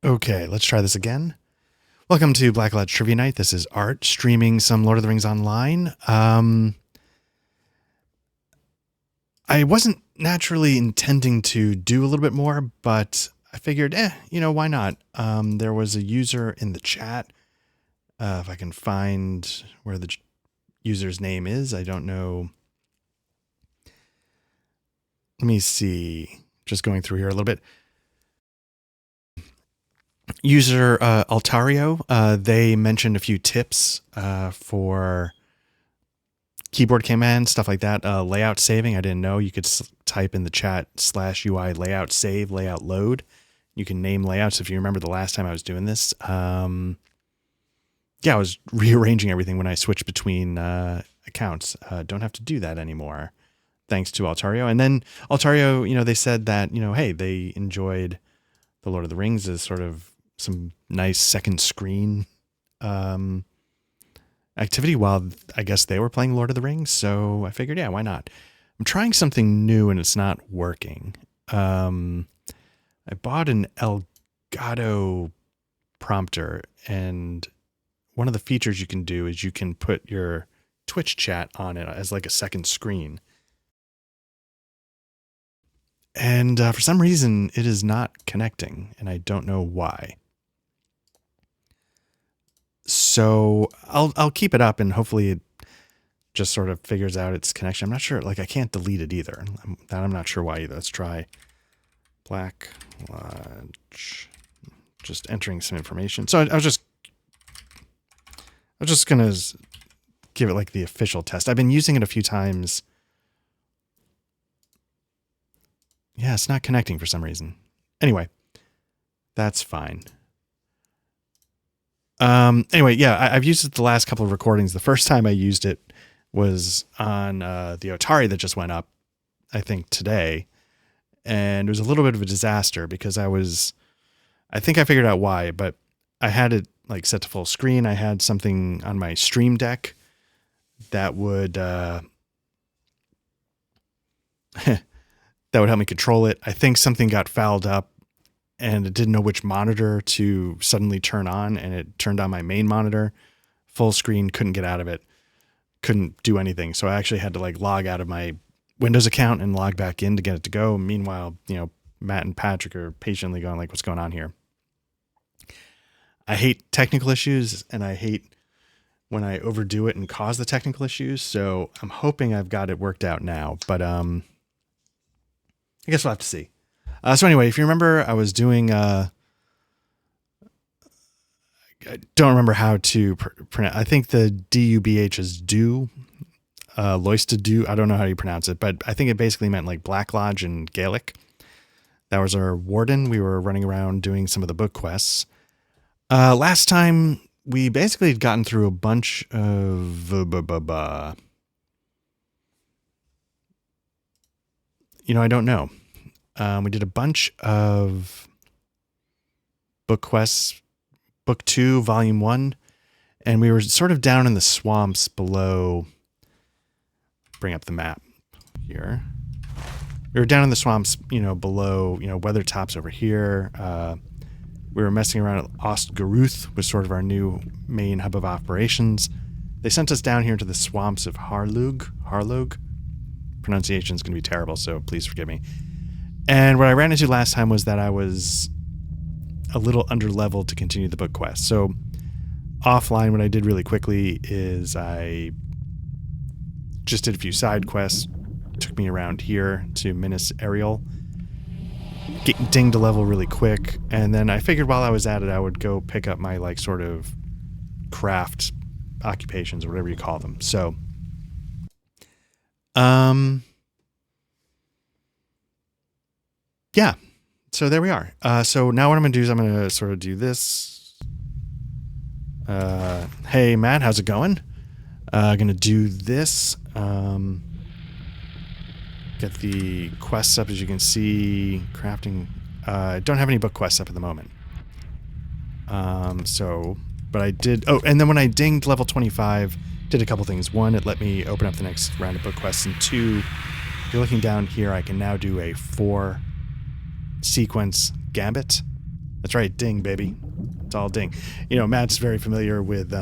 Okay, let's try this again. Welcome to Black Lodge Trivia Night. This is Art, streaming some Lord of the Rings online. I wasn't naturally intending to do a little bit more, but I figured, why not? There was a user in the chat. If I can find where the user's name is, I don't know. Let me see. Just going through here a little bit. User Altario, they mentioned a few tips for keyboard commands, stuff like that. Layout saving, I didn't know. You could type in the chat /UI layout save, layout load. You can name layouts if you remember the last time I was doing this. I was rearranging everything when I switched between accounts. Don't have to do that anymore, thanks to Altario. And then Altario, they said that, hey, they enjoyed The Lord of the Rings as sort of some nice second screen activity while I guess they were playing Lord of the Rings. So I figured, why not? I'm trying something new and it's not working. I bought an Elgato prompter, and one of the features you can do is you can put your Twitch chat on it as like a second screen. And for some reason, it is not connecting, and I don't know why. So I'll keep it up, and hopefully it just sort of figures out its connection. I'm not sure. Like, I can't delete it either. I'm not sure why either. Let's try Black Lodge. Just entering some information. So I was just gonna give it like the official test. I've been using it a few times. Yeah, it's not connecting for some reason. Anyway, that's fine. I've used it the last couple of recordings. The first time I used it was on the Otari that just went up, I think today. And it was a little bit of a disaster because I think I figured out why, but I had it like set to full screen. I had something on my Stream Deck that would that would help me control it. I think something got fouled up and it didn't know which monitor to suddenly turn on, and it turned on my main monitor. Full screen, couldn't get out of it, couldn't do anything. So I actually had to like log out of my Windows account and log back in to get it to go. Meanwhile, Matt and Patrick are patiently going like, what's going on here? I hate technical issues, and I hate when I overdo it and cause the technical issues. So I'm hoping I've got it worked out now, but I guess we'll have to see. So anyway, if you remember, I was doing, I don't remember how to pronounce, I think the DUBH is do, Loista do. I don't know how you pronounce it, but I think it basically meant like Black Lodge in Gaelic. That was our warden. We were running around doing some of the book quests. Last time we basically had gotten through a bunch of, I don't know. We did a bunch of book quests, book 2, volume 1, and we were sort of down in the swamps below. Bring up the map here. We were down in the swamps, below, Weathertop's over here. We were messing around at Ostgaruth, was sort of our new main hub of operations. They sent us down here to the swamps of Harlog. Pronunciation's going to be terrible, so please forgive me. And what I ran into last time was that I was a little under-leveled to continue the book quest. So offline, what I did really quickly is I just did a few side quests. Took me around here to Minas Ariel. Dinged a level really quick. And then I figured while I was at it, I would go pick up my like sort of craft occupations or whatever you call them. So, yeah, so there we are. So now what I'm going to do is I'm going to sort of do this. Hey, Matt, how's it going? Going to do this. Get the quests up, as you can see. Crafting. Don't have any book quests up at the moment. But I did. Oh, and then when I dinged level 25, did a couple things. One, it let me open up the next round of book quests. And two, if you're looking down here, I can now do a 4 sequence gambit. That's right, ding, baby. It's all ding. You know, Matt's very familiar with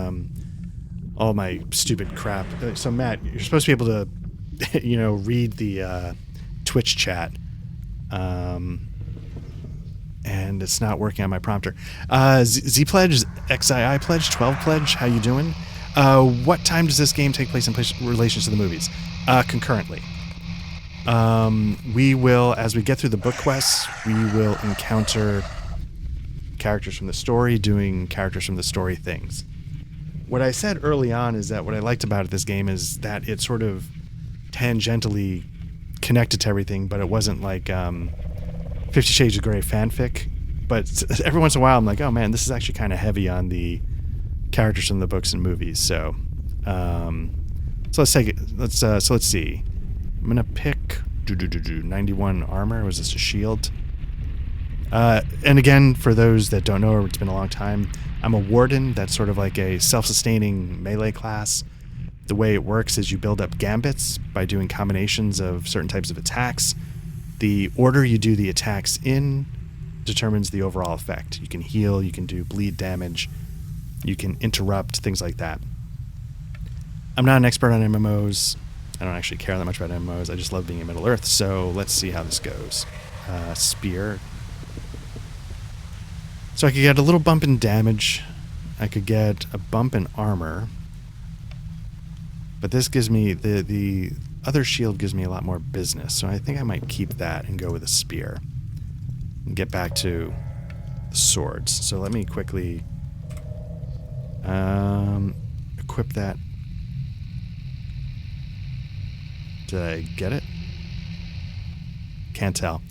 all my stupid crap. So, Matt, you're supposed to be able to, you know, read the Twitch chat. And it's not working on my prompter. Z-Pledge, XII Pledge, 12 Pledge, how you doing? What time does this game take place in relation to the movies? Concurrently. We will, as we get through the book quests, we will encounter characters from the story doing characters from the story things. What I said early on is that what I liked about this game is that it sort of tangentially connected to everything, but it wasn't like 50 Shades of Grey fanfic. But every once in a while I'm like, oh man, this is actually kind of heavy on the characters from the books and movies. So let's take it. So let's see. I'm gonna pick 91 armor. Was this a shield? And again, for those that don't know, it's been a long time. I'm a warden. That's sort of like a self-sustaining melee class. The way it works is you build up gambits by doing combinations of certain types of attacks. The order you do the attacks in determines the overall effect. You can heal, you can do bleed damage, you can interrupt, things like that. I'm not an expert on MMOs. I don't actually care that much about MMOs. I just love being in Middle-earth, so let's see how this goes. Spear. So I could get a little bump in damage. I could get a bump in armor. But this gives me, the other shield gives me a lot more business, so I think I might keep that and go with a spear. And get back to the swords. So let me quickly equip that. Did I get it? Can't tell.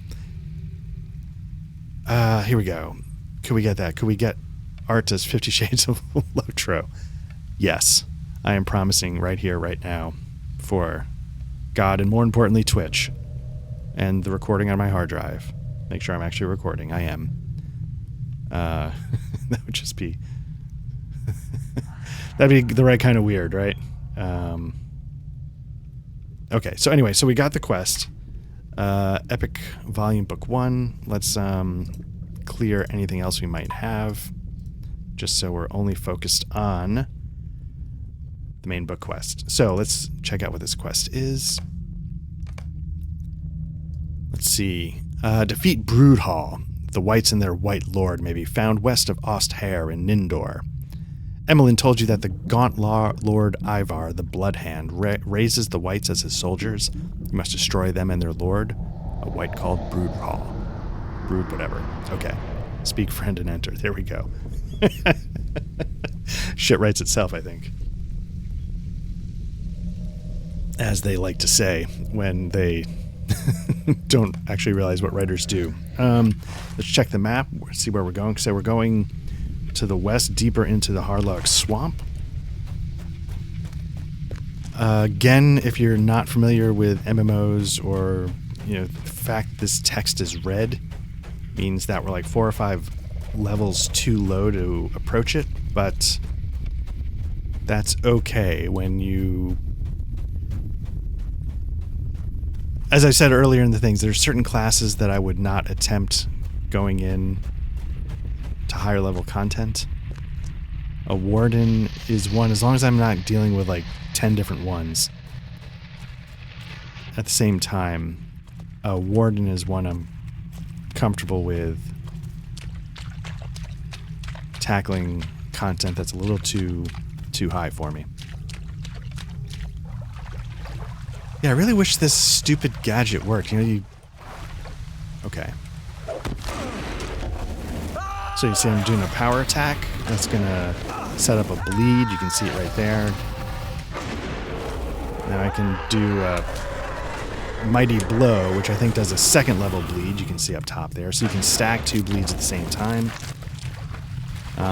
Here we go. Could we get that? Could we get Arta's 50 Shades of Lotro? Yes. I am promising right here, right now, for God and more importantly, Twitch and the recording on my hard drive. Make sure I'm actually recording. I am. That would just be... that'd be the right kind of weird, right? Okay, so anyway, so we got the quest. Epic Volume Book 1. Let's clear anything else we might have, just so we're only focused on the main book quest. So let's check out what this quest is. Let's see. Defeat Broodhall. The Whites and their White Lord may be found west of Osthair in Nindor. Emmeline told you that the gaunt Lord Ivar, the Bloodhand, raises the Whites as his soldiers. You must destroy them and their lord, a White called Broodhall. Brood whatever. Okay. Speak, friend, and enter. There we go. Shit writes itself, I think. As they like to say when they don't actually realize what writers do. Let's check the map, see where we're going. So we're going to the west, deeper into the Harlock Swamp. Again, if you're not familiar with MMOs, or the fact this text is red means that we're like 4 or 5 levels too low to approach it, but that's okay when you... As I said earlier in the things, there's certain classes that I would not attempt going in to higher level content. A warden is one, as long as I'm not dealing with like 10 different ones at the same time. A warden is one I'm comfortable with tackling content that's a little too high for me. Yeah, I really wish this stupid gadget worked. Okay. So you see I'm doing a power attack. That's gonna set up a bleed. You can see it right there. Now I can do a Mighty Blow, which I think does a 2nd level bleed. You can see up top there. So you can stack 2 bleeds at the same time.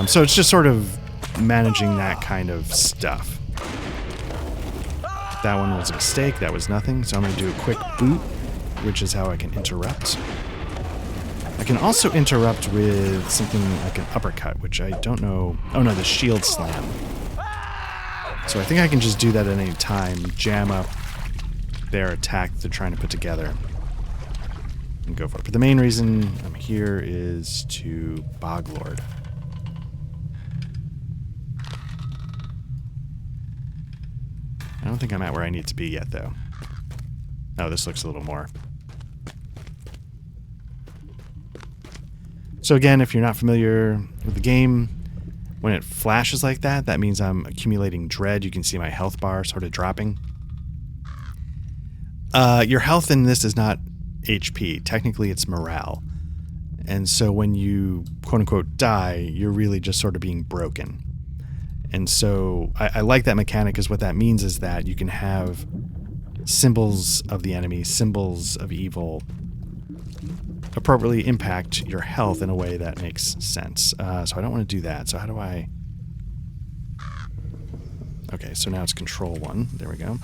So it's just sort of managing that kind of stuff. That one was a mistake. That was nothing. So I'm going to do a quick boot, which is how I can interrupt. I can also interrupt with something like an uppercut, which I don't know. Oh no, the shield slam. So I think I can just do that at any time, jam up their attack they're trying to put together. and go for it. But the main reason I'm here is to Boglord. I don't think I'm at where I need to be yet, though. Oh, this looks a little more. So again, if you're not familiar with the game, when it flashes like that, that means I'm accumulating dread. You can see my health bar sort of dropping. Your health in this is not HP. Technically, it's morale. And so when you, quote-unquote, die, you're really just sort of being broken. And so I like that mechanic, because what that means is that you can have symbols of the enemy, symbols of evil, appropriately impact your health in a way that makes sense. So I don't want to do that. So how do I... Okay, so now it's control 1. There we go.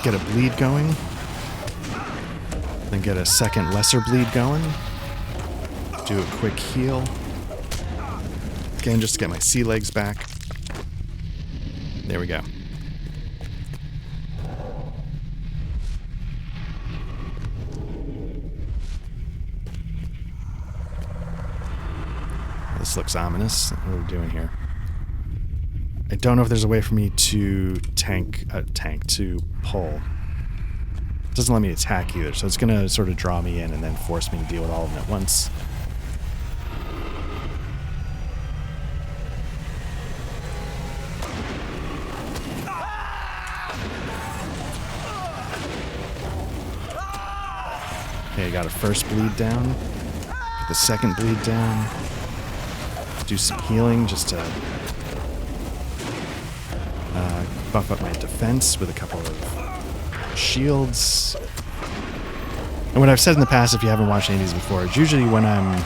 Get a bleed going. Then get a second lesser bleed going. Do a quick heal. Again, just to get my sea legs back. There we go. This looks ominous. What are we doing here? I don't know if there's a way for me to to pull. It doesn't let me attack either, so it's going to sort of draw me in and then force me to deal with all of them at once. Okay, got a first bleed down. Get the second bleed down. Do some healing just to buff up my defense with a couple of shields. And what I've said in the past, if you haven't watched any of these before, is usually when I'm...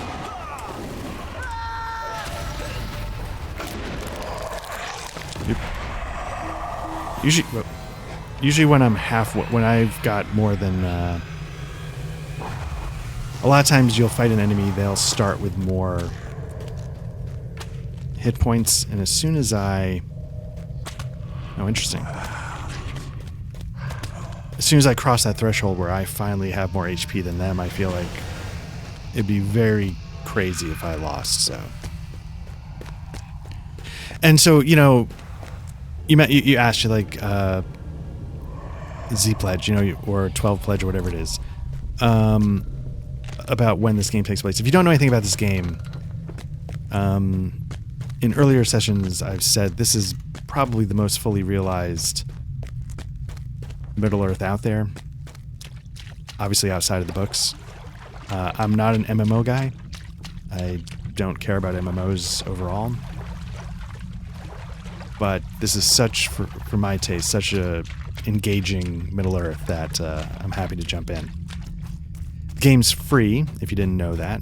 Usually when I'm when I've got more than... a lot of times you'll fight an enemy, they'll start with more hit points, and as soon as I... Oh, interesting. As soon as I cross that threshold where I finally have more HP than them, I feel like it'd be very crazy if I lost, so... And so, you know, you asked, you like, Z-Pledge, you know, or 12 Pledge or whatever it is, about when this game takes place. If you don't know anything about this game, in earlier sessions I've said this is probably the most fully realized Middle-earth out there, obviously outside of the books. I'm not an MMO guy. I don't care about MMOs overall. But this is such, for my taste, such a engaging Middle-earth that I'm happy to jump in. The game's free, if you didn't know that.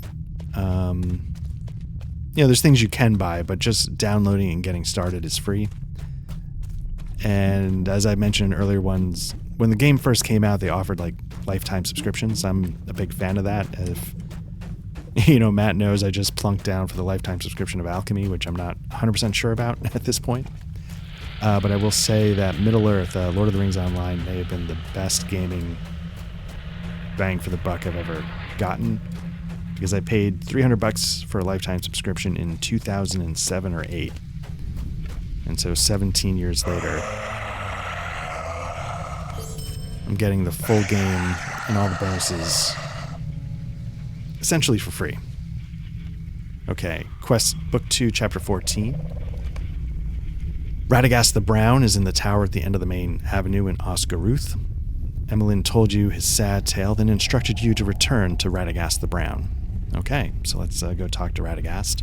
You know, there's things you can buy, but just downloading and getting started is free. And as I mentioned in earlier ones, when the game first came out, they offered like lifetime subscriptions. I'm a big fan of that. If, you know, Matt knows I just plunked down for the lifetime subscription of Alchemy, which I'm not 100% sure about at this point. But I will say that Middle-earth, Lord of the Rings Online, may have been the best gaming bang for the buck I've ever gotten, because I paid $300 for a lifetime subscription in 2007 or 8. And so 17 years later, I'm getting the full game and all the bonuses essentially for free. Okay, Quest Book 2, Chapter 14. Radagast the Brown is in the tower at the end of the main avenue in Osgaruth. Emmeline told you his sad tale, then instructed you to return to Radagast the Brown. Okay, so let's go talk to Radagast.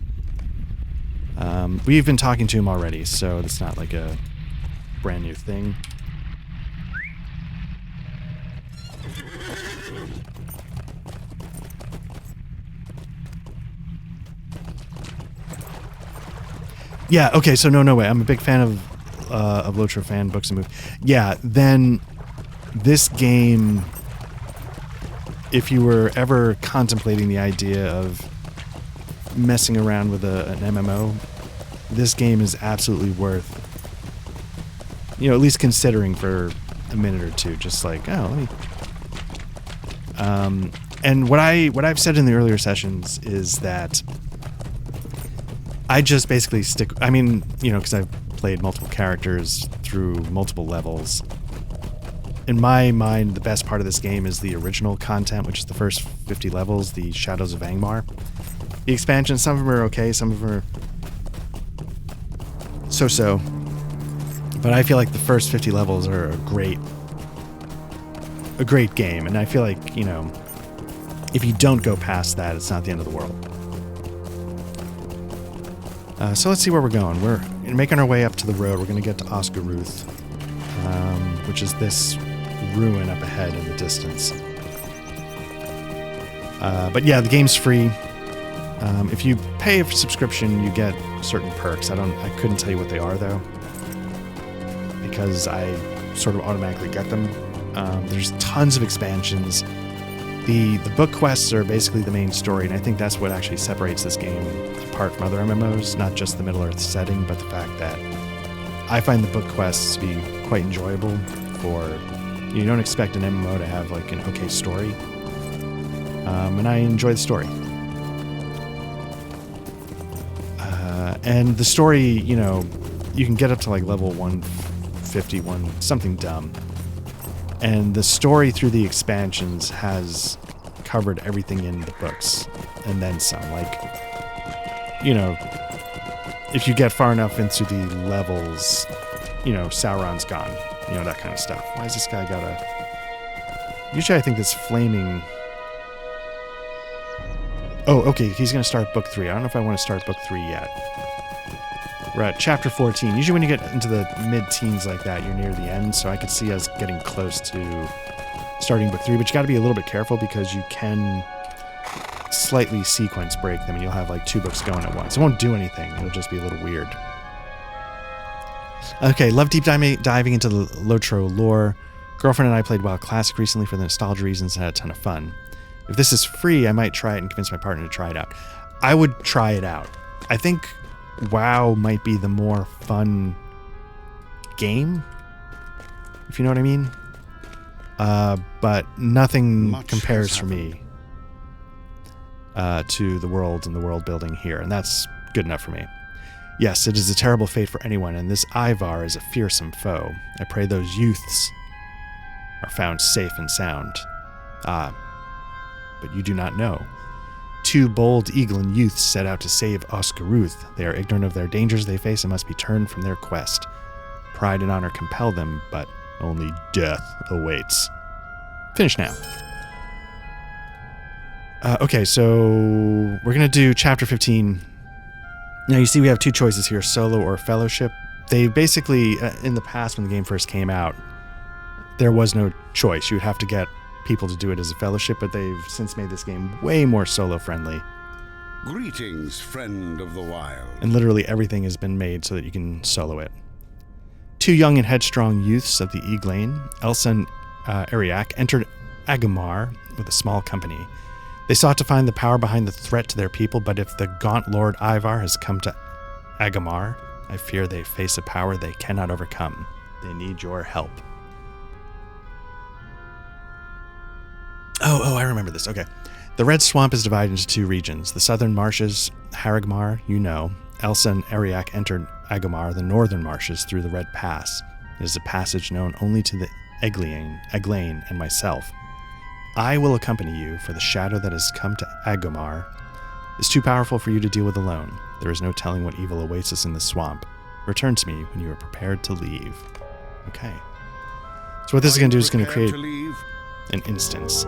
We've been talking to him already, so it's not like a brand new thing. Yeah, okay, so no way. I'm a big fan of Lotro fan books and movies. Yeah, then this game, if you were ever contemplating the idea of messing around with an MMO, this game is absolutely worth, you know, at least considering for a minute or two, just like, oh, let me. And what I've said in the earlier sessions is that I just basically stick. I mean, because I've played multiple characters through multiple levels. In my mind, the best part of this game is the original content, which is the first 50 levels, the Shadows of Angmar. The expansions, some of them are okay, some of them are so-so. But I feel like the first 50 levels are a great game, and I feel like, if you don't go past that, it's not the end of the world. So let's see where we're going. We're making our way up to the road. We're going to get to Oscaruth, which is this ruin up ahead in the distance. But yeah, the game's free. If you pay a subscription, you get certain perks. I couldn't tell you what they are though, because I sort of automatically get them. There's tons of expansions. The book quests are basically the main story, and I think that's what actually separates this game apart from other MMOs, not just the Middle-earth setting, but the fact that I find the book quests to be quite enjoyable. You don't expect an MMO to have like an okay story, and I enjoy the story. And the story, you can get up to like level 151, something dumb. And the story through the expansions has covered everything in the books, and then some. Like, if you get far enough into the levels, Sauron's gone. That kind of stuff. Why has this guy got a... Usually I think this flaming... Oh, okay, he's going to start book 3. I don't know if I want to start book 3 yet. We're at chapter 14. Usually when you get into the mid-teens like that, you're near the end, so I could see us getting close to starting book 3, but you got to be a little bit careful because you can slightly sequence break them, and you'll have like 2 books going at once. It won't do anything. It'll just be a little weird. Okay, love deep diving into the Lotro lore. Girlfriend and I played WoW Classic recently for the nostalgia reasons and had a ton of fun. If this is free, I might try it and convince my partner to try it out. I would try it out. I think WoW might be the more fun game, if you know what I mean. But nothing compares for me to the world and the world building here, and that's good enough for me. Yes, it is a terrible fate for anyone, and this Ivar is a fearsome foe. I pray those youths are found safe and sound. But you do not know. 2 bold Eaglin youths set out to save Oscaruth. They are ignorant of their dangers they face and must be turned from their quest. Pride and honor compel them, but only death awaits. Finish now. Okay, so we're going to do chapter 15. Now you see we have 2 choices here, solo or fellowship. They basically, in the past when the game first came out, there was no choice. You would have to get people to do it as a fellowship, but they've since made this game way more solo friendly. Greetings, friend of the wild. And literally everything has been made so that you can solo it. 2 young and headstrong youths of the Eglain, Elsa and Ariak, entered Agamar with a small company. They sought to find the power behind the threat to their people, but if the gaunt Lord Ivar has come to Agamar, I fear they face a power they cannot overcome. They need your help. Oh, I remember this. Okay. The Red Swamp is divided into 2 regions. The southern marshes, Haragmar, Elsa and Ariak entered Agamar, the northern marshes, through the Red Pass. It is a passage known only to the Eglain and myself. I will accompany you, for the shadow that has come to Agamar is too powerful for you to deal with alone. There is no telling what evil awaits us in the swamp. Return to me when you are prepared to leave. Okay. So what this is going to do is going to create an instance.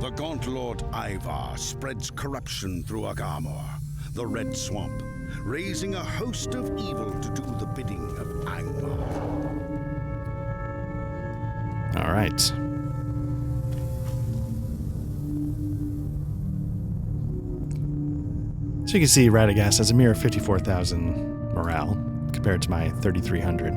The gaunt Lord Ivar spreads corruption through Agamor, the Red Swamp, raising a host of evil to do the bidding of Angmar. All right. So you can see Radagast has a mere 54,000 morale compared to my 3,300.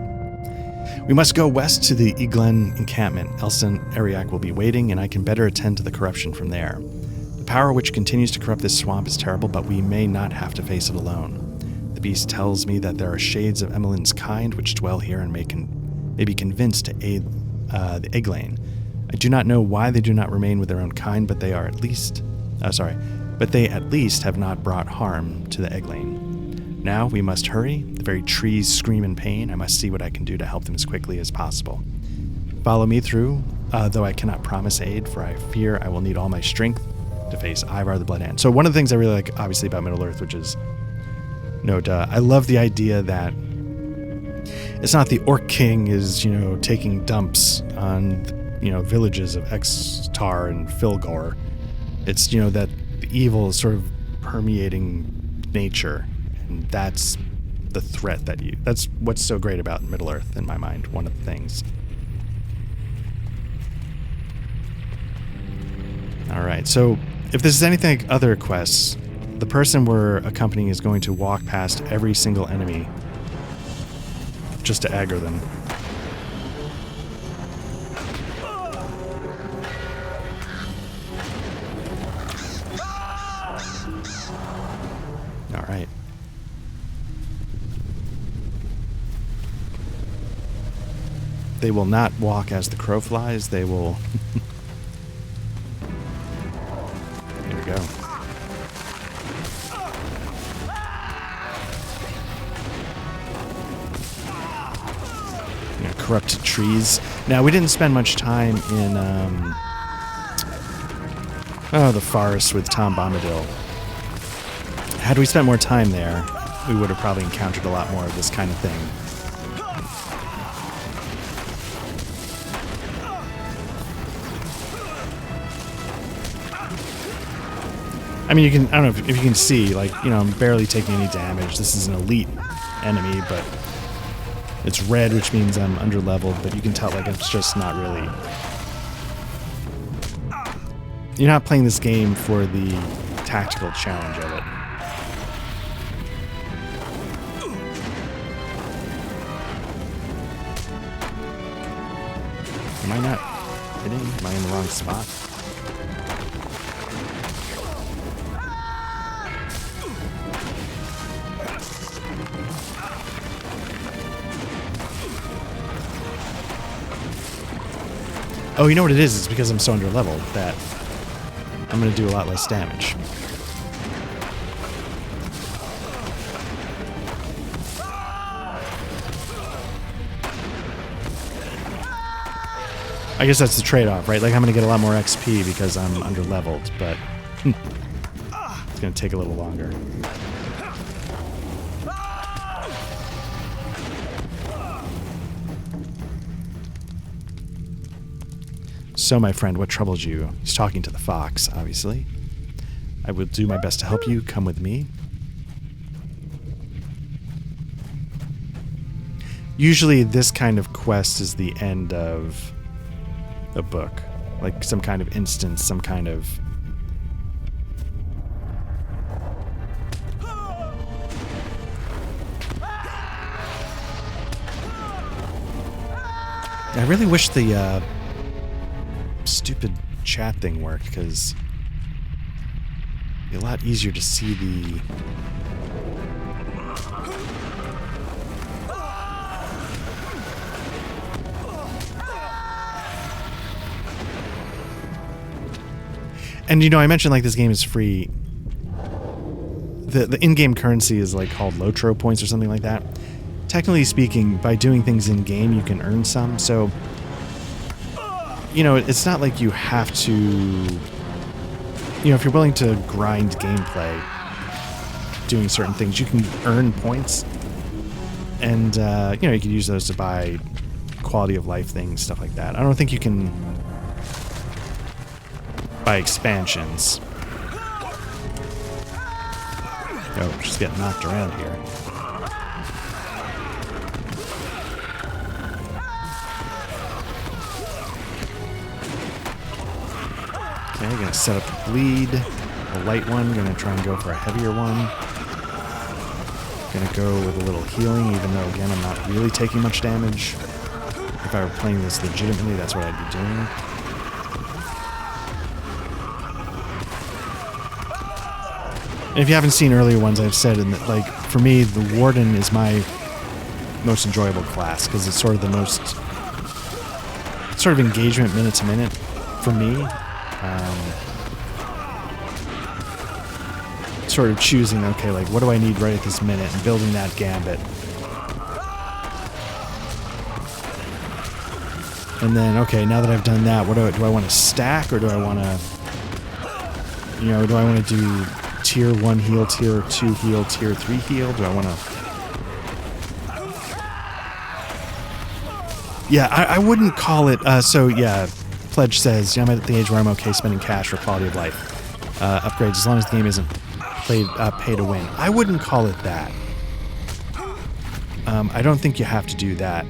We must go west to the Eglain encampment. Elsa and Ariak will be waiting, and I can better attend to the corruption from there. The power which continues to corrupt this swamp is terrible, but we may not have to face it alone. The beast tells me that there are shades of Emmeline's kind which dwell here and may be convinced to aid the Egglane. I do not know why they do not remain with their own kind, but they are at least... but they at least have not brought harm to the Egglane. Now we must hurry. The very trees scream in pain. I must see what I can do to help them as quickly as possible. Follow me through, though I cannot promise aid, for I fear I will need all my strength to face Ivar the Blood Hand. So one of the things I really like, obviously, about Middle-earth, which is... I love the idea that it's not the Orc King is, taking dumps on, villages of Extar and Filgor. It's, that the evil is sort of permeating nature, and that's the threat that's what's so great about Middle-earth in my mind, one of the things. Alright, so if this is anything like other quests, the person we're accompanying is going to walk past every single enemy just to aggro them. Alright. They will not walk as the crow flies, they will... Here we go. Corrupted trees. Now, we didn't spend much time in, the forest with Tom Bombadil. Had we spent more time there, we would have probably encountered a lot more of this kind of thing. I mean, I don't know if you can see, I'm barely taking any damage. This is an elite enemy, but it's red, which means I'm under-leveled, but you can tell, it's just not really... You're not playing this game for the tactical challenge of it. Am I not hitting? Am I in the wrong spot? Oh, you know what it is? It's because I'm so under-leveled that I'm going to do a lot less damage. I guess that's the trade-off, right? I'm going to get a lot more XP because I'm under-leveled, but it's going to take a little longer. So, my friend, what troubles you? He's talking to the fox, obviously. I will do my best to help you. Come with me. Usually, this kind of quest is the end of a book. Like some kind of instance, some kind of... I really wish the, stupid chat thing worked, because it'd be a lot easier to see the... And I mentioned this game is free. The in-game currency is called Lotro points or something like that. Technically speaking, by doing things in-game, you can earn some, so it's not like you have to, if you're willing to grind gameplay doing certain things, you can earn points. And, you can use those to buy quality of life things, stuff like that. I don't think you can buy expansions. Oh, just getting knocked around here. Okay, gonna set up the bleed. A light one, gonna try and go for a heavier one. Gonna go with a little healing, even though, again, I'm not really taking much damage. If I were playing this legitimately, that's what I'd be doing. And if you haven't seen earlier ones, I've said, like, for me, the Warden is my most enjoyable class because it's sort of the most sort of engagement minute to minute for me. Sort of choosing, okay, like, what do I need right at this minute, and building that gambit. And then, okay, now that I've done that, what do I want to stack, or do I want to, you know, do I want to do tier 1 heal, tier 2 heal, tier 3 heal? Do I want to... Yeah, I wouldn't call it, so yeah, Pledge says, yeah, I'm at the age where I'm okay spending cash for quality of life upgrades, as long as the game isn't pay to win. I wouldn't call it that. I don't think you have to do that,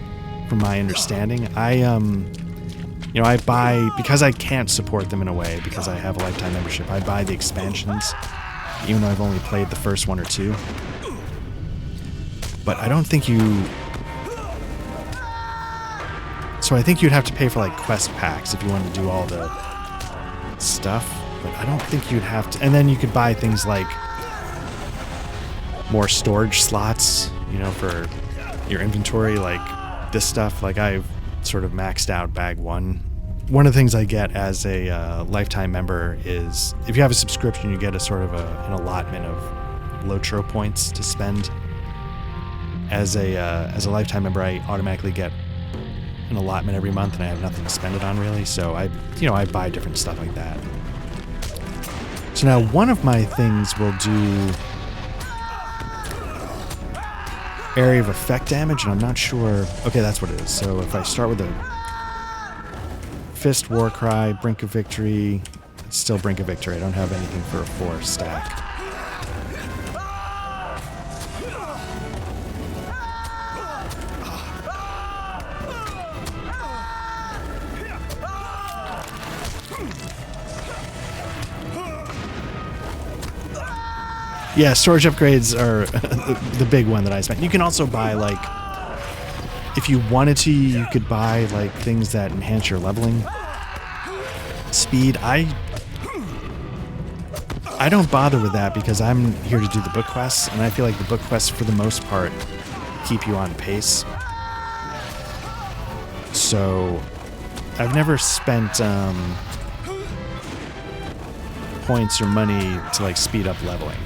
from my understanding. You know, I buy, because I can't support them in a way, because I have a lifetime membership, I buy the expansions, even though I've only played the first 1 or 2. But I don't think you... So I think you'd have to pay for, like, quest packs if you wanted to do all the stuff. But I don't think you'd have to... And then you could buy things like more storage slots, you know, for your inventory, like this stuff. Like, I've sort of maxed out bag 1. One of the things I get as a lifetime member is, if you have a subscription, you get a sort of an allotment of Lotro points to spend. As a lifetime member, I automatically get an allotment every month, and I have nothing to spend it on, really. So I buy different stuff like that. So now one of my things will do area of effect damage, and I'm not sure... Okay, that's what it is. So if I start with a Fist, Warcry, Brink of Victory... It's still Brink of Victory. I don't have anything for a 4 stack. Yeah, storage upgrades are the big one that I spent. You can also buy, like, if you wanted to, you could buy, like, things that enhance your leveling speed. I don't bother with that because I'm here to do the book quests, and I feel like the book quests, for the most part, keep you on pace. So I've never spent points or money to, like, speed up leveling.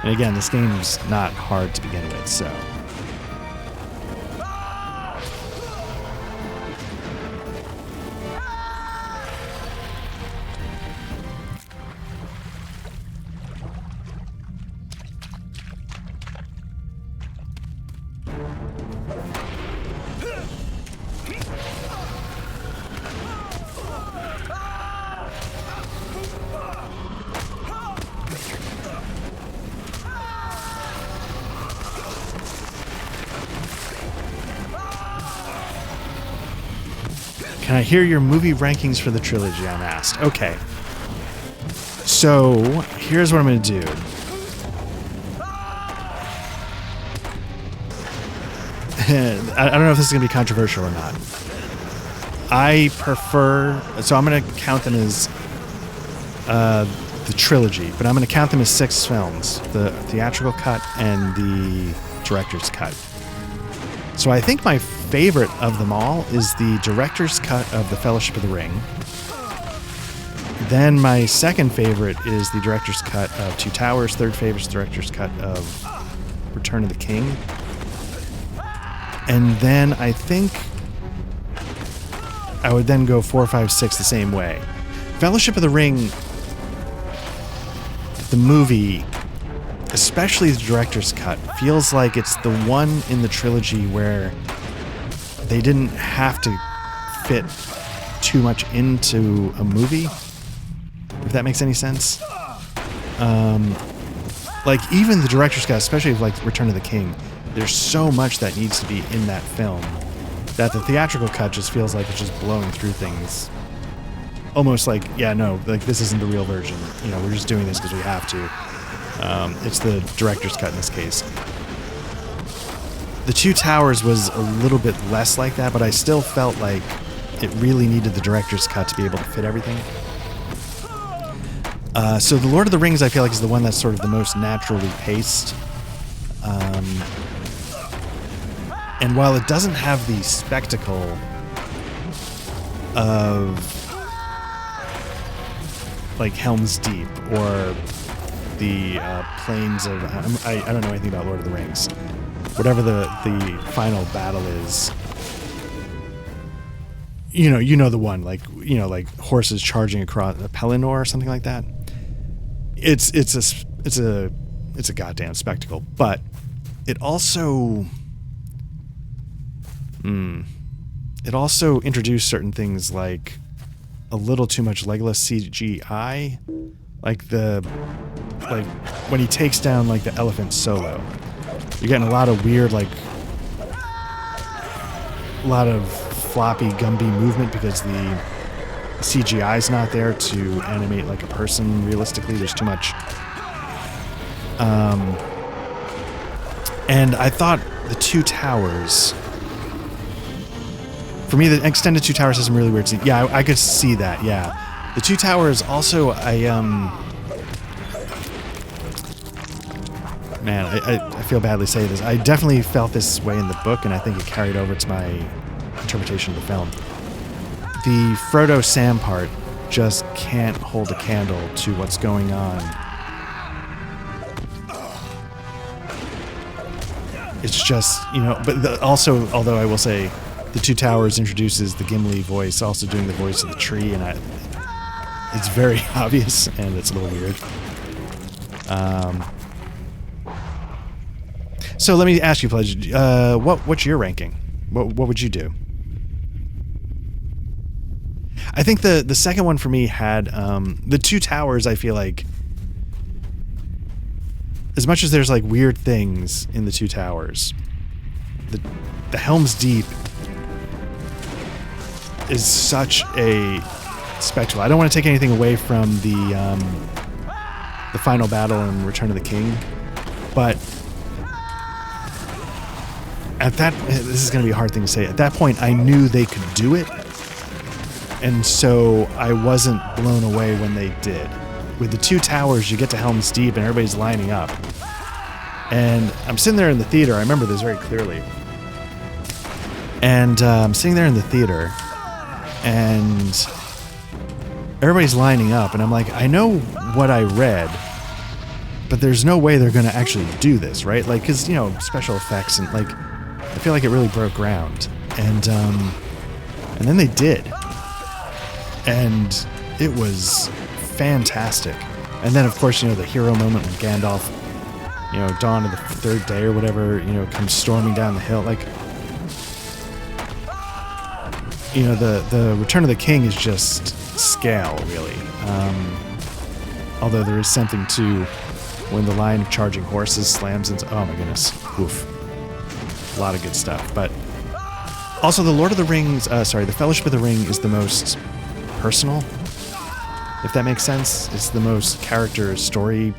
And again, this game's not hard to begin with, so... Can I hear your movie rankings for the trilogy, I'm asked. Okay. So, here's what I'm going to do. I don't know if this is going to be controversial or not. I prefer... So I'm going to count them as the trilogy, but I'm going to count them as 6 films. The theatrical cut and the director's cut. So I think my favorite of them all is the director's cut of The Fellowship of the Ring. Then my second favorite is the director's cut of Two Towers. Third favorite is the director's cut of Return of the King. And then I think I would then go 4, 5, 6 the same way. Fellowship of the Ring, the movie, especially the director's cut, feels like it's the one in the trilogy where they didn't have to fit too much into a movie, if that makes any sense. Like, even the director's cut, especially of, like, Return of the King, there's so much that needs to be in that film that the theatrical cut just feels like it's just blowing through things. Almost like, yeah, no, like, this isn't the real version. You know, we're just doing this because we have to. It's the director's cut in this case. The Two Towers was a little bit less like that, but I still felt like it really needed the director's cut to be able to fit everything. So the Lord of the Rings, I feel like, is the one that's sort of the most naturally paced. And while it doesn't have the spectacle of like Helm's Deep or the plains of I don't know anything about Lord of the Rings. Whatever the final battle is, you know the one, like horses charging across Pelennor or something like that. It's a goddamn spectacle, but it also introduced certain things like a little too much Legolas CGI, like when he takes down like the elephant solo. You're getting a lot of weird, like a lot of floppy Gumby movement because the CGI is not there to animate like a person realistically. There's too much. And I thought the Two Towers, for me, the extended Two Towers has some really weird scenes. Yeah, I could see that. Yeah, the Two Towers also. Man, I feel badly saying this. I definitely felt this way in the book, and I think it carried over to my interpretation of the film. The Frodo Sam part just can't hold a candle to what's going on. It's just, but also, although I will say, the Two Towers introduces the Gimli voice, also doing the voice of the tree, and it's very obvious, and it's a little weird. So let me ask you, Pledge, what's your ranking? What would you do? I think the second one for me had the Two Towers. I feel like, as much as there's like weird things in the Two Towers, the Helm's Deep is such a spectacle. I don't want to take anything away from the final battle in Return of the King, but at that, this is going to be a hard thing to say. At that point, I knew they could do it, and so I wasn't blown away when they did. With the Two Towers, you get to Helm's Deep, and everybody's lining up. And I'm sitting there in the theater. I remember this very clearly. And I'm sitting there in the theater, and everybody's lining up, and I'm like, I know what I read, but there's no way they're going to actually do this, right? Like, because, special effects and, like, I feel like it really broke ground. And then they did. And it was fantastic. And then, of course, the hero moment when Gandalf, Dawn of the Third Day or whatever, comes storming down the hill. Like, the Return of the King is just scale, really. Although there is something to when the line of charging horses slams into... Oh, my goodness. Oof. A lot of good stuff. But also, the Lord of the Rings... the Fellowship of the Ring is the most personal, if that makes sense. It's the most character-driven story.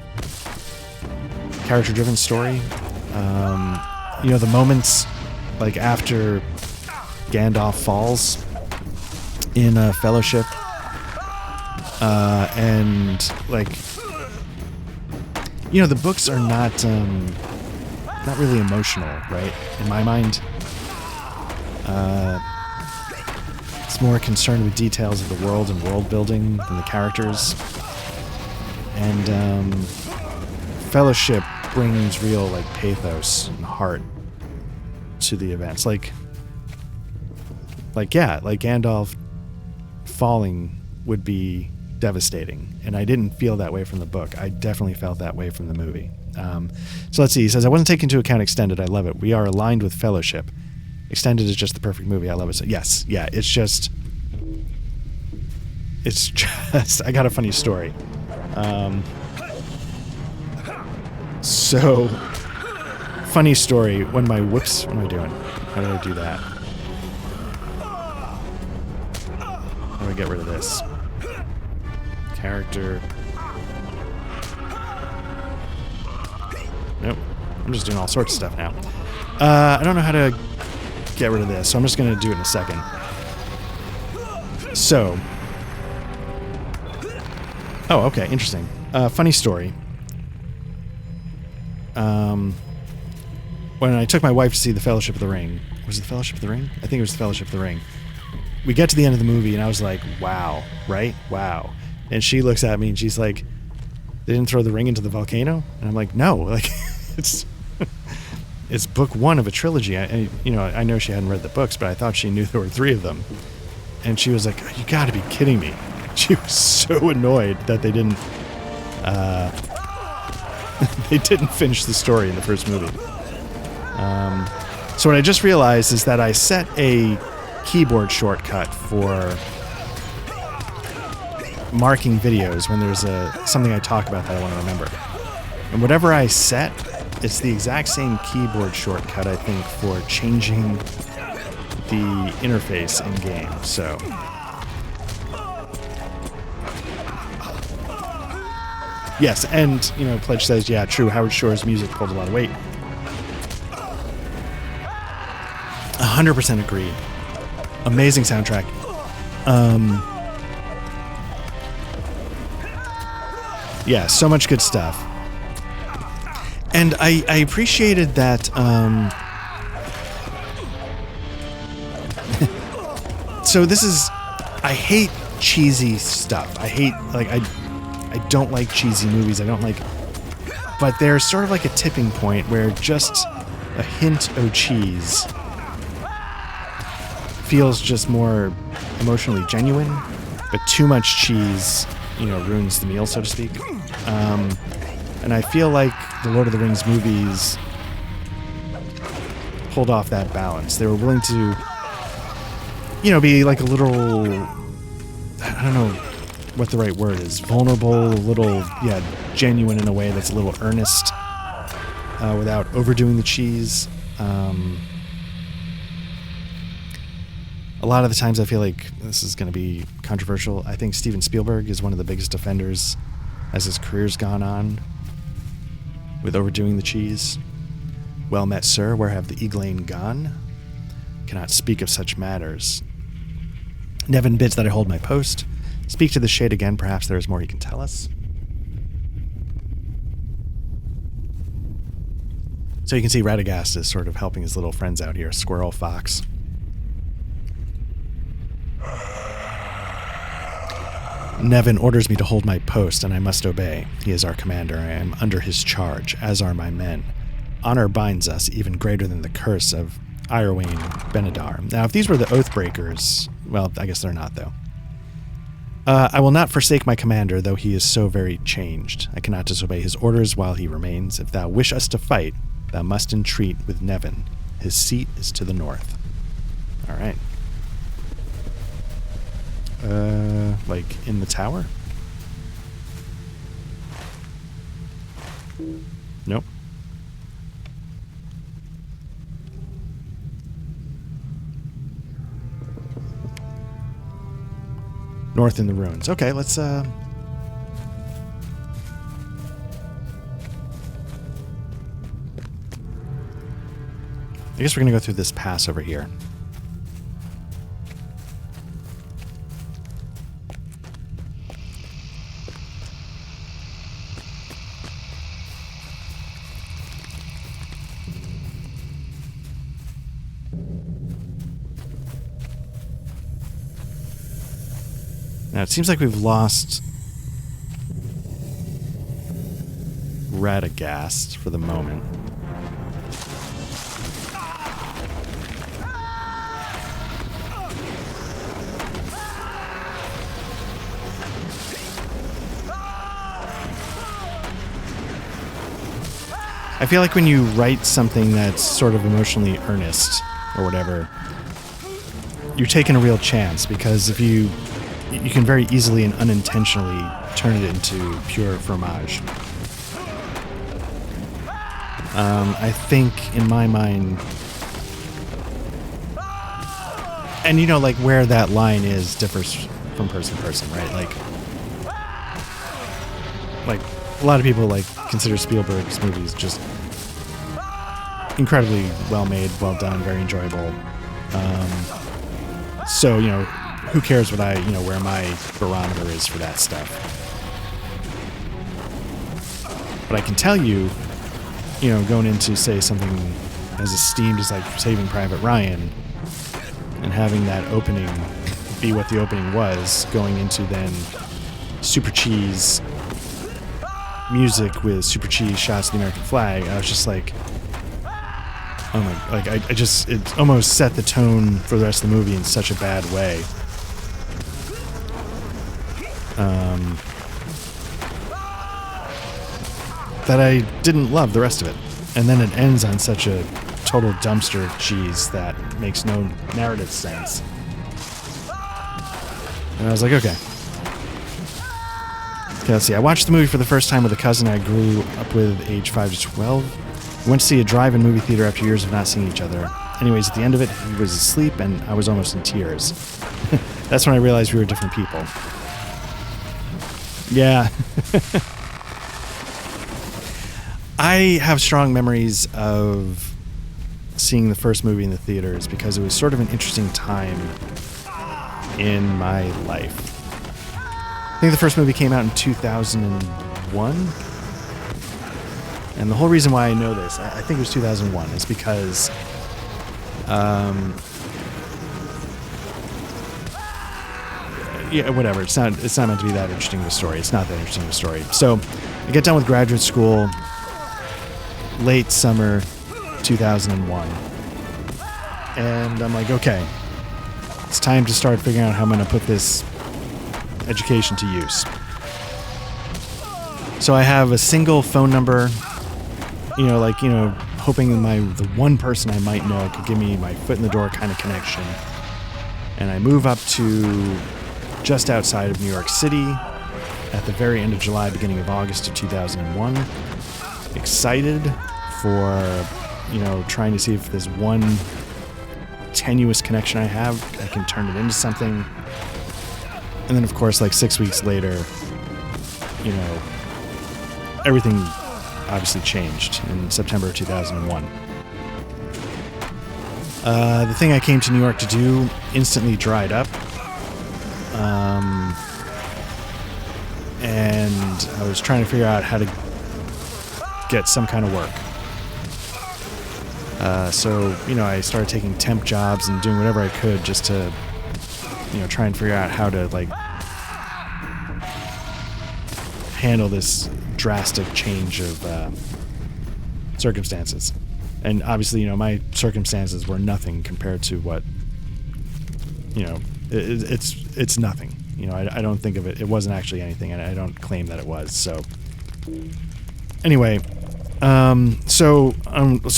The moments like after Gandalf falls in Fellowship, and like, the books are not really emotional, right? In my mind, it's more concerned with details of the world and world building than the characters. And Fellowship brings real like pathos and heart to the events. Like Gandalf falling would be devastating, and I didn't feel that way from the book. I definitely felt that way from the movie. So let's see. He says, I wasn't taking into account Extended. I love it. We are aligned with Fellowship. Extended is just the perfect movie. I love it. So yes, yeah, it's just, I got a funny story. So, funny story. What am I doing? How do I do that? How do I get rid of this? Character. Nope. I'm just doing all sorts of stuff now. I don't know how to get rid of this, so I'm just going to do it in a second. So, Oh, okay, interesting. Funny story. When I took my wife to see The Fellowship of the Ring, was it The Fellowship of the Ring? I think it was The Fellowship of the Ring. We get to the end of the movie, and I was like, wow, right? Wow. And she looks at me, and she's like, they didn't throw the ring into the volcano? And I'm like, no, like, it's book one of a trilogy. I know she hadn't read the books, but I thought she knew there were 3 of them. And she was like, you gotta be kidding me. She was so annoyed that they didn't finish the story in the first movie. So what I just realized is that I set a keyboard shortcut for marking videos when there's something I talk about that I want to remember. And whatever I set, it's the exact same keyboard shortcut, I think, for changing the interface in game. So yes, and Pledge says, yeah, true, Howard Shore's music pulled a lot of weight. 100% agree. Amazing soundtrack. Yeah, so much good stuff. And I appreciated that. So this is, I hate cheesy stuff. I hate, I don't like cheesy movies. I don't like, but there's sort of like a tipping point where just a hint of cheese feels just more emotionally genuine, but too much cheese, ruins the meal, so to speak. And I feel like the Lord of the Rings movies pulled off that balance. They were willing to, be like a little, I don't know what the right word is, vulnerable, a little, genuine in a way that's a little earnest, without overdoing the cheese. A lot of the times I feel like this is going to be controversial. I think Steven Spielberg is one of the biggest offenders as his career's gone on with overdoing the cheese. Well met, sir. Where have the Eglain gone? Cannot speak of such matters. Nevin bids that I hold my post. Speak to the shade again. Perhaps there is more he can tell us. So you can see Radagast is sort of helping his little friends out here. Squirrel, Fox. Nevin orders me to hold my post, and I must obey. He is our commander. I am under his charge, as are my men. Honor binds us, even greater than the curse of Irowain Benedar. Now, if these were the Oathbreakers, well, I guess they're not, though. I will not forsake my commander, though he is so very changed. I cannot disobey his orders while he remains. If thou wish us to fight, thou must entreat with Nevin. His seat is to the north. All right. Like in the tower? Nope. North in the ruins. Okay, let's I guess we're gonna go through this pass over here. Now, it seems like we've lost Radagast for the moment. I feel like when you write something that's sort of emotionally earnest or whatever, you're taking a real chance, because if you can very easily and unintentionally turn it into pure fromage. I think, in my mind, and like where that line is differs from person to person, right? Like a lot of people consider Spielberg's movies just incredibly well made, well done, very enjoyable. So who cares what where my barometer is for that stuff? But I can tell you, going into, say, something as esteemed as like Saving Private Ryan, and having that opening be what the opening was, going into then super cheese music with super cheese shots of the American flag, I was just like, oh my, like it almost set the tone for the rest of the movie in such a bad way. That I didn't love the rest of it. And then it ends on such a total dumpster cheese that makes no narrative sense. And I was like, okay, let's see. I watched the movie for the first time with a cousin I grew up with, age 5 to 12. We went to see a drive-in movie theater after years of not seeing each other. Anyways, at the end of it, he was asleep and I was almost in tears. That's when I realized we were different people. Yeah. I have strong memories of seeing the first movie in the theaters because it was sort of an interesting time in my life. I think the first movie came out in 2001. And the whole reason why I know this, I think it was 2001, is because yeah, whatever. It's not meant to be that interesting of a story. It's not that interesting of a story. So I get done with graduate school late summer 2001. And I'm like, okay, it's time to start figuring out how I'm going to put this education to use. So I have a single phone number, hoping the one person I might know could give me my foot in the door kind of connection. And I move up to just outside of New York City at the very end of July, beginning of August of 2001. Excited for, trying to see if this one tenuous connection I have, I can turn it into something. And then, of course, like 6 weeks later, everything obviously changed in September of 2001. The thing I came to New York to do instantly dried up. And I was trying to figure out how to get some kind of work. So I started taking temp jobs and doing whatever I could just to, try and figure out how to, handle this drastic change of circumstances. And obviously, my circumstances were nothing compared to what, it's nothing. I don't think of it. It wasn't actually anything, and I don't claim that it was. So anyway, so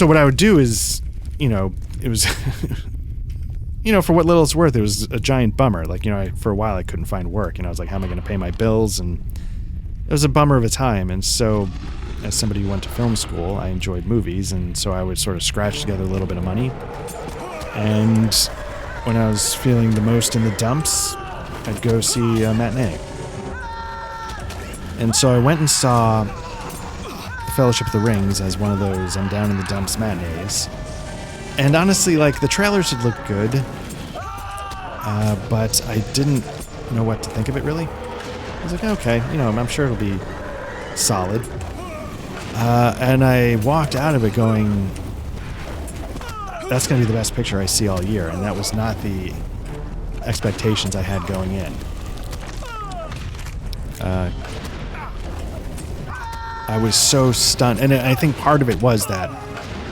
what I would do is, it was, for what little it's worth, it was a giant bummer. For a while I couldn't find work. I was like, how am I going to pay my bills? And it was a bummer of a time. And so, as somebody who went to film school, I enjoyed movies, and so I would sort of scratch together a little bit of money. And when I was feeling the most in the dumps, I'd go see a matinee. And so I went and saw The Fellowship of the Rings as one of those I'm down in the dumps matinees. And honestly, the trailers had looked good, but I didn't know what to think of it, really. I was like, okay, I'm sure it'll be solid. And I walked out of it going, that's going to be the best picture I see all year. And that was not the expectations I had going in. I was so stunned. And I think part of it was that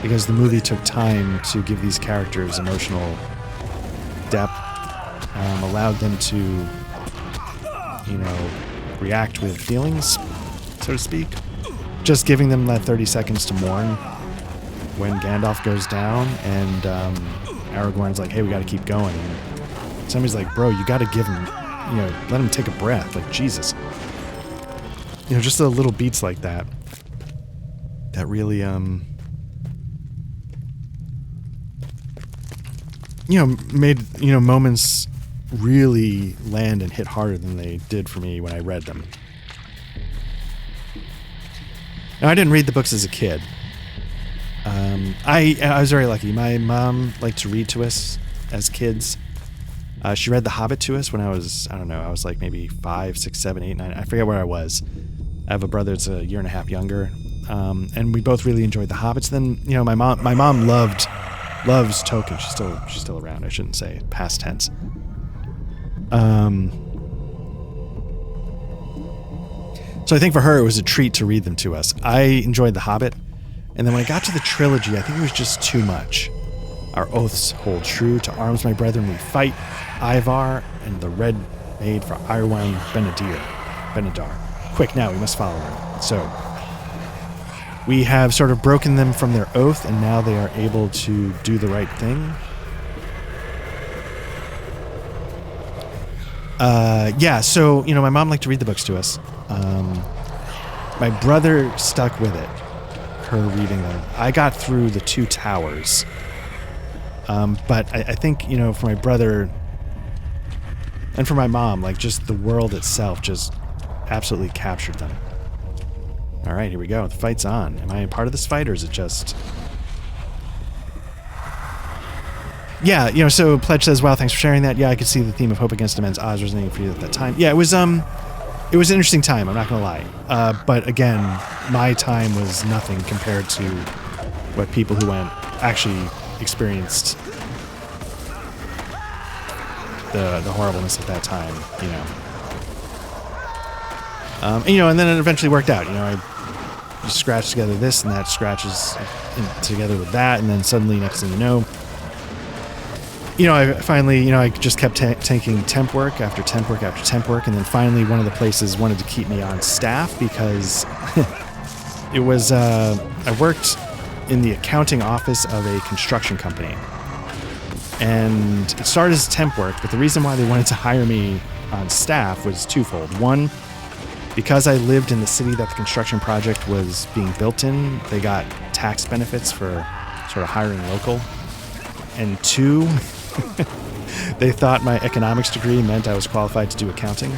because the movie took time to give these characters emotional depth, allowed them to, react with feelings, so to speak. Just giving them that 30 seconds to mourn when Gandalf goes down and Aragorn's like, hey, we got to keep going. And somebody's like, bro, you got to give him, let him take a breath. Like, Jesus. Just the little beats like that. That really, made, moments really land and hit harder than they did for me when I read them. Now, I didn't read the books as a kid. I was very lucky. My mom liked to read to us as kids. She read The Hobbit to us when I was, I was like maybe 5, 6, 7, 8, 9. I forget where I was. I have a brother that's a year and a half younger. and we both really enjoyed the Hobbits. Then my mom loves Tolkien. She's still around. I shouldn't say past tense. So I think for her it was a treat to read them to us. I enjoyed The Hobbit, and then when I got to the trilogy, I think it was just too much. Our oaths hold true. To arms, my brethren, we fight. Ivar and the Red Maid for Arwen Benedar. Quick now, we must follow her. So we have sort of broken them from their oath, and now they are able to do the right thing. So my mom liked to read the books to us. My brother stuck with it, her reading them. I got through the Two Towers, but I think for my brother and for my mom, like just the world itself just absolutely captured them. All right, here we go. The fight's on. Am I a part of this fight, or is it just? Yeah, so Pledge says, wow, thanks for sharing that. Yeah, I could see the theme of hope against immense odds resonating for you at that time. Yeah, it was an interesting time, I'm not going to lie. But again, my time was nothing compared to what people who actually experienced the horribleness of that time, and then it eventually worked out. I scratched together this, and that scratches together with that, and then suddenly, next thing you know, I finally, I just kept taking temp work after temp work after temp work, and then finally one of the places wanted to keep me on staff because it was, I worked in the accounting office of a construction company. And it started as temp work, but the reason why they wanted to hire me on staff was twofold. One, because I lived in the city that the construction project was being built in, they got tax benefits for sort of hiring local. And two, they thought my economics degree meant I was qualified to do accounting.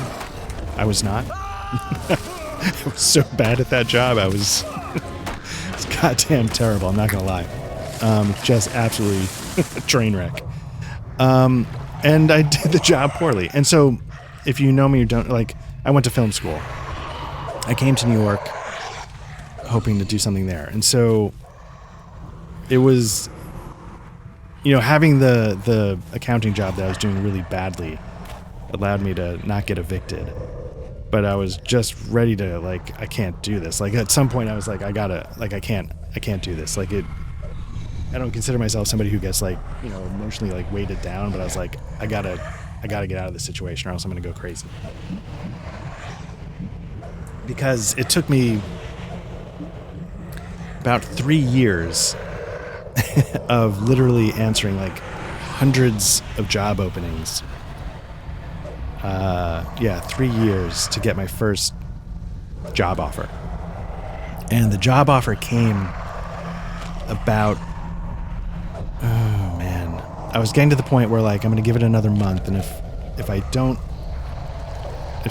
I was not. I was so bad at that job. It was goddamn terrible. I'm not going to lie. Just absolutely a train wreck. And I did the job poorly. And so if you know me or don't, I went to film school. I came to New York hoping to do something there. And so it was, having the accounting job that I was doing really badly allowed me to not get evicted. But I was just ready to, I can't do this. At some point I was like, I can't do this. I don't consider myself somebody who gets emotionally weighted down, but I was like, I gotta get out of this situation or else I'm gonna go crazy. Because it took me about 3 years of literally answering hundreds of job openings. 3 years to get my first job offer. And the job offer came about, I was getting to the point where I'm going to give it another month, and if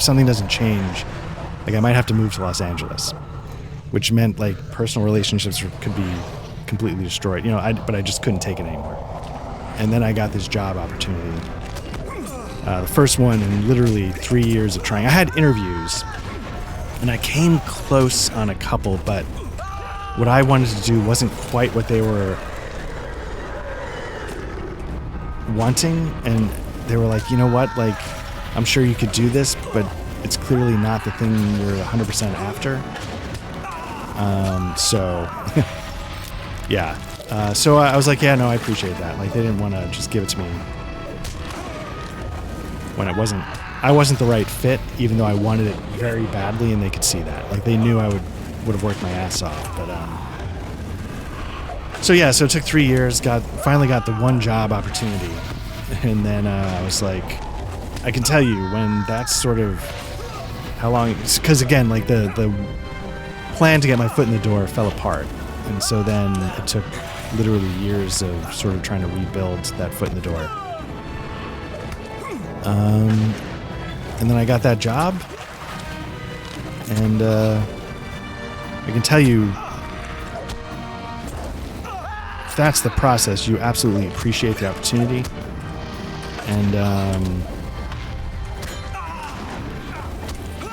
something doesn't change, I might have to move to Los Angeles, which meant personal relationships could be completely destroyed, but I just couldn't take it anymore. And then I got this job opportunity. The first one in literally 3 years of trying. I had interviews, and I came close on a couple, but what I wanted to do wasn't quite what they were wanting, and they were like, you know what, I'm sure you could do this, but it's clearly not the thing you're 100% after. So I was like, yeah, no, I appreciate that. They didn't want to just give it to me when I wasn't the right fit, even though I wanted it very badly, and they could see that. They knew I would have worked my ass off, but so it took 3 years, finally got the one job opportunity, and then I was like, I can tell you when that's sort of how long, because again, the plan to get my foot in the door fell apart, and so then it took literally years of sort of trying to rebuild that foot in the door. And then I got that job, and I can tell you, if that's the process, you absolutely appreciate the opportunity, and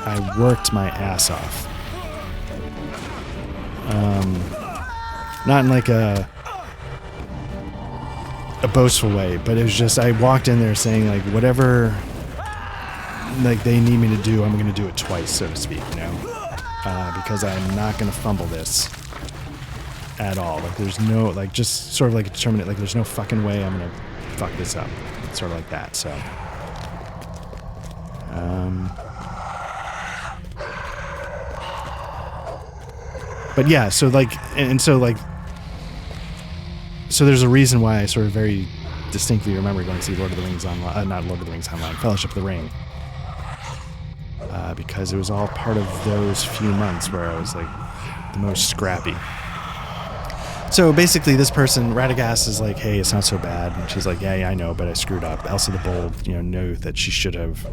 I worked my ass off. Not in like a boastful way, but it was just, I walked in there saying like, whatever like they need me to do, I'm going to do it twice, so to speak, you know, because I'm not going to fumble this at all. Like there's no, like just sort of like determine it, like there's no fucking way I'm going to fuck this up. Sort of like that. So, but yeah, so like, and so like, so there's a reason why I sort of very distinctly remember going to see Lord of the Rings online, not Lord of the Rings online, Fellowship of the Ring. Because it was all part of those few months where I was like the most scrappy. So basically this person, Radagast, is like, hey, it's not so bad. And she's like, yeah, I know, but I screwed up. Elsa the Bold, knew that she should have.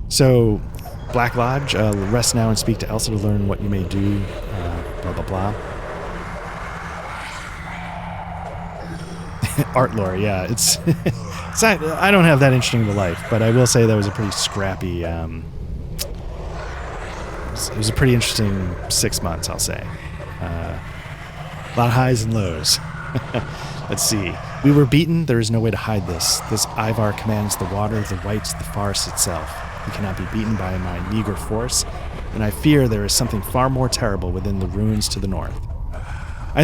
So Black Lodge, rest now and speak to Elsa to learn what you may do, blah, blah, blah. Art lore, yeah. It's not, I don't have that interesting of a life, but I will say that was a pretty scrappy, it was a pretty interesting 6 months, I'll say. A lot of highs and lows. Let's see. We were beaten. There is no way to hide this. This Ivar commands the water, the whites, the farce itself. He cannot be beaten by my meager force, and I fear there is something far more terrible within the ruins to the north. I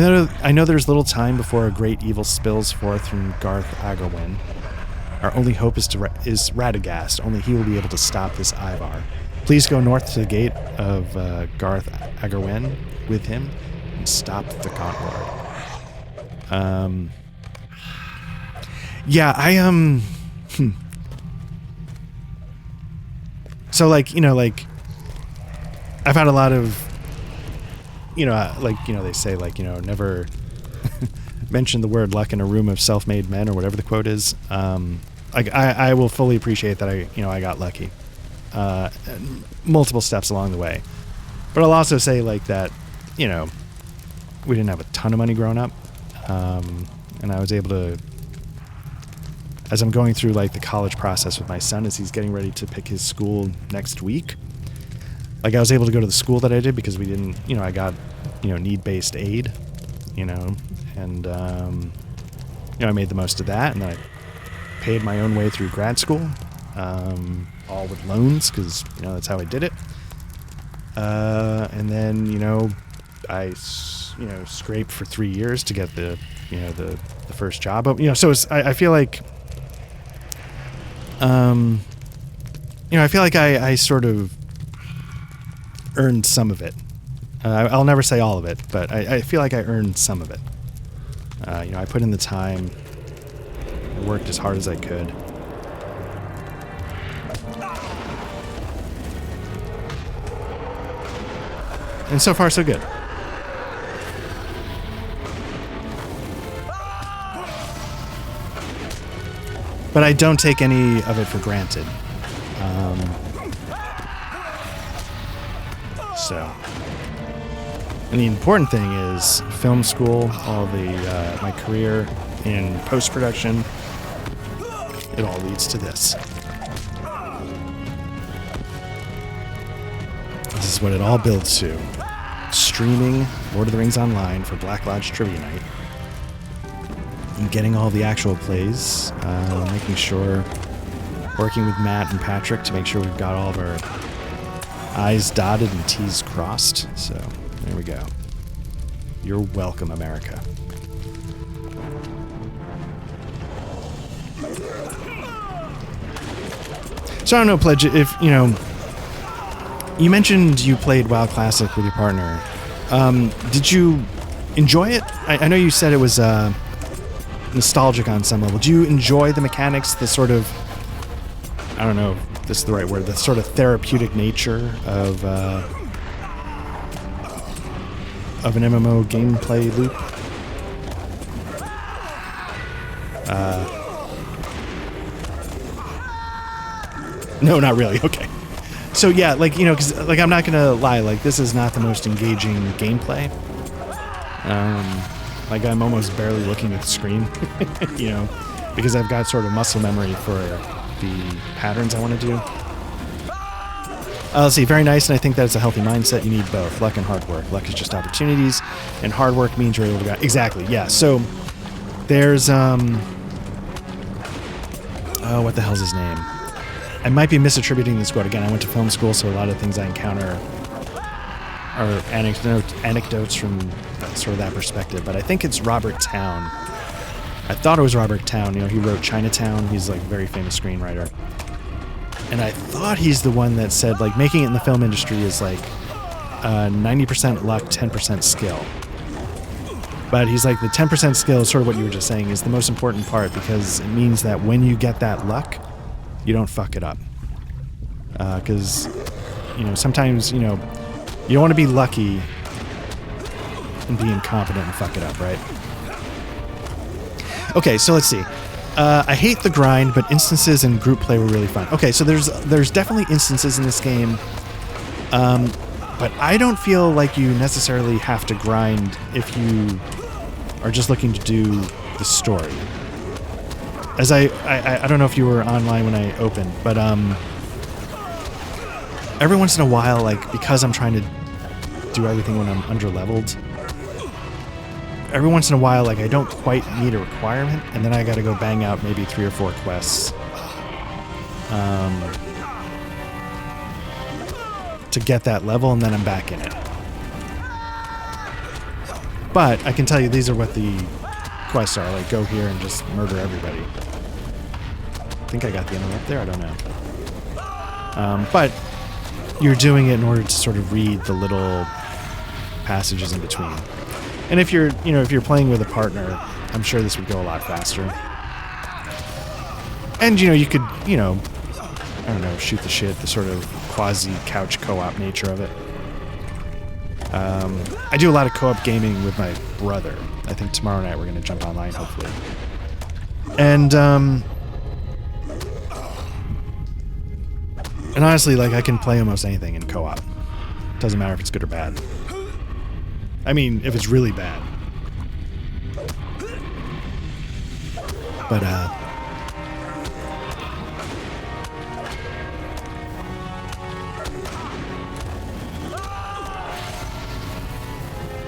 know there's little time before a great evil spills forth from Garth Agarwen. Our only hope is Radagast. Only he will be able to stop this Ivar. Please go north to the gate of Garth Agarwen with him and stop the Gaunt Lord. Yeah, So like, I've had a lot of, they say like, never mention the word luck in a room of self-made men or whatever the quote is. I will fully appreciate that I got lucky, multiple steps along the way. But I'll also say like that, we didn't have a ton of money growing up. And I was able to, as I'm going through like the college process with my son as he's getting ready to pick his school next week, like I was able to go to the school that I did because we didn't, I got, need-based aid, and, I made the most of that, and then I paid my own way through grad school, all with loans because, that's how I did it. And then, I, scraped for 3 years to get the first job. But, so it's, I feel like, I feel like I sort of earned some of it. I'll never say all of it, but I feel like I earned some of it. I put in the time, I worked as hard as I could. And so far, so good. But I don't take any of it for granted. And the important thing is film school, all the my career in post-production, it all leads to this. This is what it all builds to. Streaming Lord of the Rings Online for Black Lodge Trivia Night. And getting all the actual plays, making sure, working with Matt and Patrick to make sure we've got all of our I's dotted and T's crossed. So, there we go. You're welcome, America. So I don't know, Pledge, if, you mentioned you played WoW Classic with your partner. Did you enjoy it? I know you said it was nostalgic on some level. Do you enjoy the mechanics, the sort of, I don't know if this is the right word, the sort of therapeutic nature of an MMO gameplay loop? No, not really. Okay. So yeah, because I'm not gonna lie, this is not the most engaging gameplay. I'm almost barely looking at the screen, because I've got sort of muscle memory for the patterns I want to do. Let's see, very nice, and I think that it's a healthy mindset. You need both luck and hard work. Luck is just opportunities, and hard work means you're able to go. Exactly, yeah. So there's what the hell's his name? I might be misattributing this quote again. I went to film school, so a lot of things I encounter are anecdotes from sort of that perspective. But I think it's Robert Towne. I thought it was Robert Towne. You know, he wrote Chinatown. He's like a very famous screenwriter. And I thought he's the one that said, like, making it in the film industry is like 90% luck, 10% skill. But he's like, the 10% skill is sort of what you were just saying, is the most important part, because it means that when you get that luck, you don't fuck it up. Because, you know, sometimes, you know, you don't want to be lucky and be incompetent and fuck it up, right? Okay, so let's see. I hate the grind, but instances and group play were really fun. Okay, so there's definitely instances in this game, but I don't feel like you necessarily have to grind if you are just looking to do the story. As I don't know if you were online when I opened, but every once in a while, like, because I'm trying to do everything when I'm under-leveled, every once in a while, like, I don't quite meet a requirement, and then I gotta go bang out maybe 3 or 4 quests to get that level, and then I'm back in it. But I can tell you these are what the quests are. Like, go here and just murder everybody. I think I got the end up there. I don't know. But you're doing it in order to sort of read the little passages in between. And if you're playing with a partner, I'm sure this would go a lot faster. And, you know, you could, you know, I don't know, shoot the shit, the sort of quasi-couch co-op nature of it. I do a lot of co-op gaming with my brother. I think tomorrow night we're going to jump online, hopefully. And honestly, like, I can play almost anything in co-op. Doesn't matter if it's good or bad. I mean, if it's really bad. But,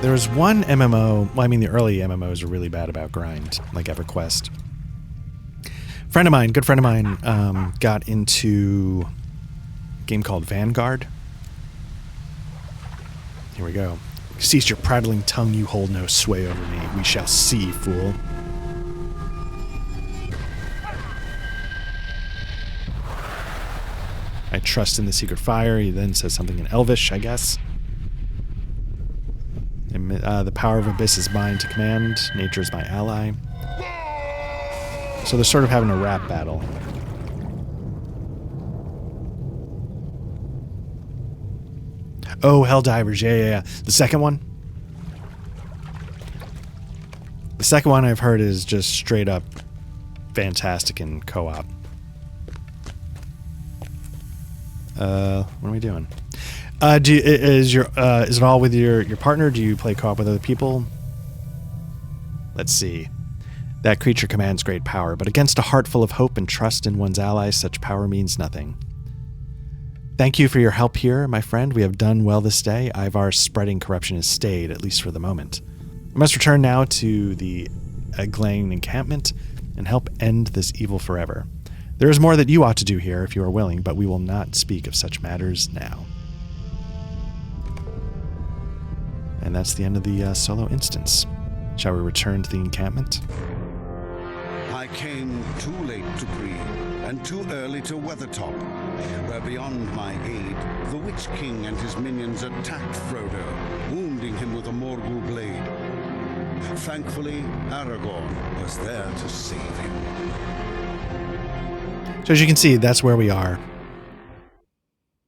there was one MMO, well, I mean, the early MMOs are really bad about grind, like EverQuest. Good friend of mine, got into a game called Vanguard. Here we go. Cease your prattling tongue, you hold no sway over me. We shall see, fool. I trust in the secret fire. He then says something in Elvish, I guess. The power of Abyss is mine to command. Nature is my ally. So they're sort of having a rap battle. Oh, Helldivers. Yeah. The second one? The second one I've heard is just straight up fantastic in co-op. What are we doing? Is it all with your partner? Do you play co-op with other people? Let's see. That creature commands great power, but against a heart full of hope and trust in one's allies, such power means nothing. Thank you for your help here, my friend. We have done well this day. Ivar's spreading corruption is stayed, at least for the moment. We must return now to the Eglain encampment and help end this evil forever. There is more that you ought to do here if you are willing, but we will not speak of such matters now. And that's the end of the solo instance. Shall we return to the encampment? I came too late to breed, and too early to Weathertop, where beyond my aid, the Witch King and his minions attacked Frodo, wounding him with a Morgul blade. Thankfully, Aragorn was there to save him. So as you can see, that's where we are,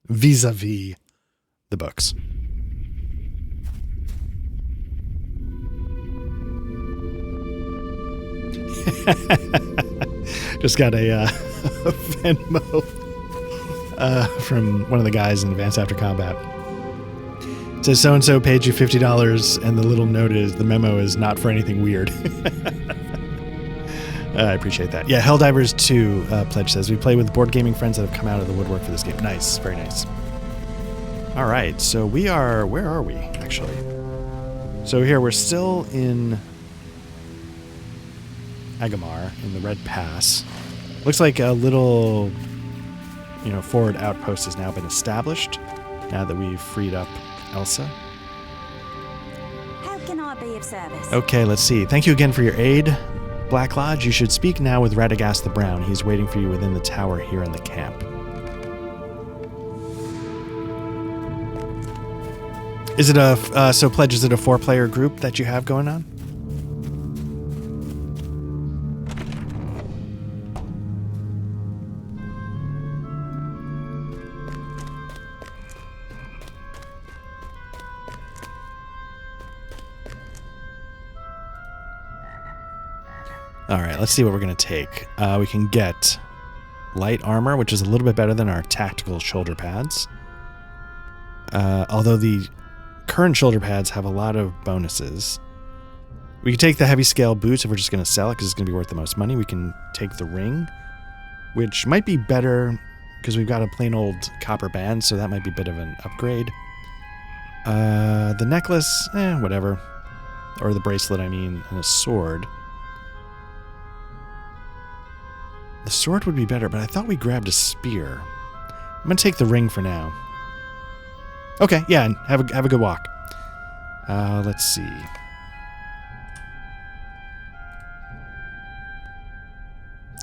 vis-a-vis the books. Just got a Venmo from one of the guys in Advanced After Combat. It says so-and-so paid you $50, and the little note is the memo is not for anything weird. I appreciate that. Yeah, Helldivers 2, Pledge says, we play with board gaming friends that have come out of the woodwork for this game. Nice, very nice. All right, so we are... Where are we, actually? So here, we're still in Agamar, in the Red Pass. Looks like a little, forward outpost has now been established, now that we've freed up Elsa. How can I be of service? Okay, let's see. Thank you again for your aid, Black Lodge. You should speak now with Radagast the Brown. He's waiting for you within the tower here in the camp. Is it so Pledge, is it a 4-player group that you have going on? All right, let's see what we're going to take. We can get light armor, which is a little bit better than our tactical shoulder pads. Although the current shoulder pads have a lot of bonuses. We can take the heavy scale boots if we're just going to sell it because it's going to be worth the most money. We can take the ring, which might be better because we've got a plain old copper band, so that might be a bit of an upgrade. The necklace, whatever. Or the bracelet, I mean, and a sword. The sword would be better, but I thought we grabbed a spear. I'm going to take the ring for now. Okay, yeah, and have a good walk. Let's see.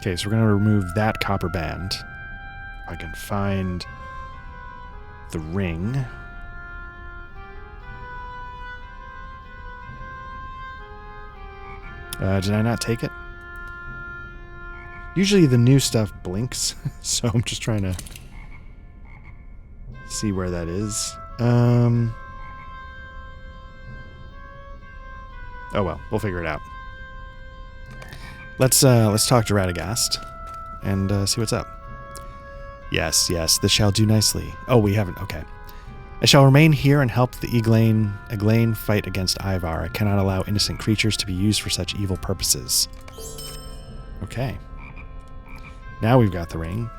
Okay, so we're going to remove that copper band. If I can find the ring. Did I not take it? Usually the new stuff blinks, so I'm just trying to see where that is. Oh well, we'll figure it out. Let's talk to Radagast and see what's up. Yes, this shall do nicely. Oh, we haven't. Okay. I shall remain here and help the Eglain fight against Ivar. I cannot allow innocent creatures to be used for such evil purposes. Okay. Now we've got the ring.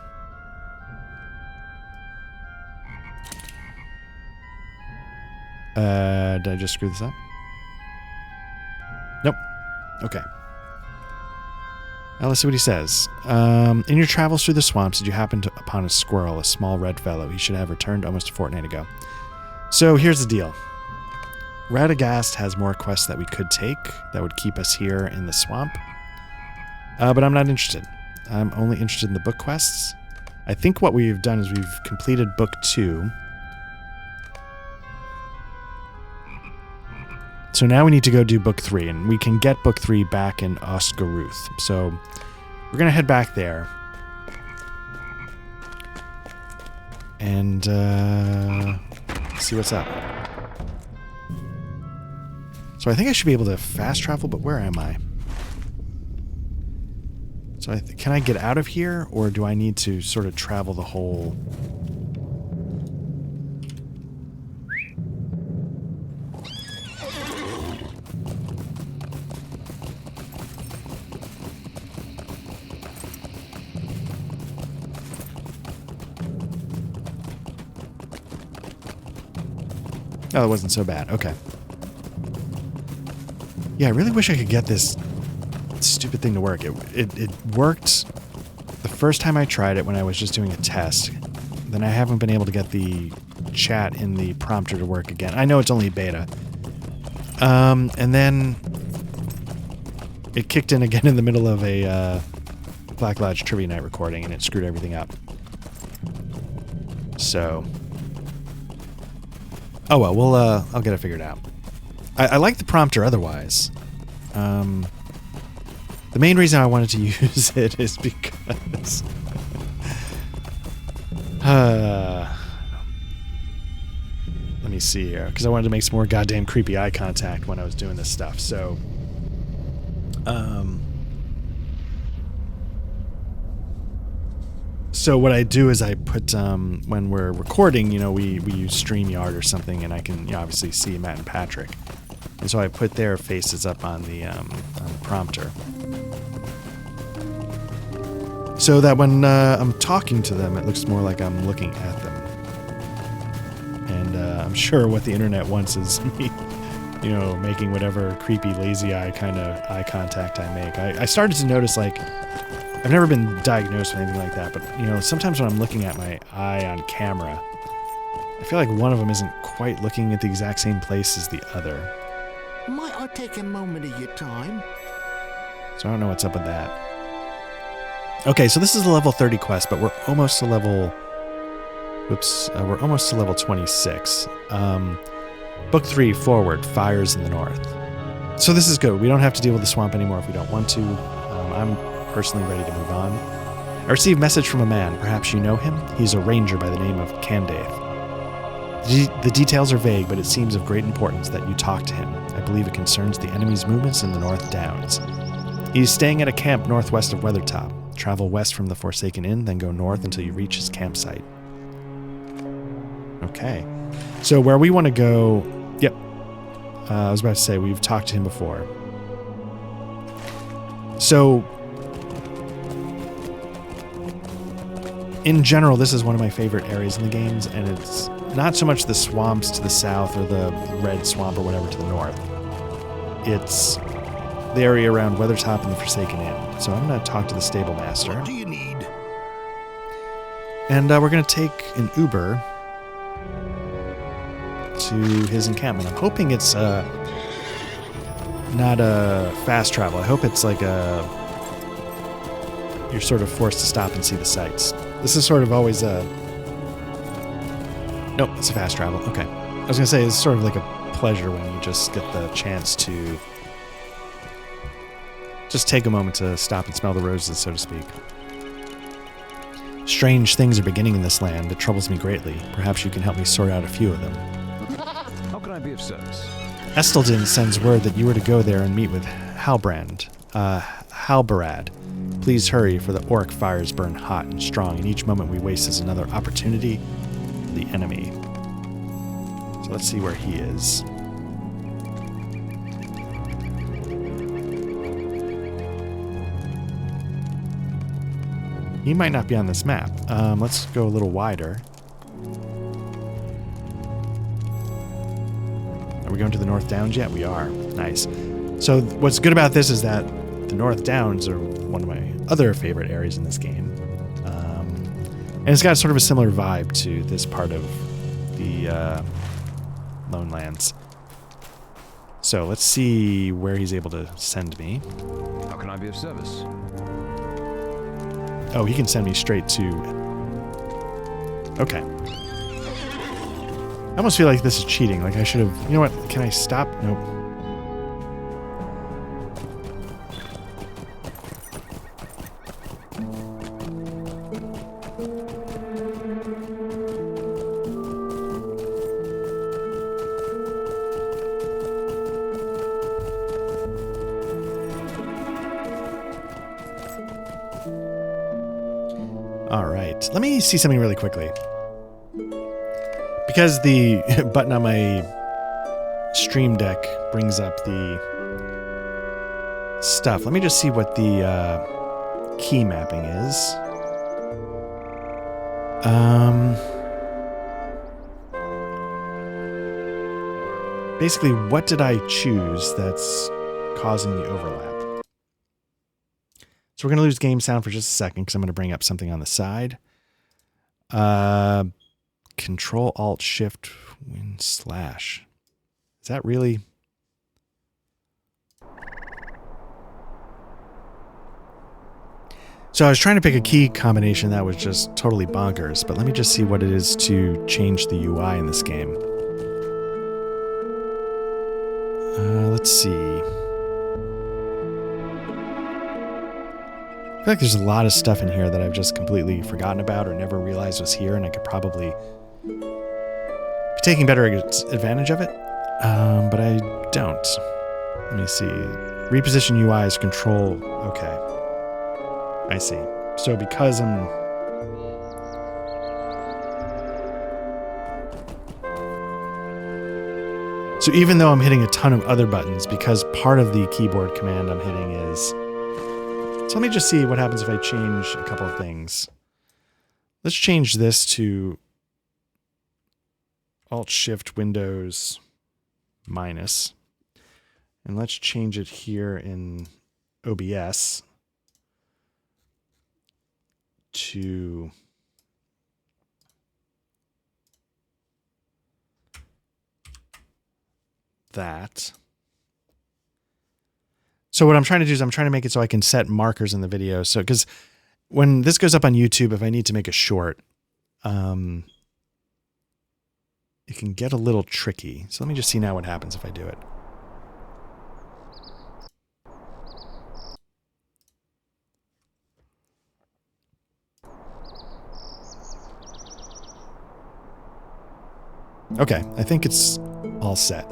Did I just screw this up? Nope. Okay. Now let's see what he says. In your travels through the swamps, did you happen upon a squirrel, a small red fellow? He should have returned almost a fortnight ago. So here's the deal. Radagast has more quests that we could take that would keep us here in the swamp. But I'm not interested. I'm only interested in the book quests. I think what we've done is we've completed book 2. So now we need to go do book 3, and we can get book 3 back in Oscaruth. So we're going to head back there. And see what's up. So I think I should be able to fast travel, but where am I? So can I get out of here, or do I need to sort of travel the whole... Oh, it wasn't so bad. Okay. Yeah, I really wish I could get this stupid thing to work. It worked the first time I tried it when I was just doing a test. Then I haven't been able to get the chat in the prompter to work again. I know it's only beta. And then it kicked in again in the middle of a Black Lodge Trivia Night recording, and it screwed everything up. So... Oh well, I'll get it figured out. I like the prompter otherwise. The main reason I wanted to use it is because... let me see here. Because I wanted to make some more goddamn creepy eye contact when I was doing this stuff, so... So what I do is I put, when we're recording, we use StreamYard or something, and I can obviously see Matt and Patrick. And so I put their faces up on the prompter. So that when I'm talking to them, it looks more like I'm looking at them. And I'm sure what the internet wants is me, making whatever creepy, lazy eye kind of eye contact I make. I started to notice, like, I've never been diagnosed with anything like that, but, sometimes when I'm looking at my eye on camera, I feel like one of them isn't quite looking at the exact same place as the other. Might I take a moment of your time? So I don't know what's up with that. Okay, so this is a level 30 quest, but we're almost to level... we're almost to level 26. Book 3, Forward, Fires in the North. So this is good. We don't have to deal with the swamp anymore if we don't want to. I'm personally ready to move on. I received a message from a man. Perhaps you know him? He's a ranger by the name of Candaith. The details are vague, but it seems of great importance that you talk to him. I believe it concerns the enemy's movements in the North Downs. He's staying at a camp northwest of Weathertop. Travel west from the Forsaken Inn, then go north until you reach his campsite. Okay. So where we want to go... Yep. I was about to say, we've talked to him before. So... in general, this is one of my favorite areas in the games, and it's not so much the swamps to the south or the red swamp or whatever to the north. It's the area around Weathertop and the Forsaken Inn. So I'm going to talk to the stable master. What do you need? And we're going to take an Uber to his encampment. I'm hoping it's not a fast travel. I hope it's like you're sort of forced to stop and see the sights. This is sort of always a... Nope, it's a fast travel. Okay. I was going to say, it's sort of like a pleasure when you just get the chance to just take a moment to stop and smell the roses, so to speak. Strange things are beginning in this land. It troubles me greatly. Perhaps you can help me sort out a few of them. How can I be of service? Estelden sends word that you were to go there and meet with Halbrand. Halbarad. Please hurry, for the orc fires burn hot and strong, and each moment we waste is another opportunity for the enemy. So let's see where he is. He might not be on this map. Let's go a little wider. Are we going to the North Downs yet? We are. Nice. So what's good about this is that the North Downs are one of my other favorite areas in this game. And it's got sort of a similar vibe to this part of the Lone Lands. So let's see where he's able to send me. How can I be of service? Oh, he can send me straight to... Okay. I almost feel like this is cheating. Like I should have... You know what? Can I stop? Nope. All right, let me see something really quickly. Because the button on my Stream Deck brings up the stuff, let me just see what the key mapping is. Basically, what did I choose that's causing the overlap? So we're going to lose game sound for just a second because I'm going to bring up something on the side. Control Alt Shift Win Slash. Is that really? So I was trying to pick a key combination that was just totally bonkers, but let me just see what it is to change the UI in this game. Let's see. I feel like there's a lot of stuff in here that I've just completely forgotten about or never realized was here, and I could probably be taking better advantage of it, but I don't. Let me see. Reposition UI is control. Okay. I see. So because I'm... So even though I'm hitting a ton of other buttons, because part of the keyboard command I'm hitting is... So let me just see what happens if I change a couple of things. Let's change this to Alt-Shift-Windows minus. And let's change it here in OBS to that. So what I'm trying to do is I'm trying to make it so I can set markers in the video. So, because when this goes up on YouTube, if I need to make a short, it can get a little tricky. So let me just see now what happens if I do it. Okay, I think it's all set.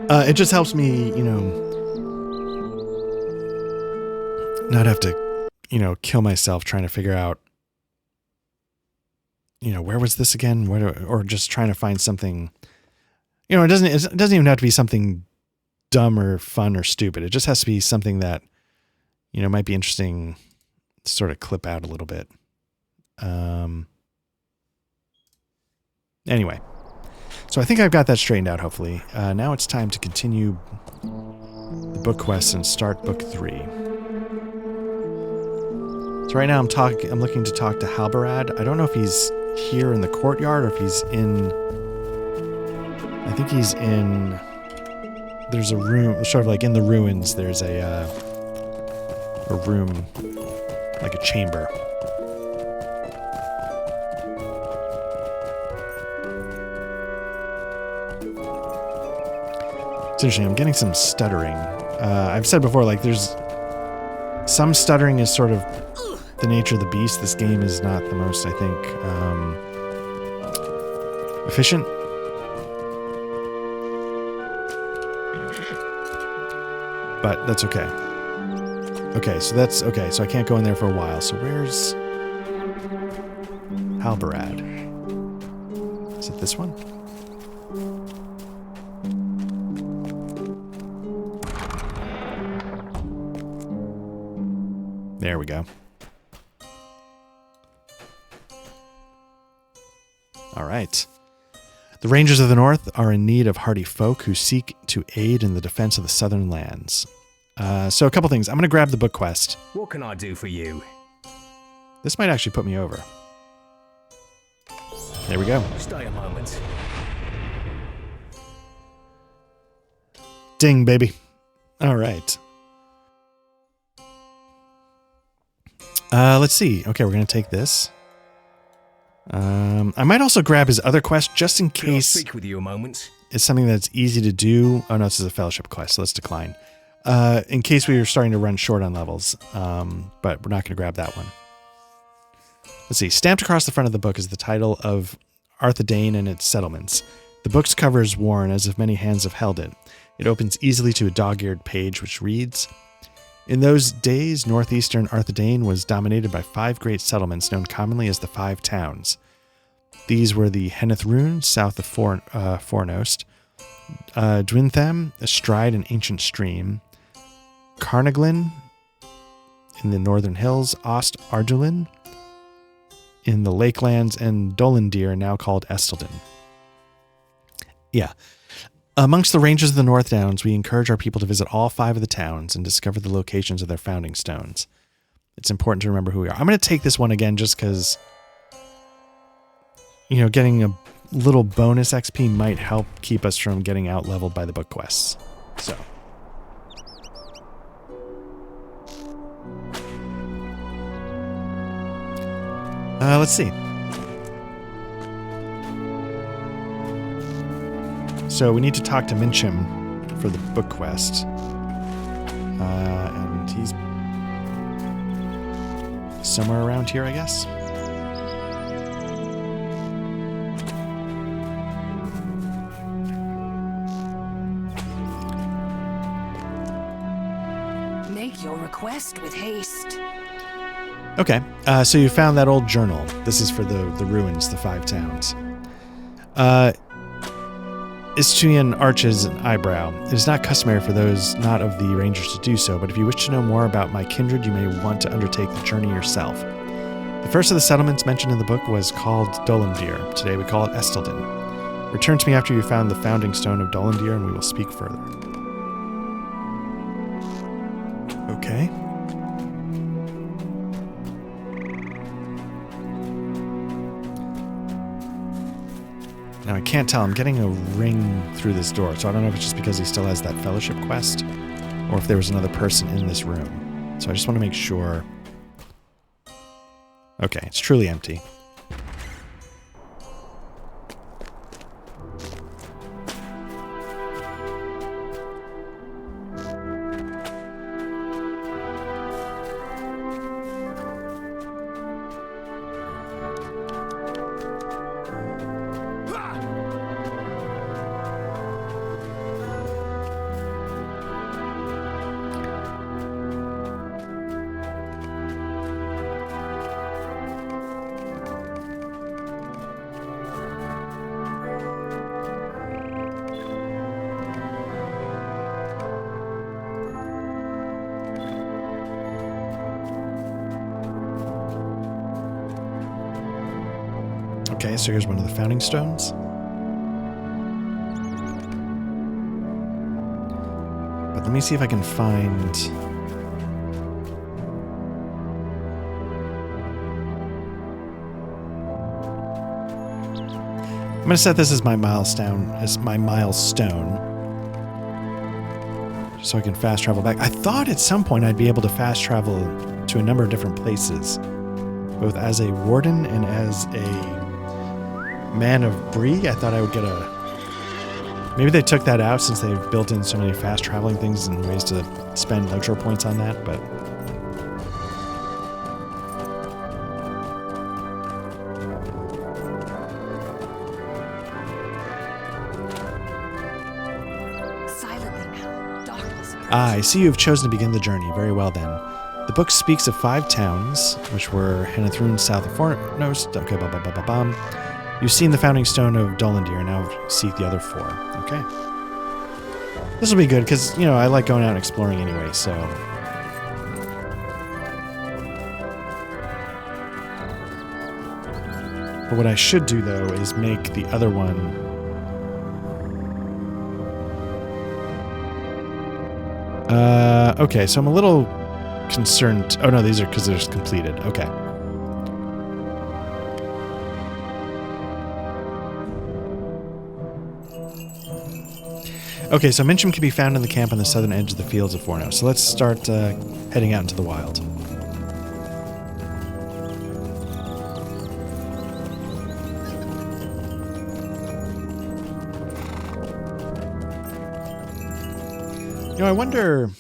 It just helps me, you know, not have to, you know, kill myself trying to figure out, you know, where was this again? Or just trying to find something, you know, it doesn't even have to be something dumb or fun or stupid. It just has to be something that, you know, might be interesting to sort of clip out a little bit. Anyway. So I think I've got that straightened out, hopefully. Now it's time to continue the book quest and start book 3. So right now I'm looking to talk to Halbarad. I don't know if he's here in the courtyard or if he's in... I think he's in... There's a room, sort of like in the ruins, there's a room, like a chamber. It's interesting, I'm getting some stuttering. I've said before, like, there's some stuttering is sort of the nature of the beast. This game is not the most, I think, efficient. But that's okay. Okay, so that's okay. So I can't go in there for a while. So where's Halbarad? Is it this one? There we go. All right. The Rangers of the North are in need of hardy folk who seek to aid in the defense of the southern lands. So a couple things. I'm going to grab the book quest. What can I do for you? This might actually put me over. There we go. Stay a moment. Ding, baby. All right. Let's see. Okay, we're going to take this. I might also grab his other quest just in Can I case speak with you a moment? it's something that's easy to do. Oh, no, this is a fellowship quest, so let's decline. In case we were starting to run short on levels, but we're not going to grab that one. Let's see. Stamped across the front of the book is the title of Arthedain and its settlements. The book's cover is worn as if many hands have held it. It opens easily to a dog-eared page which reads, "In those days, northeastern Arthedain was dominated by 5 great settlements known commonly as the 5 Towns. These were the Henneth Rune, south of Fornost, Dwintham, astride an ancient stream, Carnaglin in the northern hills, Ost Ardulin in the lakelands, and Dolindir, now called Estelden." Yeah. Amongst the Rangers of the North Downs, we encourage our people to visit all 5 of the towns and discover the locations of their founding stones. It's important to remember who we are. I'm going to take this one again just because, you know, getting a little bonus XP might help keep us from getting out-leveled by the book quests. So. Let's see. So we need to talk to Mincham for the book quest. And he's somewhere around here, I guess. Make your request with haste. Okay, so you found that old journal. This is for the ruins, the 5 towns. Istuian arches an eyebrow. It is not customary for those not of the Rangers to do so, but if you wish to know more about my kindred, you may want to undertake the journey yourself. The first of the settlements mentioned in the book was called Dolindir. Today we call it Estelden. Return to me after you found the founding stone of Dolandir, and we will speak further. Okay. Now I can't tell. I'm getting a ring through this door, so I don't know if it's just because he still has that fellowship quest, or if there was another person in this room. So I just want to make sure. Okay, it's truly empty. Okay, so here's one of the founding stones. But let me see if I can find... I'm going to set this as my milestone, so I can fast travel back. I thought at some point I'd be able to fast travel to a number of different places, both as a warden and as a man of Bree. I thought I would get a... Maybe they took that out since they've built in so many fast traveling things and ways to spend Lotro points on that, but... Silently now, darkness. Ah, I see you have chosen to begin the journey. Very well then. The book speaks of 5 towns, which were Henethrun, south of Fornost. Okay, blah, blah, blah, blah, blah. You've seen the founding stone of Dolandir, and now seek the other 4. Okay. This will be good, because, you know, I like going out and exploring anyway, so... But what I should do, though, is make the other one... Okay, so I'm a little concerned... Oh, no, these are because they're just completed. Okay. Okay, so Mincham can be found in the camp on the southern edge of the fields of Forno. So let's start heading out into the wild. You know, I wonder...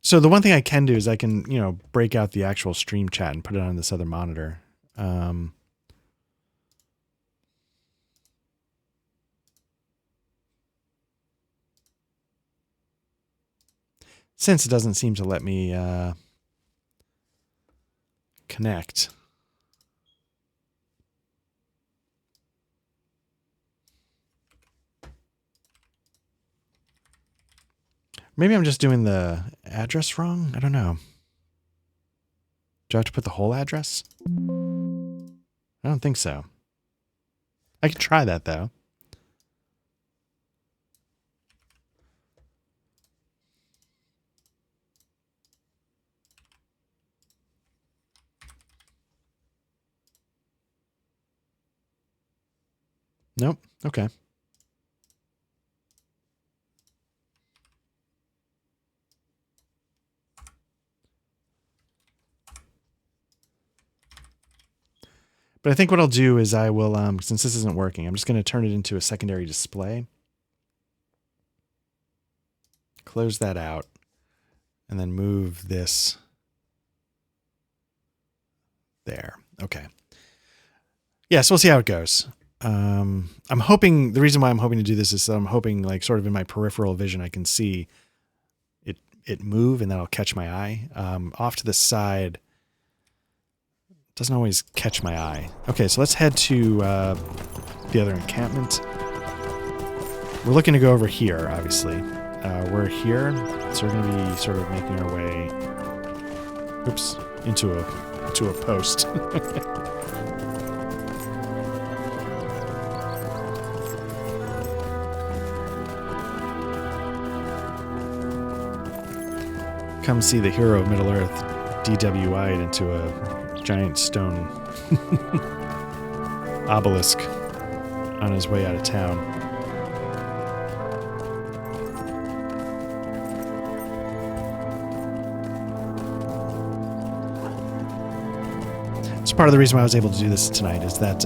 So the one thing I can do is I can, you know, break out the actual stream chat and put it on this other monitor. Since it doesn't seem to let me connect. Maybe I'm just doing the address wrong? I don't know. Do I have to put the whole address? I don't think so. I can try that, though. Nope. Okay. But I think what I'll do is I will, since this isn't working, I'm just going to turn it into a secondary display. Close that out. And then move this there. Okay. Yeah, so we'll see how it goes. I'm hoping, the reason why I'm hoping to do this is I'm hoping, like, sort of in my peripheral vision, I can see it move, and that'll catch my eye. Off to the side, Doesn't always catch my eye. Okay, so let's head to the other encampment. We're looking to go over here, obviously. We're here, so we're going to be sort of making our way, oops, into a post. Come see the hero of Middle-earth DWI'd into a giant stone obelisk on his way out of town. So part of the reason why I was able to do this tonight is that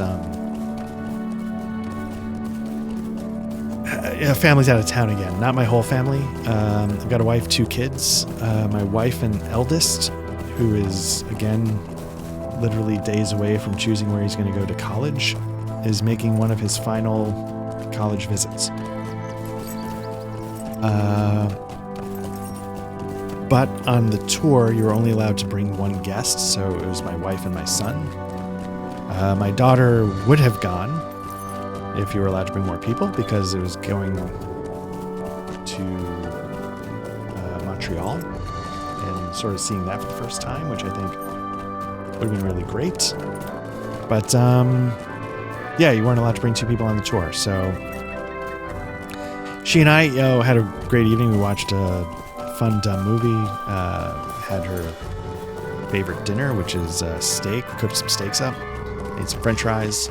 family's out of town again. Not my whole family. I've got a wife, 2 kids. My wife and eldest, who is, again, literally days away from choosing where he's going to go to college, is making one of his final college visits. But on the tour, you were only allowed to bring 1 guest, so it was my wife and my son. My daughter would have gone if you were allowed to bring more people, because it was going to Montreal and sort of seeing that for the first time, which I think would have been really great. But yeah, you weren't allowed to bring 2 people on the tour. So she and I had a great evening. We watched a fun, dumb movie, had her favorite dinner, which is steak. Cooked some steaks up, ate some french fries.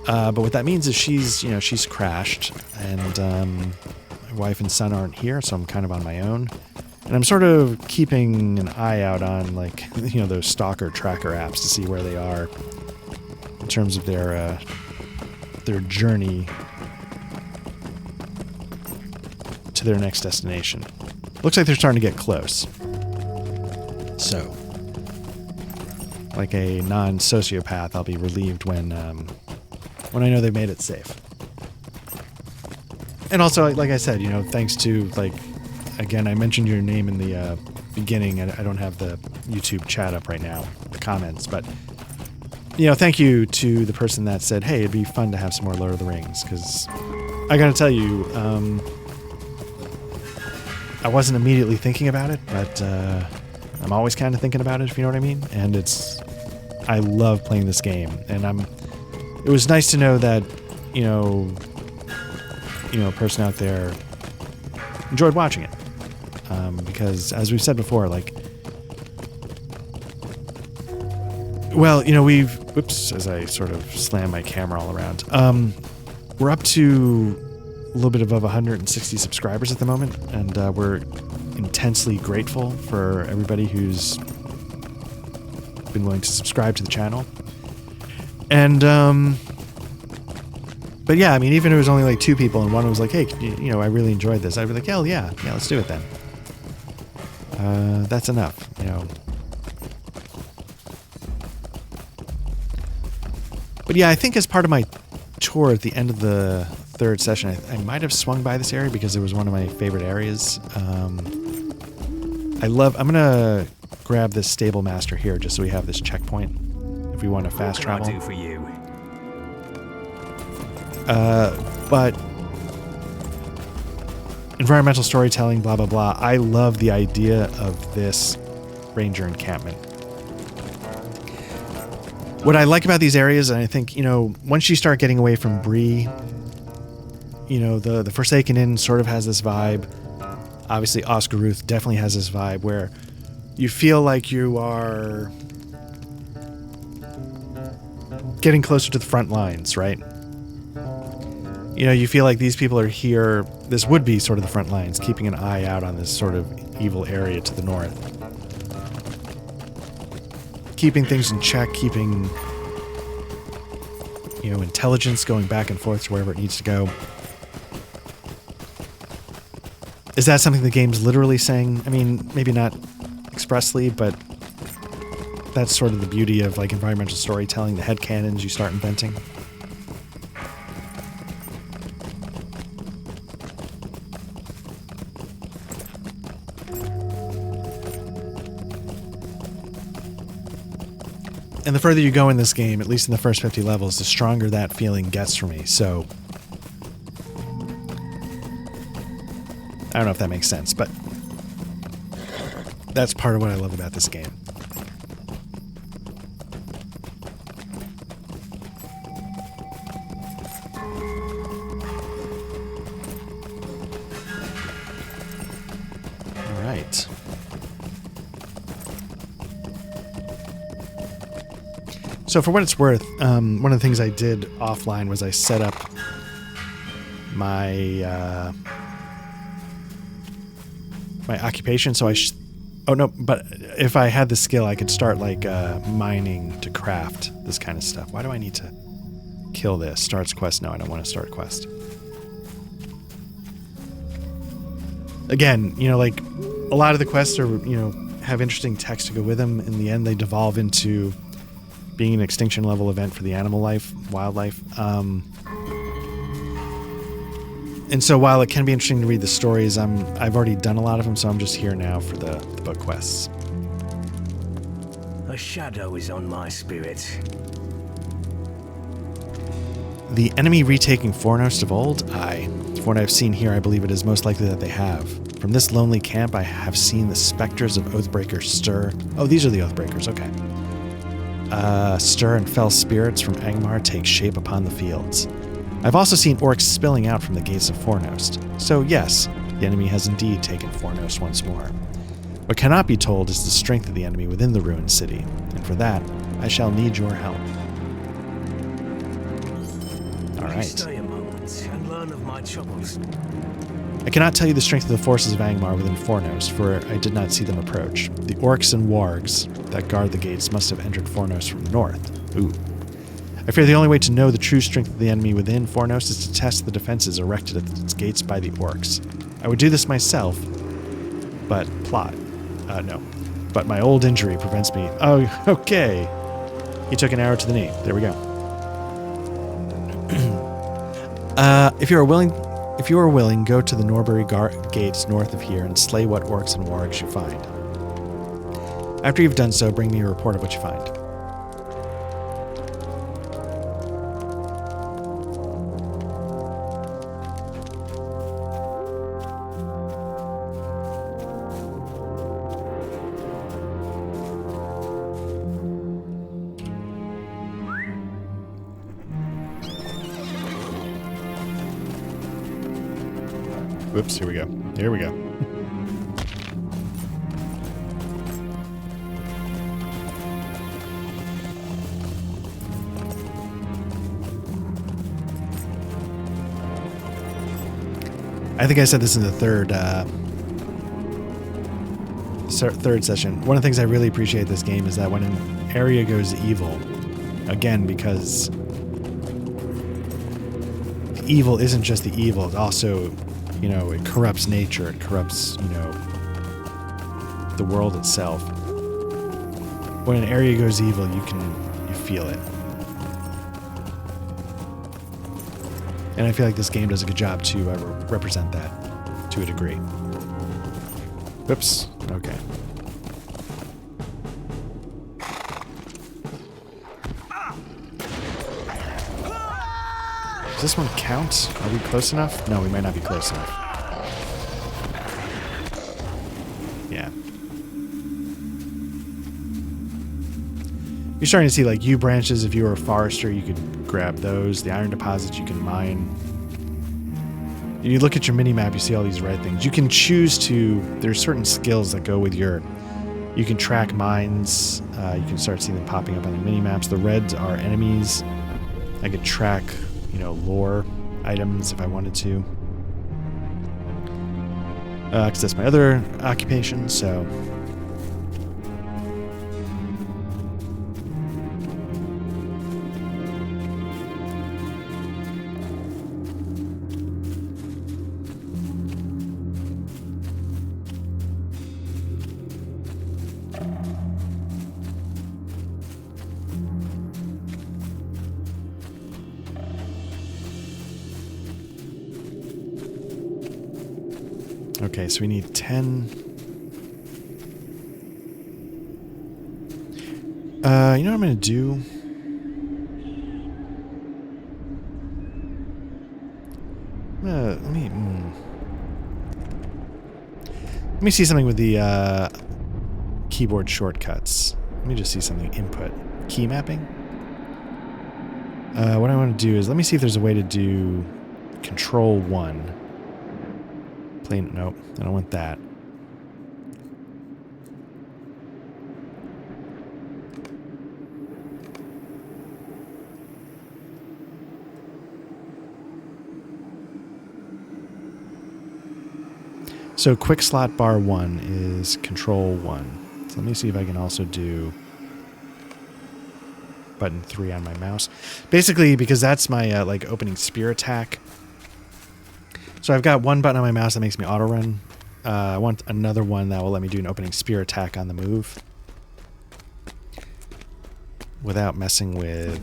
But what that means is she's crashed, and my wife and son aren't here, so I'm kind of on my own. And I'm sort of keeping an eye out on, like, those stalker tracker apps to see where they are in terms of their journey to their next destination. Looks like they're starting to get close. So, like a non-sociopath, I'll be relieved when I know they've made it safe. And also, like I said, thanks to, like, again, I mentioned your name in the beginning, and I don't have the YouTube chat up right now, the comments, but, thank you to the person that said, hey, it'd be fun to have some more Lord of the Rings, because I gotta tell you, I wasn't immediately thinking about it, but I'm always kind of thinking about it, if you know what I mean, and I love playing this game, and it was nice to know that, a person out there enjoyed watching it. Because, as we've said before, like, whoops, as I sort of slam my camera all around. We're up to a little bit above 160 subscribers at the moment, and we're intensely grateful for everybody who's been willing to subscribe to the channel. And, but yeah, I mean, even if it was only like 2 people and one was like, hey, I really enjoyed this, I'd be like, hell yeah, let's do it then. That's enough, But yeah, I think as part of my tour at the end of the 3rd session, I might have swung by this area because it was one of my favorite areas. I'm gonna grab this stable master here just so we have this checkpoint if we want to fast travel. What can I do for you? But environmental storytelling, blah, blah, blah. I love the idea of this ranger encampment. What I like about these areas, and I think, once you start getting away from Bree, the Forsaken Inn sort of has this vibe. Obviously, Oscaruth definitely has this vibe where you feel like you are getting closer to the front lines, right? You feel like these people are here. This would be sort of the front lines, keeping an eye out on this sort of evil area to the north. Keeping things in check, keeping, intelligence going back and forth to wherever it needs to go. Is that something the game's literally saying? I mean, maybe not expressly, but that's sort of the beauty of, like, environmental storytelling, the headcanons you start inventing. And the further you go in this game, at least in the first 50 levels, the stronger that feeling gets for me. So I don't know if that makes sense, but that's part of what I love about this game. All right. So for what it's worth, one of the things I did offline was I set up my my occupation. So oh no, but if I had the skill, I could start like mining to craft this kind of stuff. Why do I need to kill this? Starts quest? No, I don't want to start quest. Again, you know, like a lot of the quests are, you know, have interesting text to go with them. In the end, they devolve into being an extinction level event for the animal life, wildlife. And so while it can be interesting to read the stories, I've already done a lot of them, so I'm just here now for the book quests. A shadow is on my spirit. The enemy retaking Fornost of old? Aye. From what I've seen here, I believe it is most likely that they have. From this lonely camp, I have seen the specters of Oathbreakers stir. Oh, these are the Oathbreakers, okay. Stir and fell spirits from Angmar take shape upon the fields. I've also seen orcs spilling out from the gates of Fornost. So yes, the enemy has indeed taken Fornost once more. What cannot be told is the strength of the enemy within the ruined city, and for that, I shall need your help. Alright. Stay a moment and learn of my troubles. I cannot tell you the strength of the forces of Angmar within Fornost, for I did not see them approach. The orcs and wargs that guard the gates must have entered Fornost from the north. Ooh. I fear the only way to know the true strength of the enemy within Fornost is to test the defenses erected at its gates by the orcs. I would do this myself, but no. But my old injury prevents me. Oh, okay. He took an arrow to the knee. There we go. If you are willing, go to the Norbury gates north of here and slay what orcs and wargs you find. After you've done so, bring me a report of what you find. Whoops, here we go. Here we go. I think I said this in the third session. One of the things I really appreciate this game is that when an area goes evil, again, because the evil isn't just the evil, it also, you know, it corrupts nature, it corrupts, you know, the world itself. When an area goes evil, you feel it. And I feel like this game does a good job to represent that to a degree. Whoops. Okay. Does this one count? Are we close enough? No, we might not be close enough. Yeah. You're starting to see like yew branches. If you were a forester, you could grab those. The iron deposits you can mine. You look at your mini-map, you see all these red things. You can choose to, there's certain skills that go with your, you can track mines. You can start seeing them popping up on the mini-maps. The reds are enemies. I could track, you know, lore items if I wanted to. Because that's my other occupation, so. Okay, so we need 10. You know what I'm going to do? Let me see something with the keyboard shortcuts. Let me just see something. Input. Key mapping? What I want to do is, let me see if there's a way to do Control 1. Plain, nope, I don't want that. So quick slot bar 1 is Control 1. So let me see if I can also do button 3 on my mouse. Basically, because that's my like opening spear attack. So I've got one button on my mouse that makes me auto run. I want another one that will let me do an opening spear attack on the move without messing with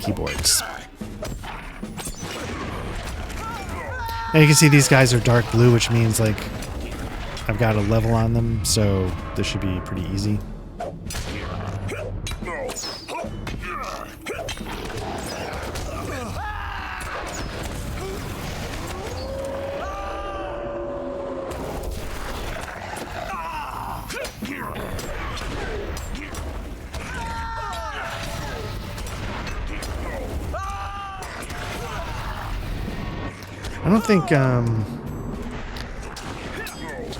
keyboards. And you can see these guys are dark blue, which means like I've got a level on them, so this should be pretty easy. I don't think,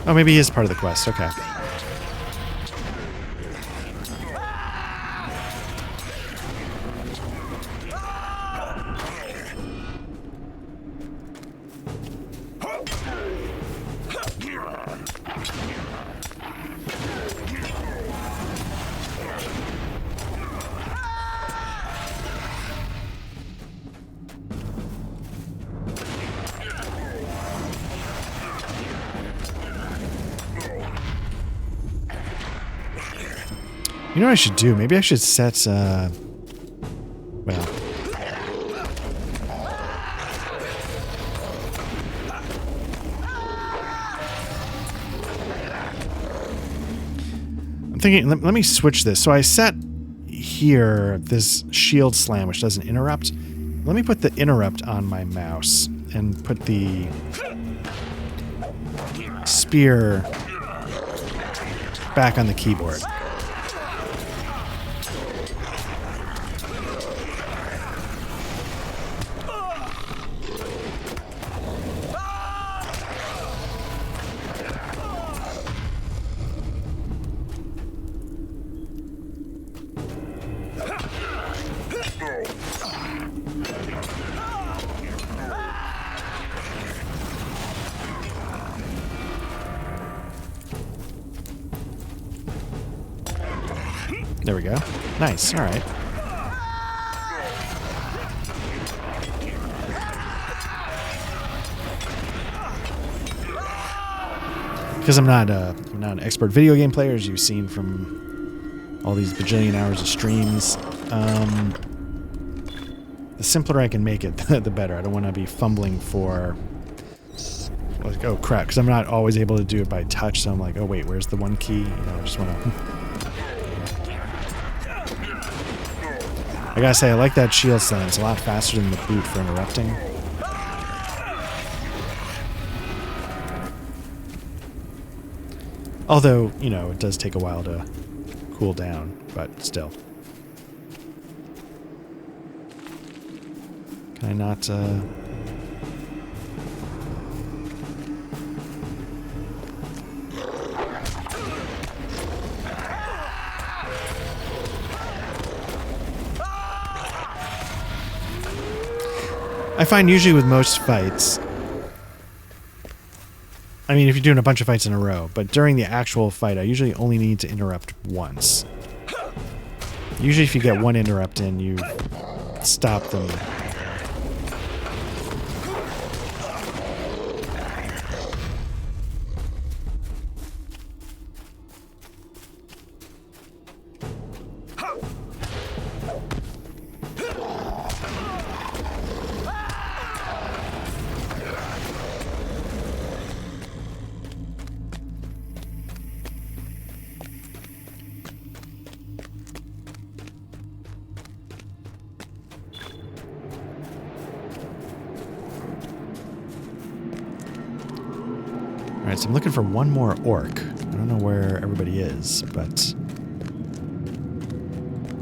oh, maybe he is part of the quest. Okay. You know what I should do? Maybe I should set, well. I'm thinking, let me switch this. So I set here this shield slam, which doesn't interrupt. Let me put the interrupt on my mouse and put the spear back on the keyboard. There we go. Nice. All right. Because I'm not an expert video game player, as you've seen from all these bajillion hours of streams. The simpler I can make it, the better. I don't want to be fumbling for, like, oh crap, because I'm not always able to do it by touch. So I'm like, oh wait, where's the one key? You know, I just want to. I gotta say, I like that shield slam. It's a lot faster than the boot for interrupting. Although, you know, it does take a while to cool down, but still. Can I not, I find usually with most fights, I mean, if you're doing a bunch of fights in a row, but during the actual fight, I usually only need to interrupt once. Usually if you get one interrupt in, you stop them. Alright, so I'm looking for one more orc. I don't know where everybody is, but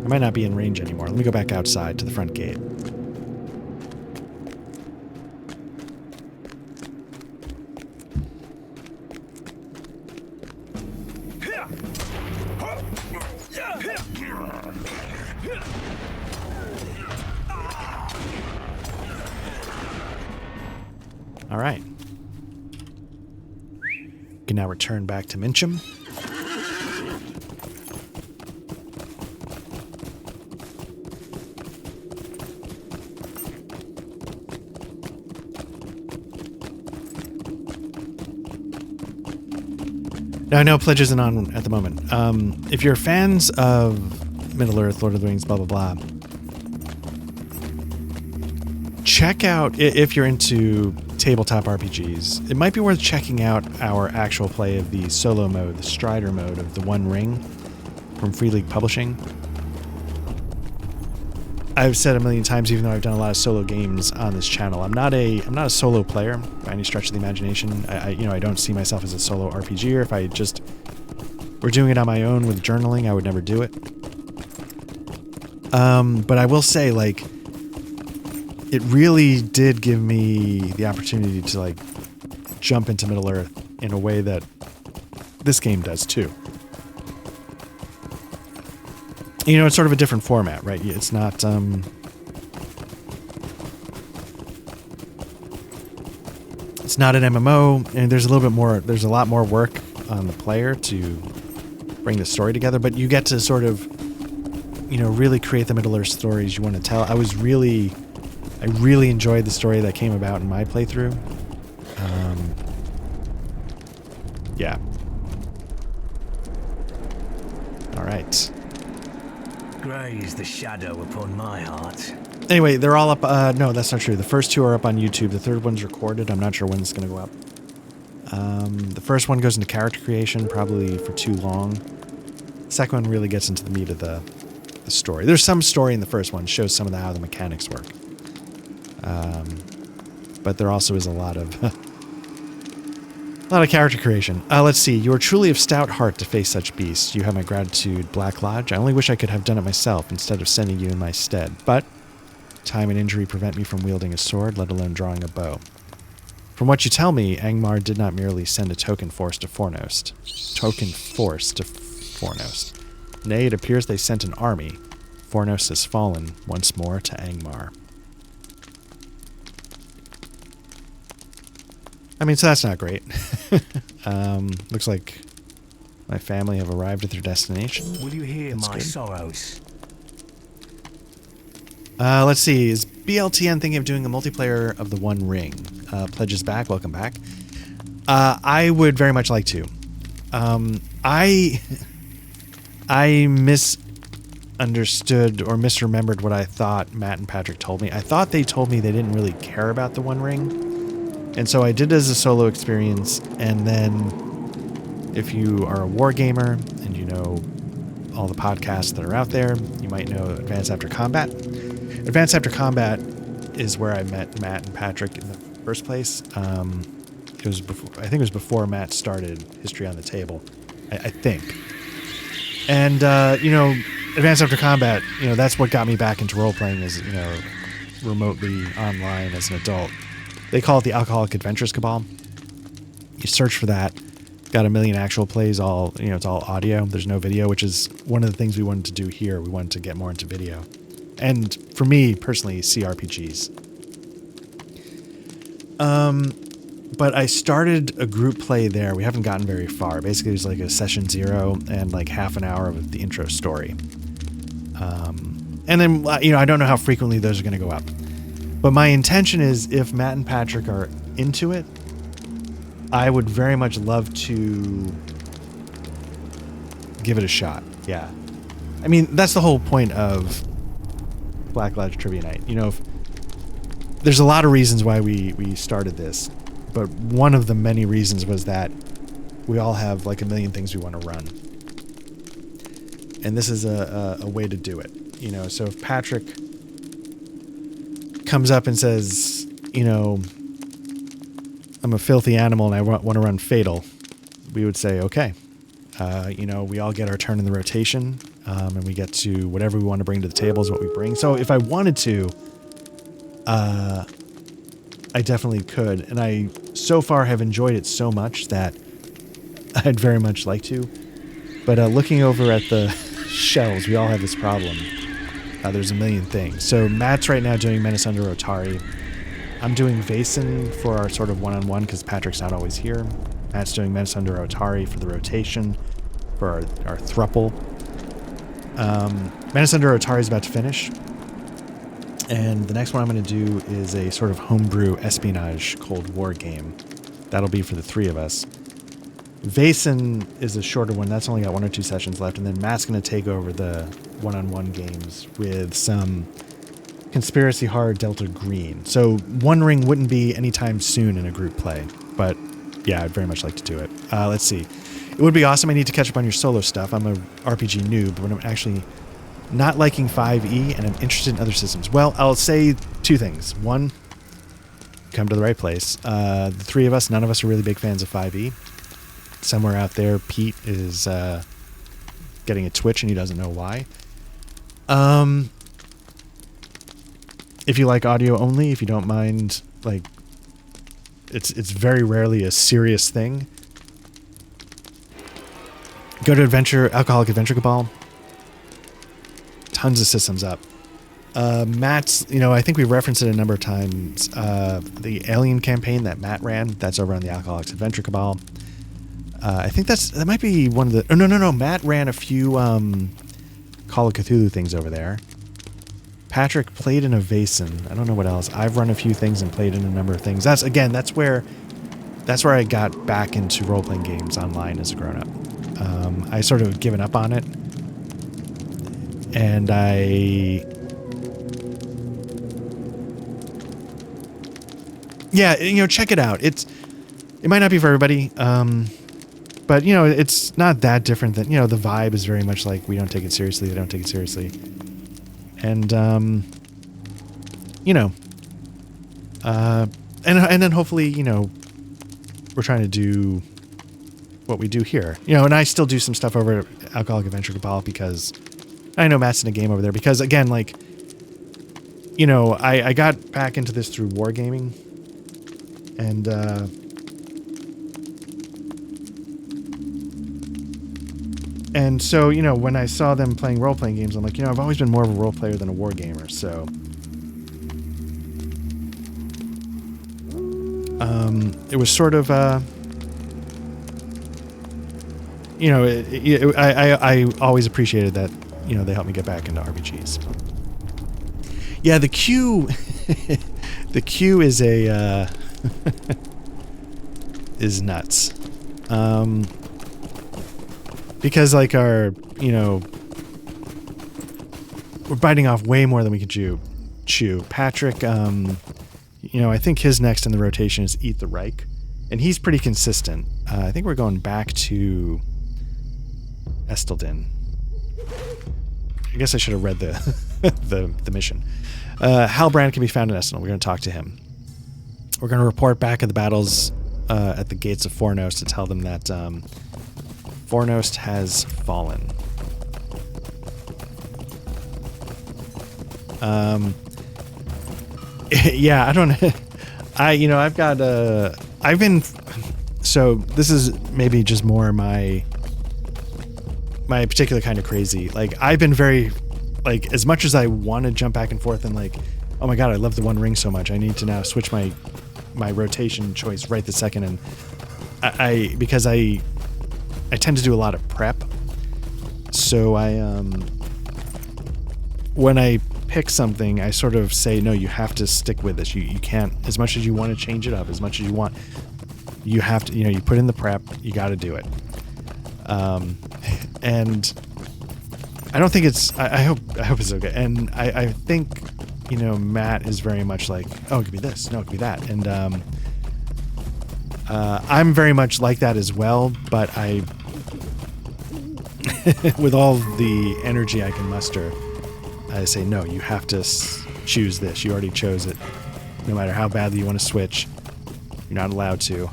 I might not be in range anymore. Let me go back outside to the front gate. All right. Can now return back to Mincham. Now, I know Pledge isn't on at the moment. If you're fans of Middle-earth, Lord of the Rings, blah, blah, blah, check out, if you're into tabletop RPGs, it might be worth checking out our actual play of the solo mode, the Strider mode of the One Ring from Free League Publishing. I've said a million times, even though I've done a lot of solo games on this channel, I'm not a solo player by any stretch of the imagination. I don't see myself as a solo RPGer. If I just were doing it on my own with journaling, I would never do it. But I will say, like, it really did give me the opportunity to, like, jump into Middle-earth in a way that this game does too. You know, it's sort of a different format, right? It's not, it's not an MMO, and there's a lot more work on the player to bring the story together, but you get to sort of, you know, really create the Middle-earth stories you want to tell. I really enjoyed the story that came about in my playthrough. Yeah. All right. Graze the shadow upon my heart. Anyway, they're all up. No, that's not true. The first two are up on YouTube. The third one's recorded. I'm not sure when it's going to go up. The first one goes into character creation, probably for too long. The second one really gets into the meat of the story. There's some story in the first one, shows some of how the mechanics work. But there also is a lot of character creation. Let's see. You are truly of stout heart to face such beasts. You have my gratitude, Black Lodge. I only wish I could have done it myself instead of sending you in my stead. But time and injury prevent me from wielding a sword, let alone drawing a bow. From what you tell me, Angmar did not merely send a token force to Fornost. Nay, it appears they sent an army. Fornost has fallen once more to Angmar. I mean, so that's not great. Looks like my family have arrived at their destination. Will you hear That's my good. sorrows? Let's see. Is BLTN thinking of doing a multiplayer of the One Ring? Pledge is back. Welcome back. I would very much like to. I misunderstood or misremembered what I thought Matt and Patrick told me. I thought they told me they didn't really care about the One Ring. And so I did it as a solo experience, and then if you are a war gamer and you know all the podcasts that are out there, you might know Advance After Combat. Advance After Combat is where I met Matt and Patrick in the first place. It was before, I think it was before Matt started History on the Table, I think. And, you know, Advance After Combat, you know, that's what got me back into role-playing as, you know, remotely online as an adult. They call it the Alcoholic Adventures Cabal. You search for that. Got a million actual plays, all, you know, it's all audio. There's no video, which is one of the things we wanted to do here. We wanted to get more into video. And for me, personally, CRPGs. But I started a group play there. We haven't gotten very far. Basically, it was like a session 0 and like half an hour of the intro story. And then, you know, I don't know how frequently those are going to go up. But my intention is, if Matt and Patrick are into it, I would very much love to give it a shot. Yeah. I mean, that's the whole point of Black Lodge Trivia Night. You know, there's a lot of reasons why we started this, but one of the many reasons was that we all have like a million things we want to run. And this is a way to do it. You know, so if Patrick comes up and says, you know, I'm a filthy animal and I want to run Fatal, we would say, okay, we all get our turn in the rotation, and we get to whatever we want to bring to the table is what we bring. So if I wanted to, I definitely could. And I so far have enjoyed it so much that I'd very much like to. But looking over at the shelves, we all have this problem. There's a million things. So Matt's right now doing Menace Under Otari. I'm doing Vaesen for our sort of one-on-one because Patrick's not always here. Matt's doing Menace Under Otari for the rotation, for our thruple. Menace Under Otari is about to finish. And the next one I'm going to do is a sort of homebrew espionage Cold War game. That'll be for the three of us. Vaesen is a shorter one. That's only got 1 or 2 sessions left. And then Matt's going to take over the one-on-one games with some Conspiracy Horror Delta Green. So One Ring wouldn't be anytime soon in a group play. But yeah, I'd very much like to do it. Let's see. It would be awesome. I need to catch up on your solo stuff. I'm a RPG noob, but I'm actually not liking 5e, and I'm interested in other systems. Well, I'll say 2 things. One, come to the right place. The three of us, none of us are really big fans of 5e. Somewhere out there, Pete is getting a twitch, and he doesn't know why. If you like audio only, if you don't mind, like, it's very rarely a serious thing. Go to Alcoholic Adventure Cabal. Tons of systems up. Matt's, I think we referenced it a number of times. The Alien campaign that Matt ran, that's over on the Alcoholics Adventure Cabal. I think that might be one of the... Oh, no. Matt ran a few Call of Cthulhu things over there. Patrick played in a Vaesen. I don't know what else. I've run a few things and played in a number of things. That's where I got back into role-playing games online as a grown-up. I sort of given up on it. And check it out. It might not be for everybody. But it's not that different than, the vibe is very much like we don't take it seriously. They don't take it seriously. And, and then hopefully, we're trying to do what we do here, and I still do some stuff over at Alcoholic Adventure Cabal because I know Matt's in a game over there because again, like, I got back into this through wargaming and, and so, when I saw them playing role-playing games, I'm like, I've always been more of a role player than a war gamer. So, it was sort of, I always appreciated that, they helped me get back into RPGs. Yeah, the queue, the queue is is nuts. Because like we're biting off way more than we can chew. Patrick, I think his next in the rotation is Eat the Reich, and he's pretty consistent. I think we're going back to Estelden. I guess I should have read the mission. Halbrand can be found in Estelden. We're going to talk to him. We're going to report back at the battles at the gates of Fornost to tell them that Fornost has fallen. Yeah, I don't know. So this is maybe just more my particular kind of crazy. Like, I've been very, like, as much as I want to jump back and forth and like, oh my God, I love the One Ring so much. I need to now switch my rotation choice right this second. And because I tend to do a lot of prep. So when I pick something, I sort of say, no, you have to stick with this. You can't, as much as you want to change it up, as much as you want, you have to, you put in the prep, you got to do it. And I don't think it's, I hope it's okay. And I think, Matt is very much like, oh, it could be this. No, it could be that. And, I'm very much like that as well, but with all the energy I can muster, I say, no, you have to choose this. You already chose it. No matter how badly you want to switch, You're not allowed to.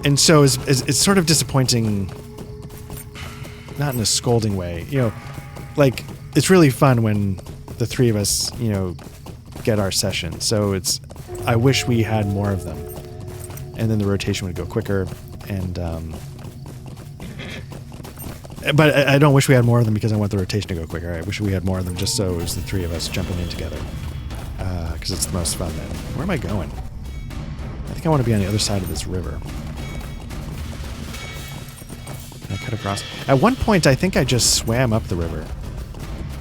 And so it's sort of disappointing, not in a scolding way. You know, like, it's really fun when the three of us, you know, get our session. So I wish we had more of them. And then the rotation would go quicker. And, but I don't wish we had more of them because I want the rotation to go quicker. I wish we had more of them just so it was the three of us jumping in together. Because it's the most fun then. Where am I going? I think I want to be on the other side of this river. Can I cut across? At one point, I think I just swam up the river.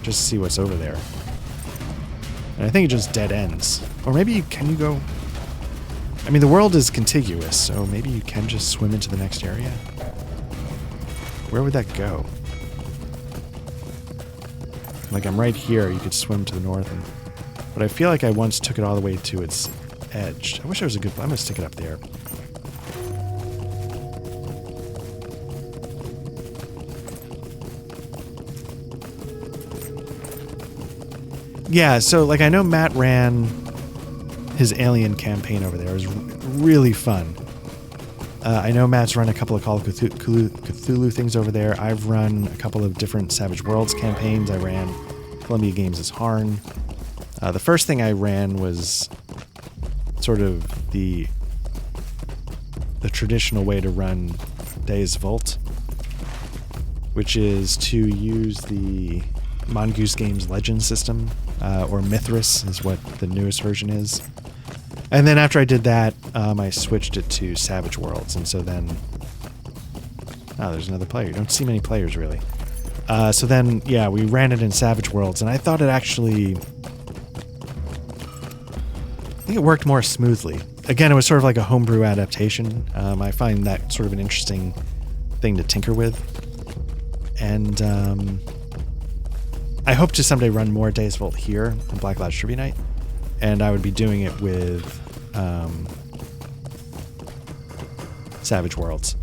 Just to see what's over there. And I think it just dead ends. Or maybe can you go... I mean, the world is contiguous, so maybe you can just swim into the next area? Where would that go? Like, I'm right here. You could swim to the north. But I feel like I once took it all the way to its edge. I wish there was a good... I'm going to stick it up there. Yeah, so, like, I know Matt ran his Alien campaign over there. It was really fun. I know Matt's run a couple of Call of Cthulhu things over there. I've run a couple of different Savage Worlds campaigns. I ran Columbia Games' Harn. The first thing I ran was sort of the traditional way to run Days Vault, which is to use the Mongoose Games Legend system, or Mithras is what the newest version is. And then after I did that, I switched it to Savage Worlds, and so then... Oh, there's another player. You don't see many players, really. So then, yeah, we ran it in Savage Worlds, and I thought it actually... I think it worked more smoothly. Again, it was sort of like a homebrew adaptation. I find that sort of an interesting thing to tinker with. And I hope to someday run more Days Vault here on Black Cloud Trivia Night. And I would be doing it with Savage Worlds.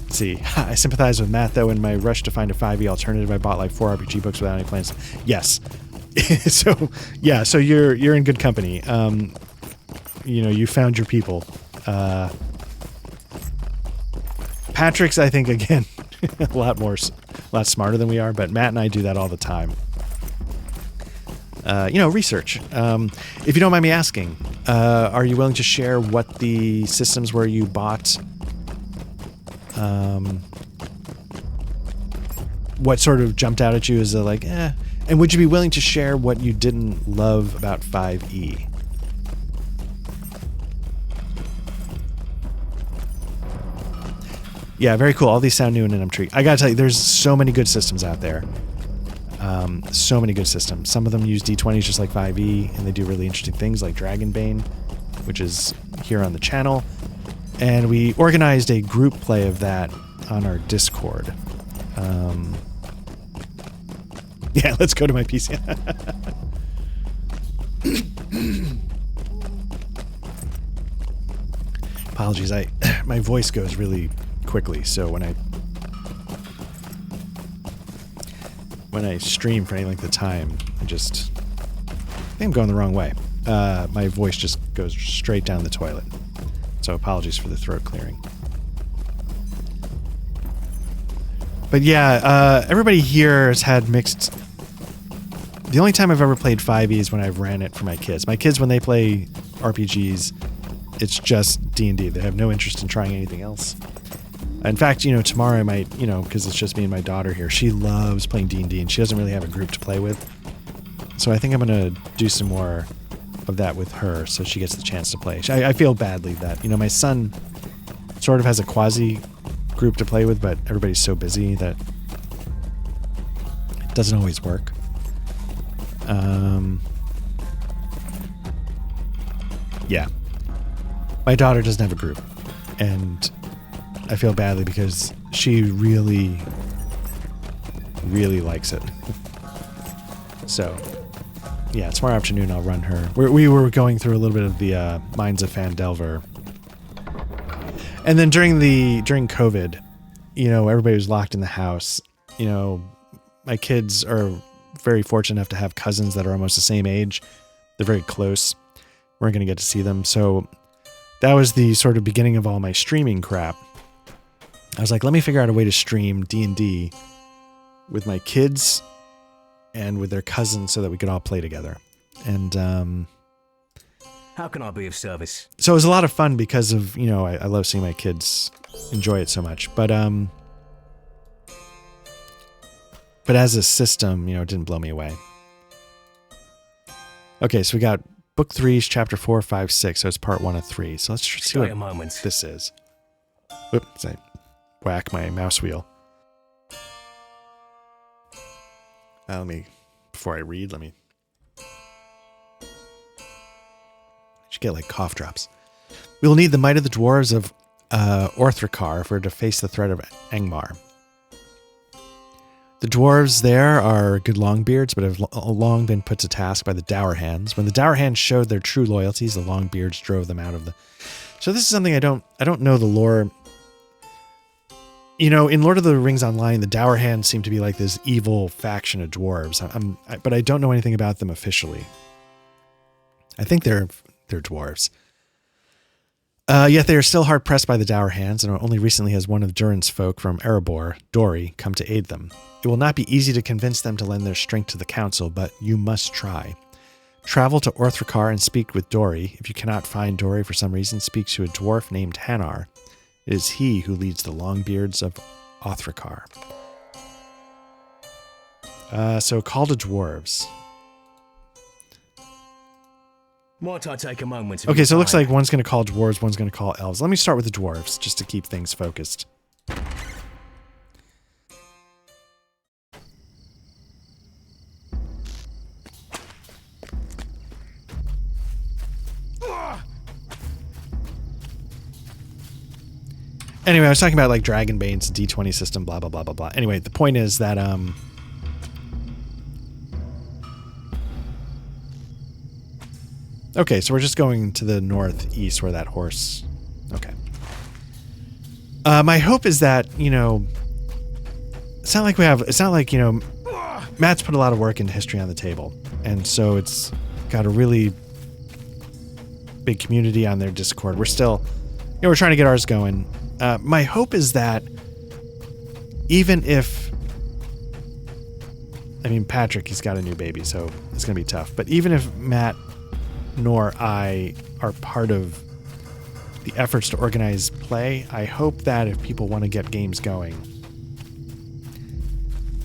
Let's see. I sympathize with Matt, though. In my rush to find a 5e alternative, I bought like 4 RPG books without any plans. Yes. So, yeah, so you're in good company. You know, you found your people. Patrick's, I think, again, a lot smarter than we are, but Matt and I do that all the time. You know, research. If you don't mind me asking, are you willing to share what the systems were you bought? What sort of jumped out at you as a like, eh? And would you be willing to share what you didn't love about 5e? Yeah, very cool. All these sound new and I'm intrigued. I gotta tell you, there's so many good systems out there. So many good systems. Some of them use D20s just like 5e, and they do really interesting things like Dragonbane, which is here on the channel. And we organized a group play of that on our Discord. Yeah, let's go to my PC. Apologies, my voice goes really quickly, so when I stream for any length of time, I think I'm going the wrong way. My voice just goes straight down the toilet. So apologies for the throat clearing. But yeah, everybody here has had mixed... The only time I've ever played 5e is when I've ran it for my kids. My kids, when they play RPGs, it's just D&D. They have no interest in trying anything else. In fact, you know, tomorrow I might, you know, because it's just me and my daughter here, she loves playing D&D and she doesn't really have a group to play with. So I think I'm going to do some more of that with her so she gets the chance to play. I feel badly that, you know, my son sort of has a quasi group to play with, but everybody's so busy that it doesn't always work. Yeah. My daughter doesn't have a group, and I feel badly because she really, really likes it. So, yeah, tomorrow afternoon I'll run her. We were going through a little bit of the Minds of Phandelver. And then during COVID, everybody was locked in the house. My kids are very fortunate enough to have cousins that are almost the same age. They're very close. We're going to get to see them. So that was the sort of beginning of all my streaming crap. I was like, let me figure out a way to stream D&D with my kids and with their cousins so that we could all play together. And How can I be of service? so it was a lot of fun because of, I love seeing my kids enjoy it so much. But as a system, it didn't blow me away. Okay, so we got Book 3, Chapter 4, 5, 6. So it's part 1 of 3. So let's see Wait a what moment. this is. Whoops, I whack my mouse wheel. Before I read, let me should get like cough drops. We will need the might of the dwarves of Orthrakar if we're to face the threat of Angmar. The dwarves there are good Longbeards, but have long been put to task by the Dour Hands. When the Dour Hands showed their true loyalties, the Longbeards drove them out of the... So this is something I don't know the lore. In Lord of the Rings Online, the Dour Hands seem to be like this evil faction of dwarves. But I don't know anything about them officially. I think they're dwarves. Yet they are still hard pressed by the Dour Hands, and only recently has one of Durin's folk from Erebor, Dori, come to aid them. It will not be easy to convince them to lend their strength to the council, but you must try. Travel to Orthrakar and speak with Dori. If you cannot find Dori for some reason, speak to a dwarf named Hanar. It is he who leads the Longbeards of Orthrakar. So call to dwarves. Might I take a moment? Okay, so it looks like one's going to call dwarves, one's going to call elves. Let me start with the dwarves, just to keep things focused. Anyway, I was talking about like Dragonbane's D20 system, blah, blah, blah, blah, blah. Anyway, the point is that, okay, so we're just going to the northeast where that horse... Okay. My hope is that, it's not like Matt's put a lot of work into History on the Table. And so it's got a really big community on their Discord. We're still, we're trying to get ours going. My hope is that even if... Patrick, he's got a new baby, so it's going to be tough. But even if Matt nor I are part of the efforts to organize play, I hope that if people want to get games going,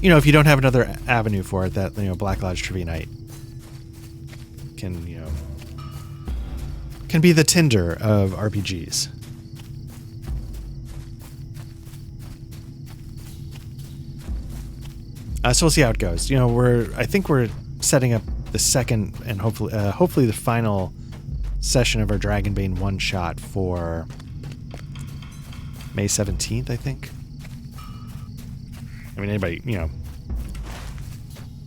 if you don't have another avenue for it, that, Black Lodge Trivia Night can be the Tinder of RPGs. So we'll see how it goes. I think we're setting up the second and hopefully the final session of our Dragonbane one-shot for May 17th, I think. Anybody,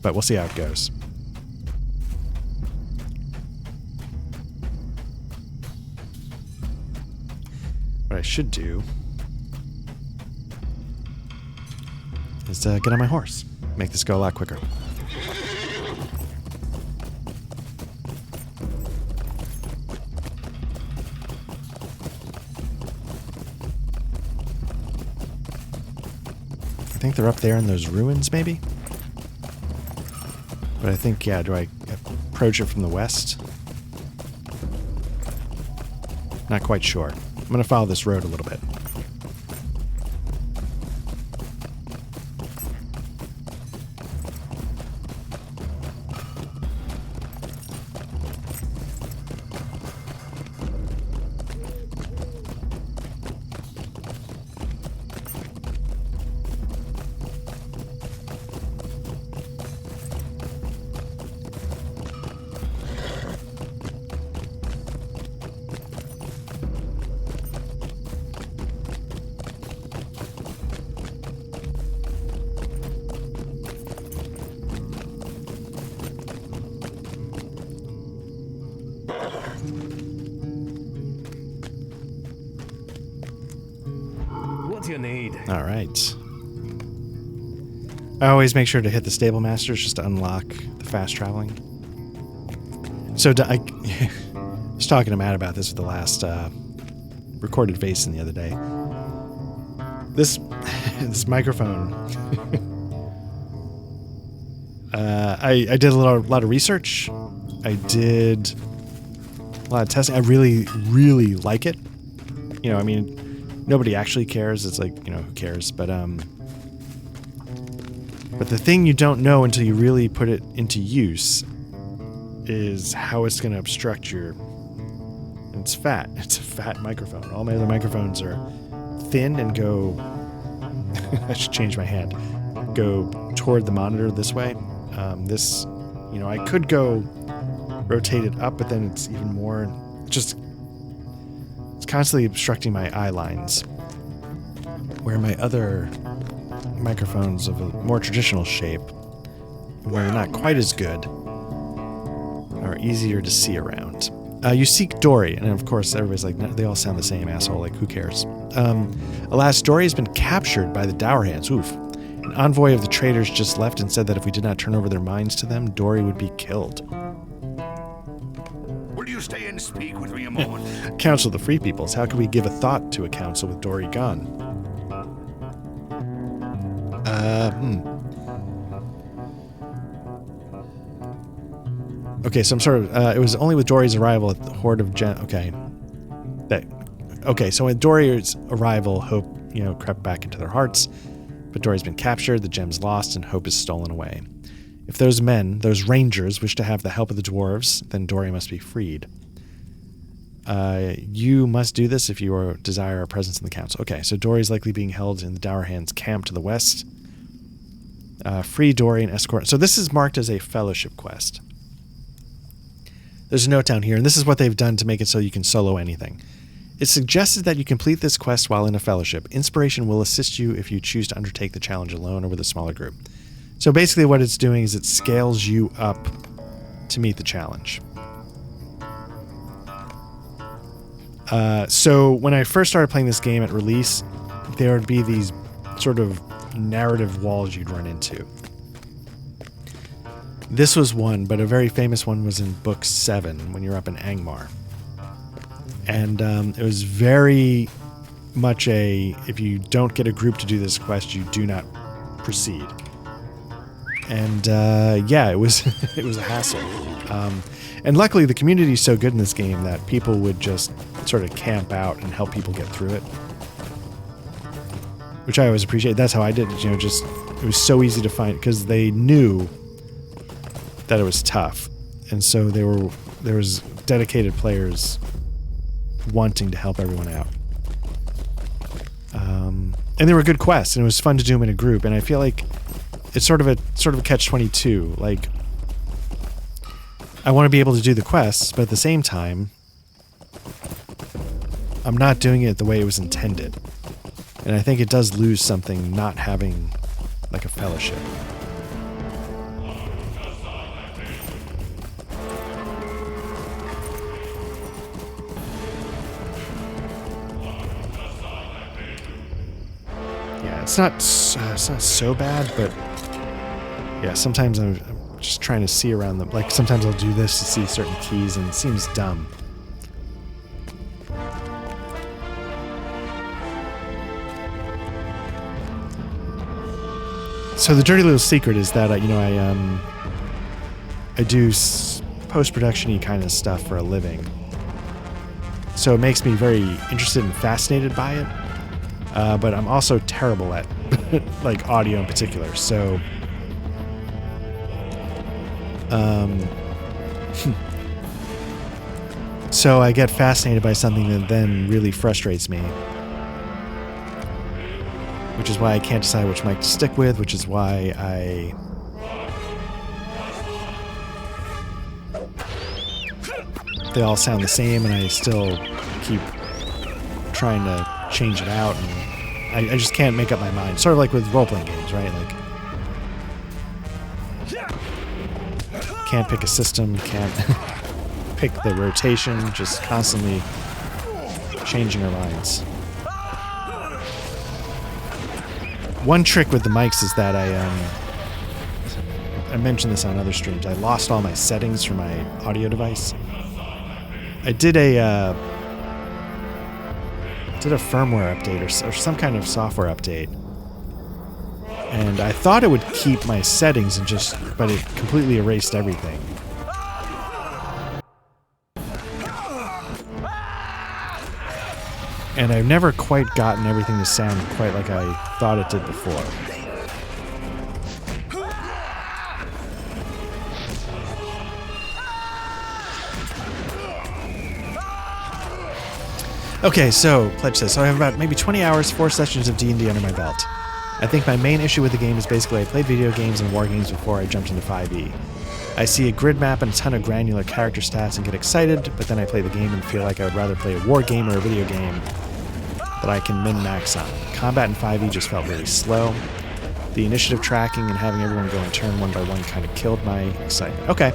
but we'll see how it goes. What I should do is get on my horse. Make this go a lot quicker. I think they're up there in those ruins, maybe? But I think, yeah, do I approach it from the west? Not quite sure. I'm going to follow this road a little bit. What do you need? All right. I always make sure to hit the stable masters just to unlock the fast traveling. So I was talking to Matt about this with the last recorded Vaesen the other day. This microphone. I did a lot of research. I did a lot of testing. I really, really like it. You know, I mean, nobody actually cares. It's like, you know, who cares? But the thing you don't know until you really put it into use is how it's going to obstruct your... And it's fat. It's a fat microphone. All my other microphones are thin and go... I should change my hand. Go toward the monitor this way. This, you know, I could go rotate it up, but then it's even more... It's constantly obstructing my eye lines. Where my other microphones of a more traditional shape, where they're not quite as good, are easier to see around. You seek Dory, and of course everybody's like, they all sound the same, asshole, like who cares? Alas, Dory has been captured by the Dour Hands. Oof. An envoy of the traders just left and said that if we did not turn over their minds to them, Dory would be killed. Will you stay and speak with me a moment? Council of the Free Peoples, how could we give a thought to a council with Dory gone? Okay, so I'm sort of, it was only with Dory's arrival at the Horde of Okay, so with Dory's arrival, hope, you know, crept back into their hearts, but Dory's been captured, the gems lost, and hope is stolen away. If those men, those rangers, wish to have the help of the dwarves, then Dory must be freed. You must do this if you desire a presence in the council. Okay, so Dory's likely being held in the Dour Hands camp to the west. Free Dory and escort. So this is marked as a fellowship quest. There's a note down here, and this is what they've done to make it so you can solo anything. It's suggested that you complete this quest while in a fellowship. Inspiration will assist you if you choose to undertake the challenge alone or with a smaller group. So basically what it's doing is it scales you up to meet the challenge. So when I first started playing this game at release, there would be these sort of narrative walls you'd run into. This was one, but a very famous one was in Book 7 when you're up in Angmar. And it was very much if you don't get a group to do this quest, you do not proceed. And yeah, it was it was a hassle. And luckily the community is so good in this game that people would just sort of camp out and help people get through it. Which I always appreciate. That's how I did it, you know, just it was so easy to find because they knew that it was tough. And so there was dedicated players wanting to help everyone out. And they were good quests, and it was fun to do them in a group, and I feel like it's sort of a catch-22. Like, I want to be able to do the quests, but at the same time, I'm not doing it the way it was intended. And I think it does lose something not having, like, a fellowship. Yeah, it's not so bad, but yeah, sometimes I'm just trying to see around them. Like, sometimes I'll do this to see certain keys, and it seems dumb. So the dirty little secret is that I do post-production-y kind of stuff for a living. So it makes me very interested and fascinated by it. But I'm also terrible at like audio in particular. So so I get fascinated by something that then really frustrates me. Which is why I can't decide which mic to stick with, which is why they all sound the same, and I still keep trying to change it out, and I just can't make up my mind. Sort of like with role-playing games, right? Like, can't pick a system, can't pick the rotation, just constantly changing our minds. one trick with the mics is that I mentioned this on other streams. I lost all my settings for my audio device. I did a firmware update or some kind of software update, and I thought it would keep my settings but it completely erased everything. And I've never quite gotten everything to sound quite like I thought it did before. Okay, so Pledge says, so I have about maybe 20 hours, 4 sessions of D&D under my belt. I think my main issue with the game is basically I played video games and war games before I jumped into 5e. I see a grid map and a ton of granular character stats and get excited, but then I play the game and feel like I would rather play a war game or a video game that I can min-max on. Combat in 5e just felt really slow. The initiative tracking and having everyone go in turn one by one kind of killed my excitement. Okay.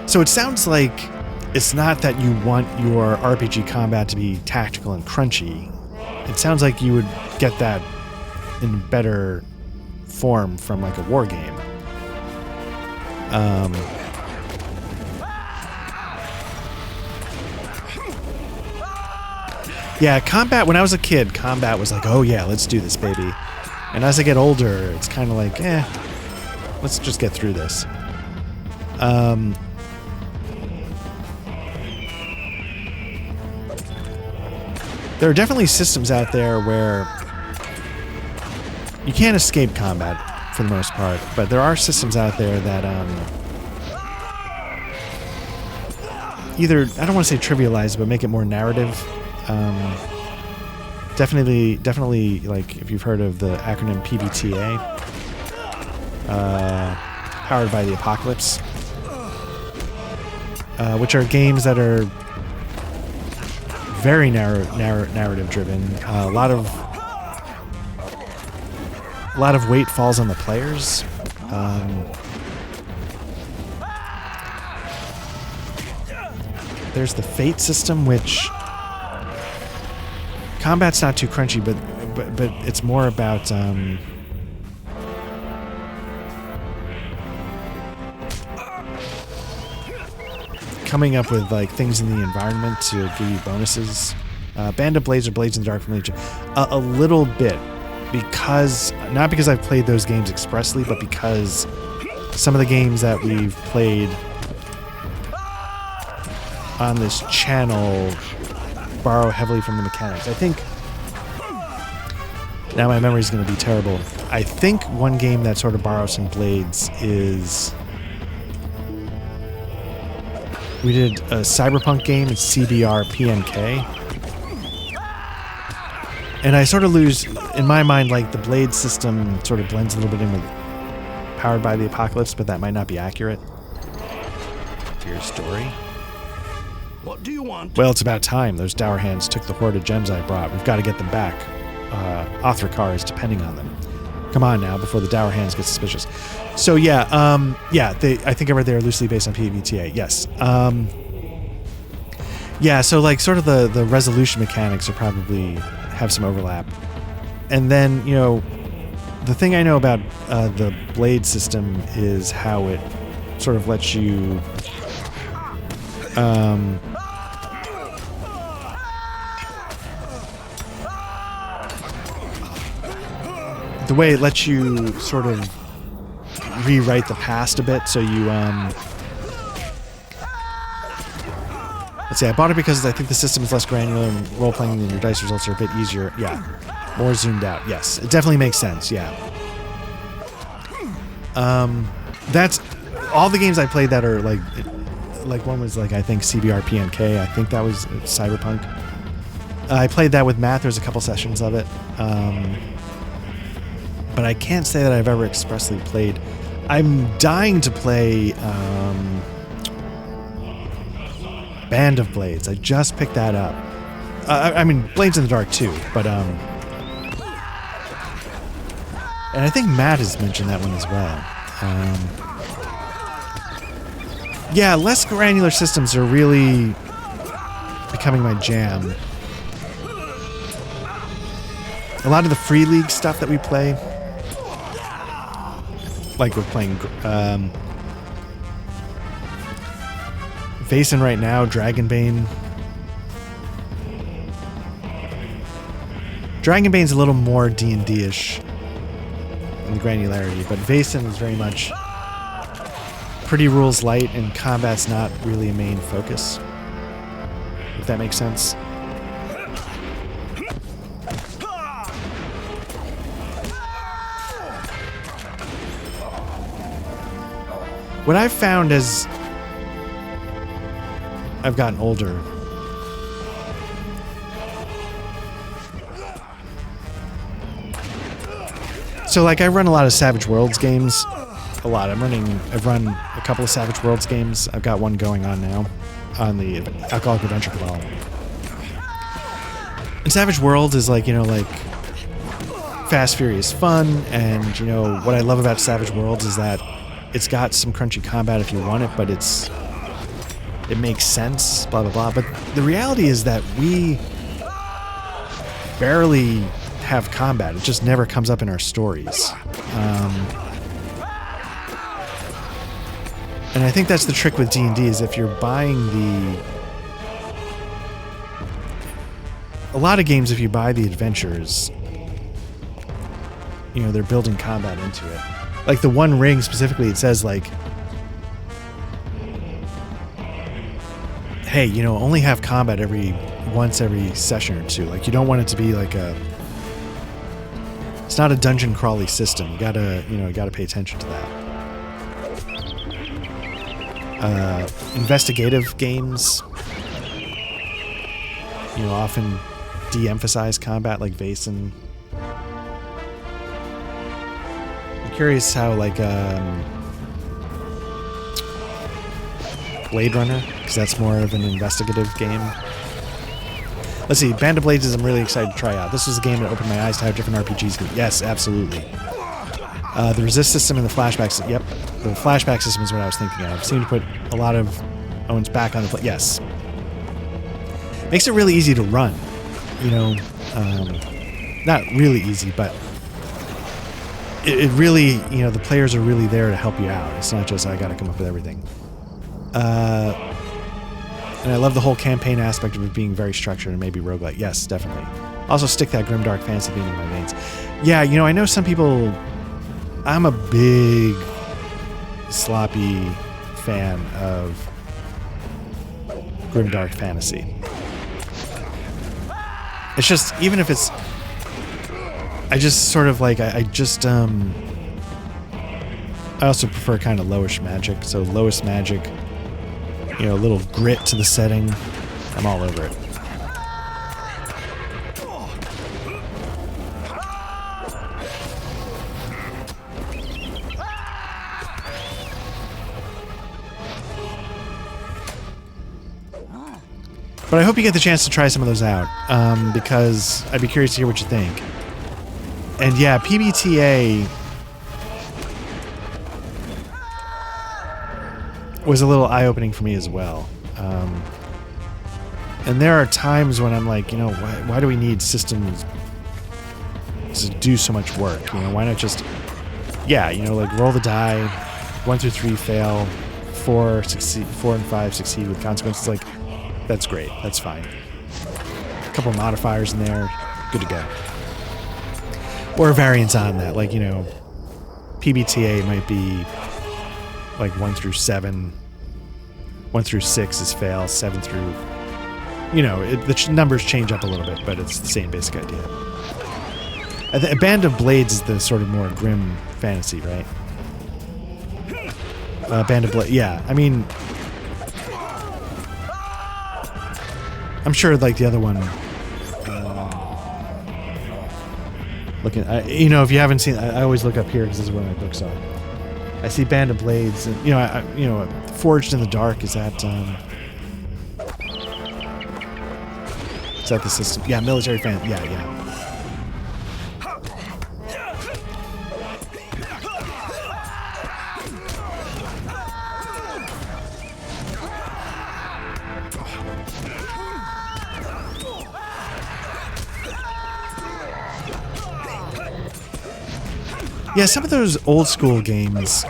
So it sounds like it's not that you want your RPG combat to be tactical and crunchy. It sounds like you would get that in better form from like a war game. Yeah, combat, when I was a kid, combat was like, oh yeah, let's do this, baby. And as I get older, it's kind of like, let's just get through this. There are definitely systems out there where you can't escape combat for the most part, but there are systems out there that either, I don't want to say trivialize, but make it more narrative. Definitely, like if you've heard of the acronym PBTA, Powered by the Apocalypse, which are games that are very narrative driven. A lot of weight falls on the players. There's the Fate system, which combat's not too crunchy, but it's more about coming up with like things in the environment to give you bonuses. Band of Blades or Blades in the Dark from Legion, a little bit, because not because I've played those games expressly, but because some of the games that we've played on this channel borrow heavily from the mechanics. I think, now my memory's going to be terrible, I think one game that sort of borrows some Blades is, we did a Cyberpunk game, it's CBR PNK, and I sort of lose, in my mind, like the Blade system sort of blends a little bit in with Powered by the Apocalypse, but that might not be accurate to your story. What do you want? Well, it's about time. Those dour hands took the hoard of gems I brought. We've got to get them back. Othrakar is depending on them. Come on now, before the dour hands get suspicious. So yeah, I think I read they are loosely based on PBTA. Yes. Yeah, so like sort of the resolution mechanics are probably have some overlap. And then, you know, the thing I know about the Blade system is how it sort of lets you the way it lets you sort of rewrite the past a bit, so you let's see, I bought it because I think the system is less granular and role-playing and your dice results are a bit easier. Yeah, more zoomed out. Yes, it definitely makes sense. Yeah. That's all the games I played that are like one was like, I think CBR PNK. I think that was Cyberpunk. I played that with Matt. There's a couple sessions of it. But I can't say that I've ever expressly played. I'm dying to play Band of Blades. I just picked that up. I mean, Blades in the Dark too, but and I think Matt has mentioned that one as well. Yeah, less granular systems are really becoming my jam. a lot of the Free League stuff that we play, like we're playing Vaesen right now, Dragonbane. Dragonbane's a little more D&D-ish in the granularity, but Vaesen is very much pretty rules light, and combat's not really a main focus, if that makes sense. What I've found as I've gotten older, so like I run a lot of Savage Worlds games. I've run a couple of Savage Worlds games. I've got one going on now on the Alcoholic Adventure Cabal. And Savage Worlds is like, like fast, furious fun. And, what I love about Savage Worlds is that it's got some crunchy combat if you want it, but it makes sense, blah, blah, blah. But the reality is that we barely have combat. It just never comes up in our stories. And I think that's the trick with D&D, is if you're buying a lot of games, if you buy the adventures, they're building combat into it. Like the One Ring specifically, it says like, hey, only have combat once every session or two. Like you don't want it to be like it's not a dungeon crawly system. You gotta pay attention to that. Investigative games, often de-emphasize combat, like Vaesen. I'm curious how, like, Blade Runner, because that's more of an investigative game. Let's see, Band of Blades I'm really excited to try out. This was a game that opened my eyes to how different RPGs can. Yes, absolutely. The resist system and the flashbacks. Yep, the flashback system is what I was thinking of. Seem to put a lot of Owens back on the yes. Makes it really easy to run. Not really easy, but it really, the players are really there to help you out. It's not just I got to come up with everything. And I love the whole campaign aspect of it being very structured and maybe roguelike. Yes, definitely. Also stick that grimdark fantasy theme in my veins. Yeah, I know some people. I'm a big sloppy fan of grimdark fantasy. It's just, even if it's, I just sort of like, I also prefer kind of lowish magic. So lowest magic, a little grit to the setting. I'm all over it. But I hope you get the chance to try some of those out, because I'd be curious to hear what you think. And yeah, PBTA was a little eye-opening for me as well. And there are times when I'm like, why do we need systems to do so much work? Why not just, like roll the die, 1 through 3 fail, 4 succeed, 4 and 5 succeed with consequences. Like, that's great. That's fine. A couple of modifiers in there, good to go. Or variants on that, like, PBTA might be like 1 through 7. 1 through 6 is fail, 7 through, the numbers change up a little bit, but it's the same basic idea. A Band of Blades is the sort of more grim fantasy, right? Band of Blades, yeah. I mean, I'm sure, like, the other one, looking, if you haven't seen, I always look up here because this is where my books are. I see Band of Blades, and, Forged in the Dark, is that the system? Yeah, military fan, yeah. Yeah, some of those old school games.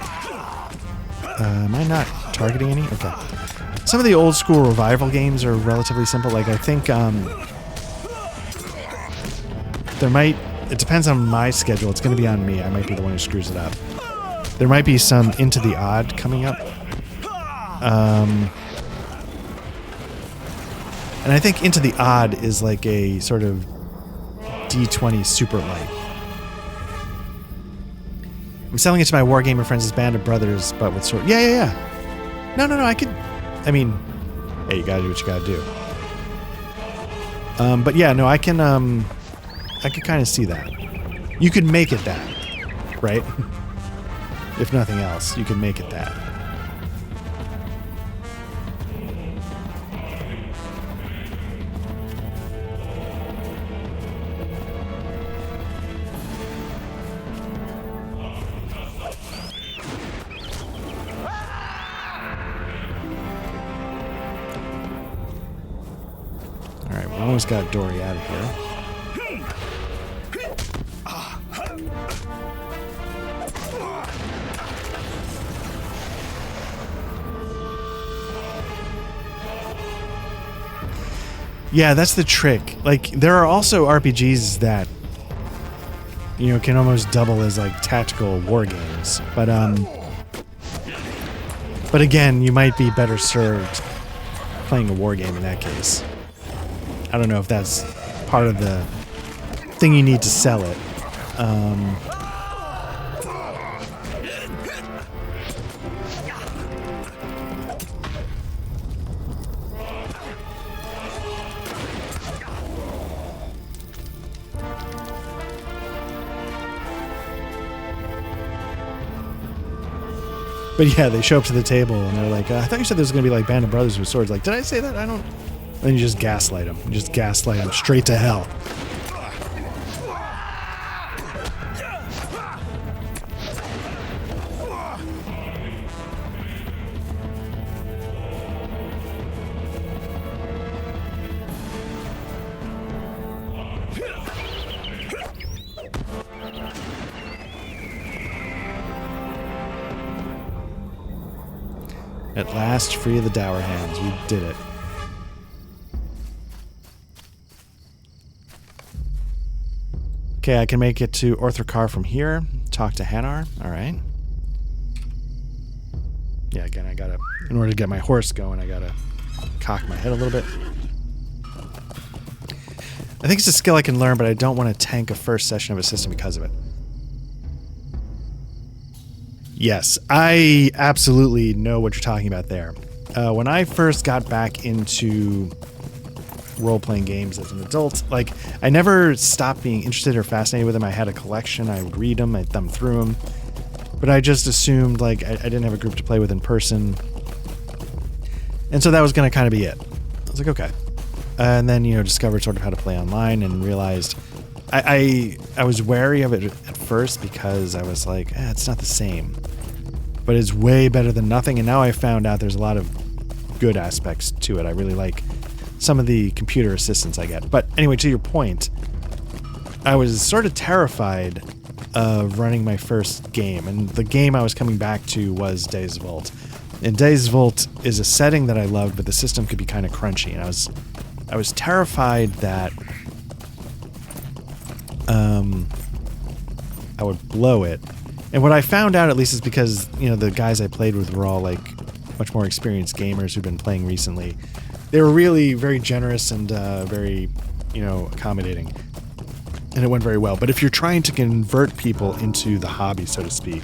Am I not targeting any? Okay. Some of the old school revival games are relatively simple. Like I think there might. It depends on my schedule. It's going to be on me. I might be the one who screws it up. There might be some Into the Odd coming up. And I think Into the Odd is like a sort of D20 super light. I'm selling it to my Wargamer friends as Band of Brothers, but with sword. Yeah. No, I could. I mean, hey, you gotta do what you gotta do. But yeah, no, I can. I could kind of see that. You could make it that, right? If nothing else, you could make it that. All right, we almost got Dory out of here. Yeah, that's the trick. Like, there are also RPGs that, you know, can almost double as like tactical war games. But again, you might be better served playing a war game in that case. I don't know if that's part of the thing you need to sell it. But yeah, they show up to the table and they're like, I thought you said there was going to be like Band of Brothers with swords. Like, did I say that? I don't... Then you just gaslight them. You just gaslight them straight to hell. At last, free of the dour hands. We did it. Okay, I can make it to Orthrakar from here. Talk to Hanar. All right. Yeah, again, I gotta... In order to get my horse going, I gotta cock my head a little bit. I think it's a skill I can learn, but I don't want to tank a first session of a system because of it. Yes, I absolutely know what you're talking about there. When I first got back into role-playing games as an adult, like, I never stopped being interested or fascinated with them. I had a collection, I would read them, I'd thumb through them, but I just assumed, like, I didn't have a group to play with in person, and so that was going to kind of be it. I was like, okay. And then, you know, discovered sort of how to play online and realized I was wary of it at first because I was like, it's not the same. But it's way better than nothing, and now I found out there's a lot of good aspects to it. I really like some of the computer assistance I get. But anyway, to your point, I was sort of terrified of running my first game, and the game I was coming back to was Days Volt. And Days Volt is a setting that I loved, but the system could be kind of crunchy, and I was terrified that I would blow it. And what I found out, at least, is because, you know, the guys I played with were all, like, much more experienced gamers who've been playing recently. They were really very generous and very, you know, accommodating. And it went very well. But if you're trying to convert people into the hobby, so to speak,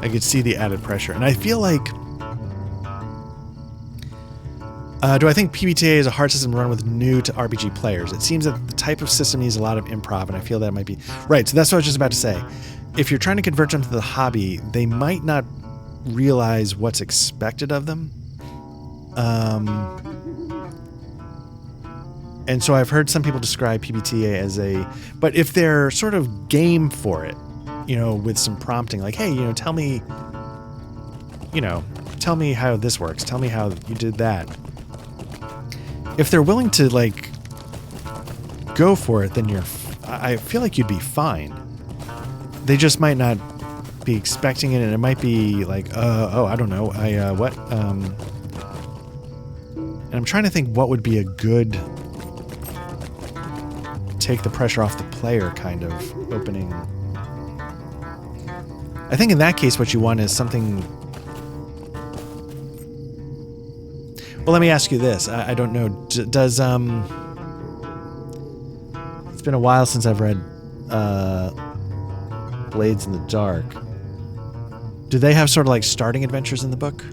I could see the added pressure. And I feel like... do I think PBTA is a hard system to run with new to RPG players? It seems that the type of system needs a lot of improv, and I feel that might be... Right, so that's what I was just about to say. If you're trying to convert them to the hobby, they might not realize what's expected of them. And so I've heard some people describe PBTA as a... But if they're sort of game for it, you know, with some prompting, like, hey, you know, tell me how this works. Tell me how you did that. If they're willing to, like, go for it, then I feel like you'd be fine. they just might not be expecting it, and it might be like, oh, I don't know, what? And I'm trying to think what would be a good take the pressure off the player kind of opening. I think in that case, what you want is something. Well, let me ask you this. I don't know. Does it's been a while since I've read Blades in the Dark. Do they have sort of like starting adventures in the book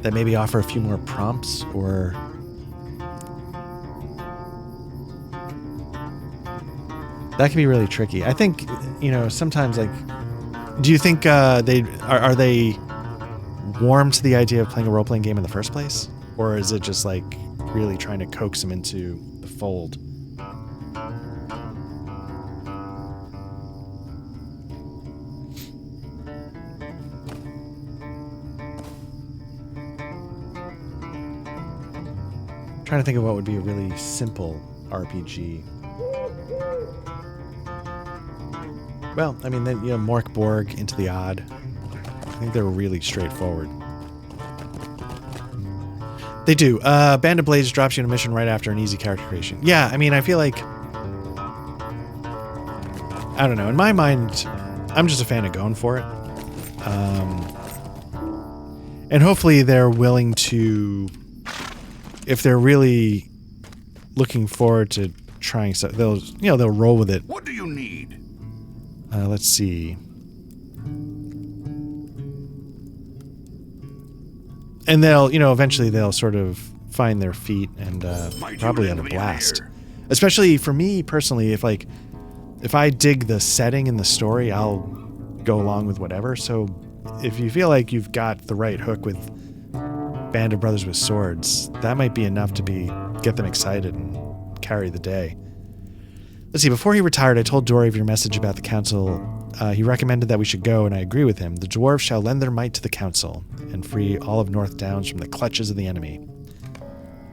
that maybe offer a few more prompts, or that can be really tricky. I think, sometimes, like, do you think are they warm to the idea of playing a role-playing game in the first place? Or is it just like really trying to coax them into the fold? Trying to think of what would be a really simple RPG. Well, I mean, then, Mork Borg, Into the Odd. I think they're really straightforward. They do. Band of Blades drops you in a mission right after an easy character creation. Yeah, I mean, I feel like, I don't know. In my mind, I'm just a fan of going for it. And hopefully they're willing to, if they're really looking forward to trying stuff, they'll roll with it. What do you need? Let's see. And they'll, eventually they'll sort of find their feet and probably have a blast. Especially for me personally, if I dig the setting and the story, I'll go along with whatever. So if you feel like you've got the right hook with Band of Brothers with Swords, that might be enough to get them excited and carry the day. Let's see, before he retired, I told Dory of your message about the council. He recommended that we should go, and I agree with him. The dwarves shall lend their might to the council and free all of North Downs from the clutches of the enemy.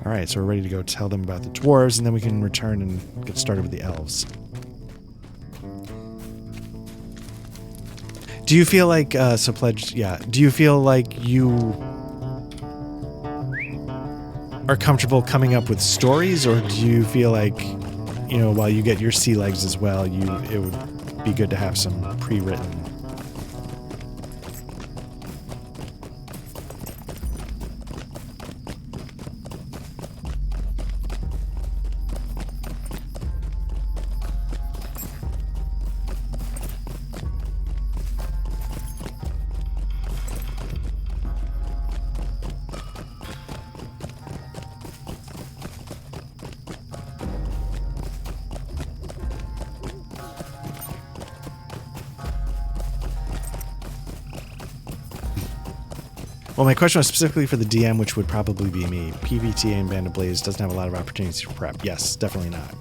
All right, so we're ready to go tell them about the dwarves, and then we can return and get started with the elves. Do you feel like, do you feel like you are comfortable coming up with stories, or do you feel like, while you get your sea legs as well, it would be good to have some pre-written? Well, my question was specifically for the DM, which would probably be me. PBTA and Band of Blades doesn't have a lot of opportunities for prep. Yes, definitely not.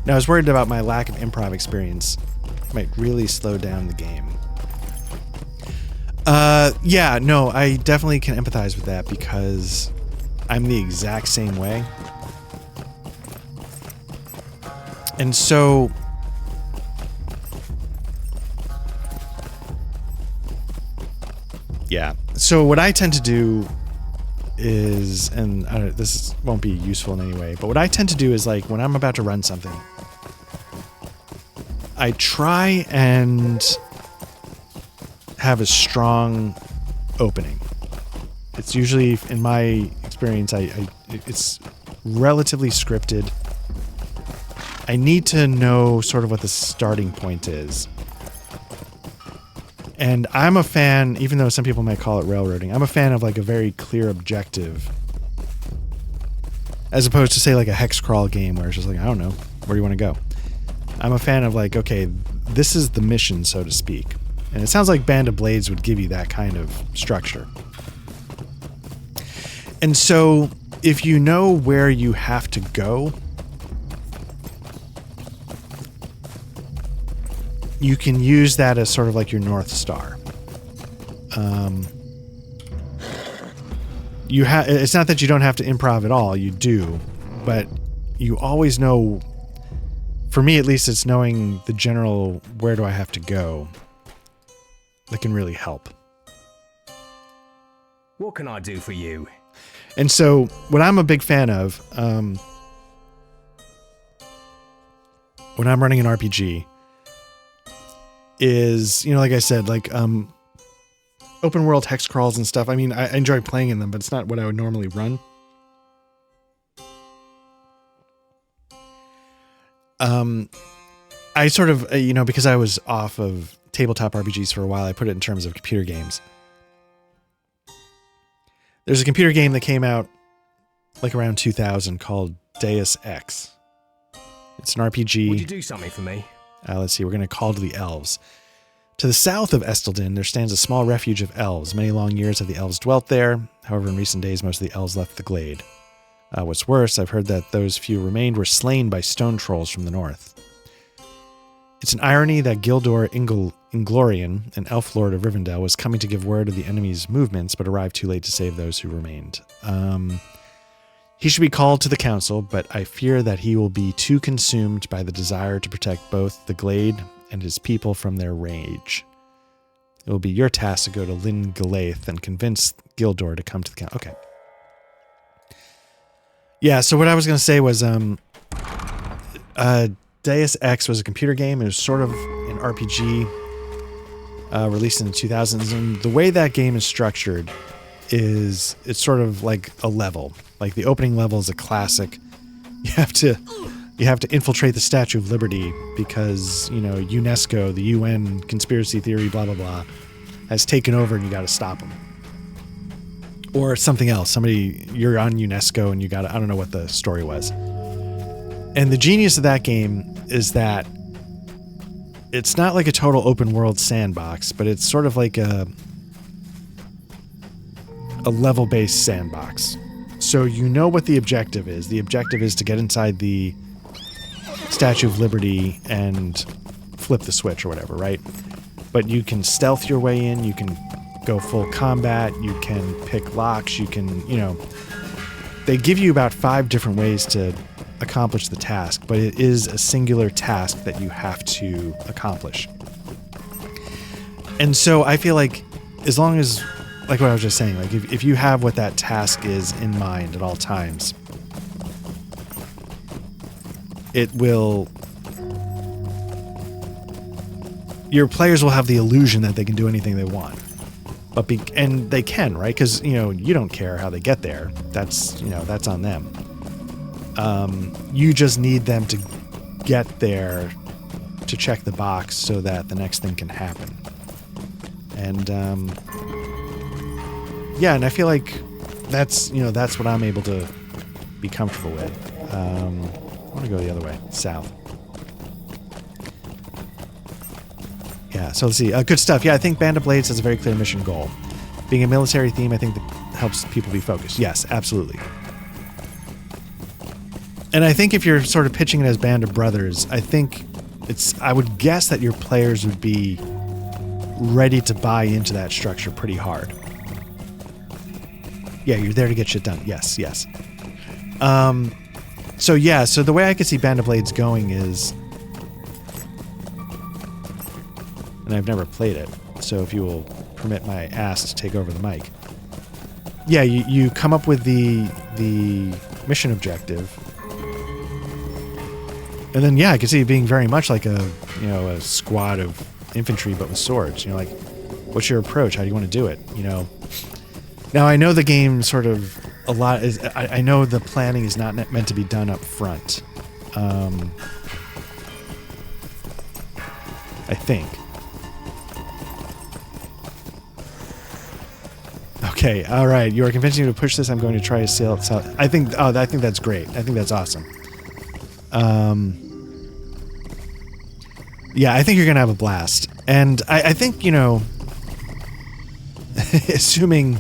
Now, I was worried about my lack of improv experience might really slow down the game. Yeah, no, I definitely can empathize with that because I'm the exact same way. And so yeah. So what I tend to do is, and this won't be useful in any way, but what I tend to do is, like, when I'm about to run something, I try and have a strong opening. It's usually, in my experience, it's relatively scripted. I need to know sort of what the starting point is. And I'm a fan, even though some people might call it railroading, I'm a fan of like a very clear objective. As opposed to, say, like a hex crawl game where it's just like, I don't know, where do you want to go? I'm a fan of like, okay, this is the mission, so to speak. And it sounds like Band of Blades would give you that kind of structure. And so if you know where you have to go, you can use that as sort of like your North Star. It's not that you don't have to improv at all, you do, but you always know, for me at least, it's knowing the general where do I have to go that can really help. What can I do for you? And so what I'm a big fan of, when I'm running an RPG is, you know, like I said, like open world hex crawls and stuff. I mean, I enjoy playing in them, but it's not what I would normally run. I sort of, you know, because I was off of tabletop RPGs for a while, I put it in terms of computer games. There's a computer game that came out like around 2000 called Deus Ex. It's an RPG. Would you do something for me? Let's see, we're going to call to the elves. To the south of Estelden, there stands a small refuge of elves. Many long years have the elves dwelt there. However, in recent days, most of the elves left the glade. What's worse, I've heard that those few remained were slain by stone trolls from the north. It's an irony that Gildor Inglorian, an elf lord of Rivendell, was coming to give word of the enemy's movements, but arrived too late to save those who remained. He should be called to the council, but I fear that he will be too consumed by the desire to protect both the glade and his people from their rage. It will be your task to go to Lyn Galaith and convince Gildor to come to the council. Okay. Yeah, so what I was going to say was Deus Ex was a computer game. It was sort of an RPG released in the 2000s. And the way that game is structured is it's sort of like a level. Like the opening level is a classic. You have to infiltrate the Statue of Liberty because, you know, UNESCO, the UN conspiracy theory, blah, blah, blah, has taken over and you got to stop them. Or something else. You're on UNESCO and you got to, I don't know what the story was. And the genius of that game is that it's not like a total open world sandbox, but it's sort of like a level-based sandbox. So you know what the objective is. The objective is to get inside the Statue of Liberty and flip the switch or whatever, right? But you can stealth your way in, you can go full combat, you can pick locks, you can, you know, they give you about 5 different ways to accomplish the task, but it is a singular task that you have to accomplish. And so I feel like as long as, like what I was just saying, like if you have what that task is in mind at all times, it will, your players will have the illusion that they can do anything they want. But and they can, right? Because, you know, you don't care how they get there. That's, you know, that's on them. You just need them to get there to check the box so that the next thing can happen. And, yeah, and I feel like that's, you know, that's what I'm able to be comfortable with. I want to go the other way, south. Yeah, so let's see. Good stuff. Yeah, I think Band of Blades has a very clear mission goal. Being a military theme, I think that helps people be focused. Yes, absolutely. And I think if you're sort of pitching it as Band of Brothers, I would guess that your players would be ready to buy into that structure pretty hard. Yeah, you're there to get shit done. Yes, yes. So yeah, so the way I could see Band of Blades going is, and I've never played it, so if you will permit my ass to take over the mic. Yeah, you come up with the mission objective, and then yeah, I could see it being very much like a squad of infantry but with swords. You know, like, what's your approach? How do you want to do it? You know. Now I know the game sort of a lot is. I know the planning is not meant to be done up front. I think. Okay, all right. You are convincing me to push this. I'm going to try to sail it south. I think that's great. I think that's awesome. Yeah, I think you're gonna have a blast, and I think, you know, assuming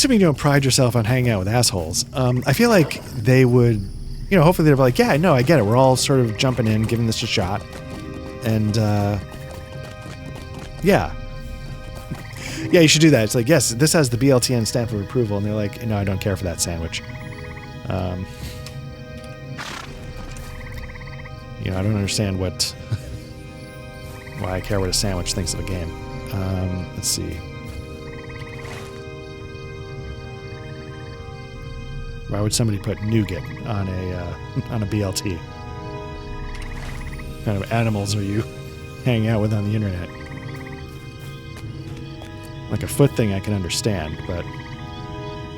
you don't pride yourself on hanging out with assholes, I feel like they would, you know, hopefully they're like, yeah, no, I get it. We're all sort of jumping in, giving this a shot, and yeah. Yeah, you should do that. It's like, yes, this has the BLTN stamp of approval, and they're like, no, I don't care for that sandwich. You know, I don't understand why I care what a sandwich thinks of a game. Let's see. Why would somebody put nougat on a BLT? What kind of animals are you hanging out with on the internet? Like a foot thing I can understand, but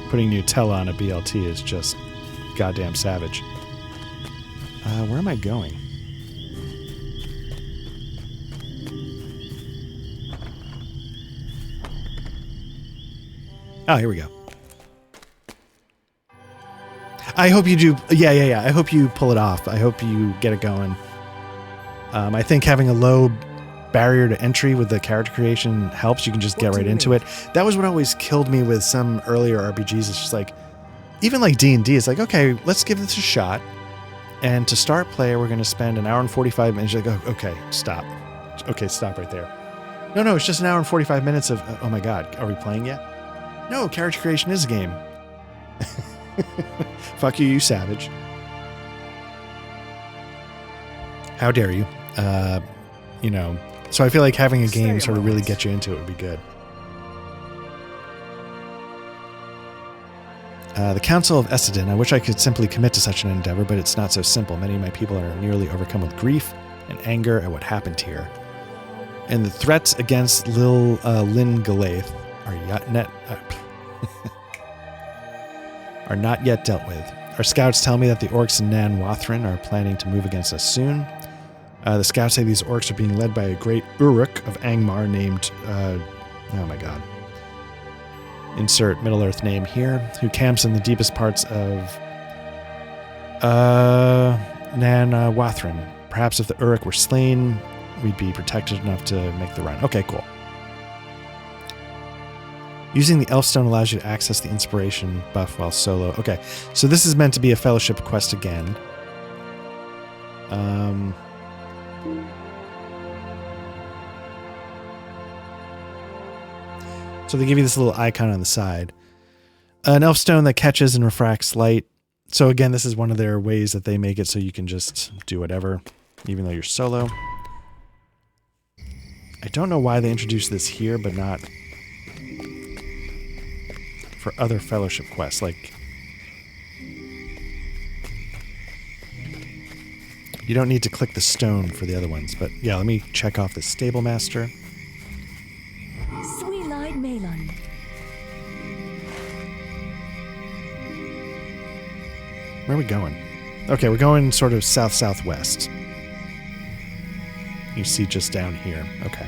putting Nutella on a BLT is just goddamn savage. Where am I going? Oh, here we go. I hope you do. Yeah. I hope you pull it off. I hope you get it going. I think having a low barrier to entry with the character creation helps. You can just get right into it. That was what always killed me with some earlier RPGs. It's just like, even like D&D, it's like, okay, let's give this a shot. And to start play, we're going to spend an hour and 45 minutes. You're like, oh, okay, stop. Okay, stop right there. No, it's just an hour and 45 minutes of, oh my God, are we playing yet? No, character creation is a game. Fuck you, you savage. How dare you? You know, so I feel like having a game sort of really get you into it would be good. The Council of Essedin. I wish I could simply commit to such an endeavor, but it's not so simple. Many of my people are nearly overcome with grief and anger at what happened here. And the threats against Lyn Galaith are not yet dealt with. Our scouts tell me that the orcs in Nan Wathrin are planning to move against us soon. The scouts say these orcs are being led by a great Uruk of Angmar named, oh my God. Insert Middle-earth name here, who camps in the deepest parts of Nan Wathrin. Perhaps if the Uruk were slain, we'd be protected enough to make the run. Okay, cool. Using the Elfstone allows you to access the inspiration buff while solo. Okay, so this is meant to be a fellowship quest again. So they give you this little icon on the side. An Elfstone that catches and refracts light. So again, this is one of their ways that they make it so you can just do whatever, even though you're solo. I don't know why they introduced this here, but not for other fellowship quests. Like, you don't need to click the stone for the other ones. But yeah, let me check off the Stable Master. Sweet-eyed Malon. Where are we going? Okay, we're going sort of south-southwest. You see just down here. Okay.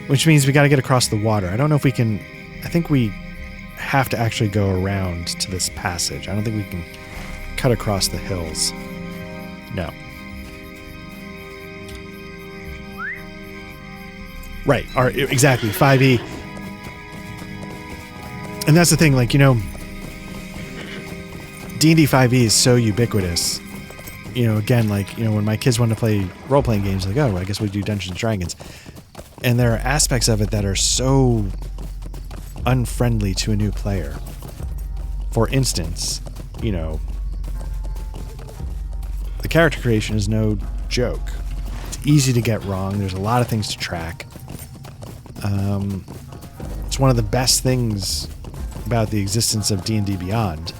Which means we got to get across the water. I don't know if we can... I think we have to actually go around to this passage. I don't think we can cut across the hills. No. Right. Exactly. 5e. And that's the thing, like, you know, D&D 5e is so ubiquitous. You know, again, like, you know, when my kids want to play role-playing games, like, oh, I guess we do Dungeons and Dragons. And there are aspects of it that are so unfriendly to a new player. For instance, you know, the character creation is no joke. It's easy to get wrong. There's a lot of things to track. It's one of the best things about the existence of D&D Beyond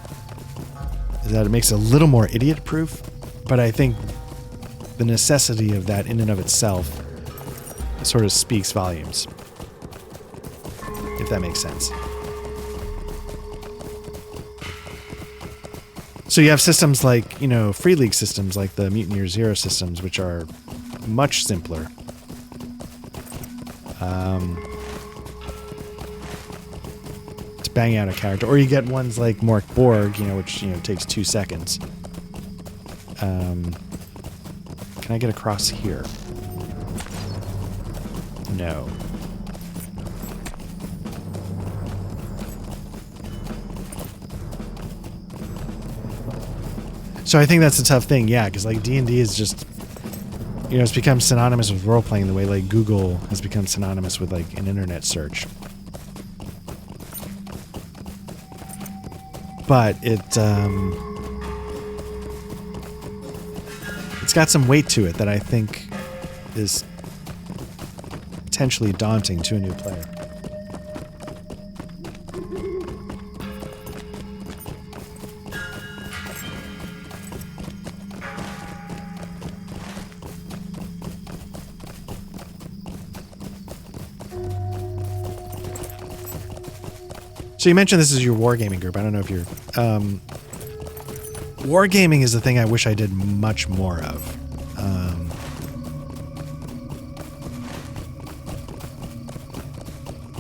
is that it makes it a little more idiot-proof, but I think the necessity of that in and of itself sort of speaks volumes, if that makes sense. So you have systems like, you know, Free League systems like the Mutineer Zero systems, which are much simpler. To bang out a character. Or you get ones like Mork Borg, you know, which, you know, takes 2 seconds. Can I get across here? No. So I think that's a tough thing, yeah, because like D&D is just, you know, it's become synonymous with role-playing the way like Google has become synonymous with like an internet search. But it's got some weight to it that I think is potentially daunting to a new player. So you mentioned this is your wargaming group. I don't know if you're... wargaming is the thing I wish I did much more of.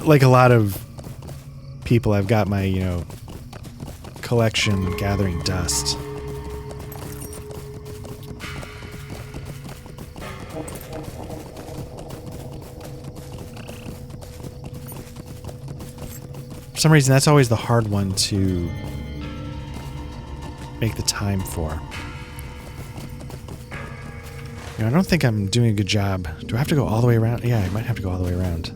Like a lot of people, I've got my, collection gathering dust. For some reason, that's always the hard one to make the time for. I don't think I'm doing a good job. Do I have to go all the way around? Yeah, I might have to go all the way around.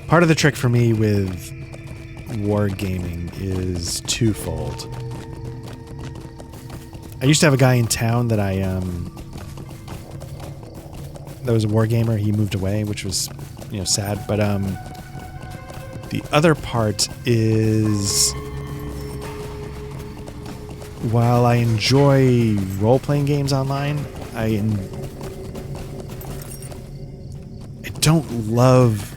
Part of the trick for me with wargaming is twofold. I used to have a guy in town that that was a wargamer. He moved away, which was, sad. But the other part is, while I enjoy role-playing games online, I don't love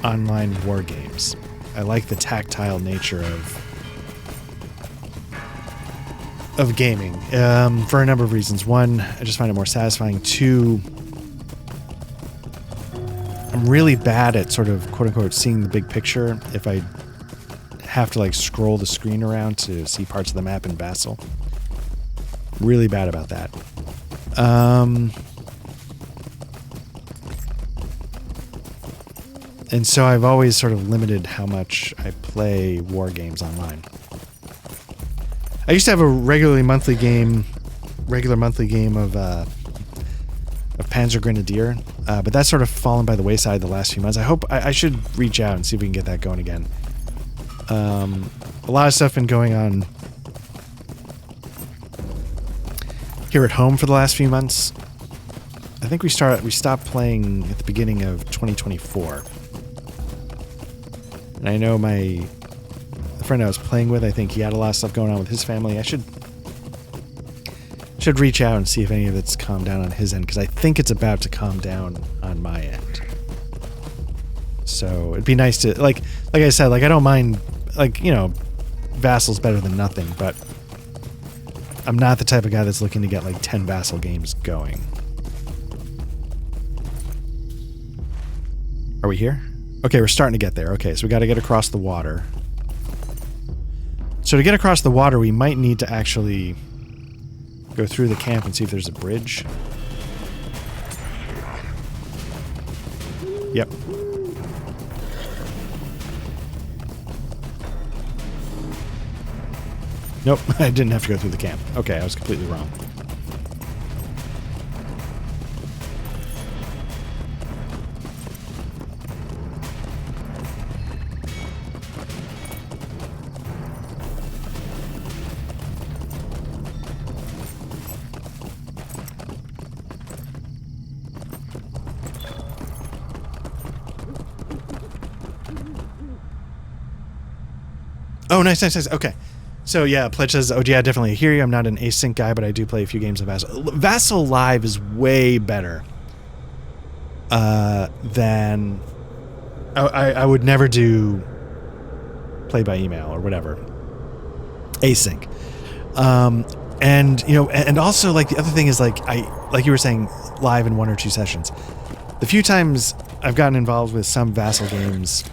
online war games. I like the tactile nature of gaming for a number of reasons. One, I just find it more satisfying. Two, I'm really bad at sort of quote unquote seeing the big picture if I have to scroll the screen around to see parts of the map in Vassal. Really bad about that. And so I've always sort of limited how much I play war games online. I used to have a regular monthly game of Panzer Grenadier, but that's sort of fallen by the wayside the last few months. I should reach out and see if we can get that going again. A lot of stuff been going on here at home for the last few months. I think we stopped playing at the beginning of 2024. And I know the friend I was playing with, I think he had a lot of stuff going on with his family. I should reach out and see if any of it's calmed down on his end, because I think it's about to calm down on my end. So it'd be nice to, like I said, I don't mind, Vassal's better than nothing, but I'm not the type of guy that's looking to get 10 Vassal games going. Are we here? Okay, we're starting to get there. Okay, so we got to get across the water. So to get across the water, we might need to actually go through the camp and see if there's a bridge. Yep. Nope, I didn't have to go through the camp. Okay, I was completely wrong. Oh, nice. Okay. So, yeah, Pledge says, oh, yeah, I definitely hear you. I'm not an async guy, but I do play a few games of Vassal. Vassal Live is way better than... I would never do play by email or whatever. Async. And also, the other thing is, like you were saying, live in 1 or 2 sessions. The few times I've gotten involved with some Vassal games...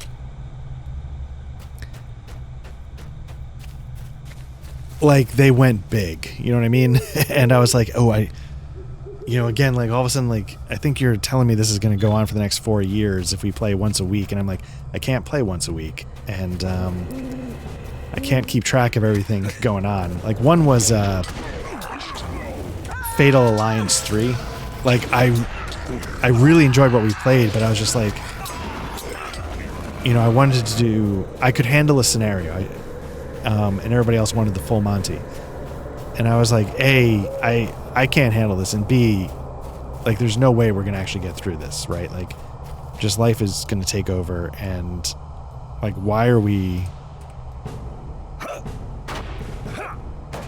they went big, you know what I mean? And I was like, again, all of a sudden, I think you're telling me this is going to go on for the next 4 years if we play once a week. And I'm like, I can't play once a week. And I can't keep track of everything going on. One was Fatal Alliance 3. I really enjoyed what we played, but I was just like, I wanted to do, I could handle a scenario, and everybody else wanted the full Monty. And I was like, A, I can't handle this, and B, like, there's no way we're going to actually get through this, right? Like, just life is going to take over, and, like, why are we...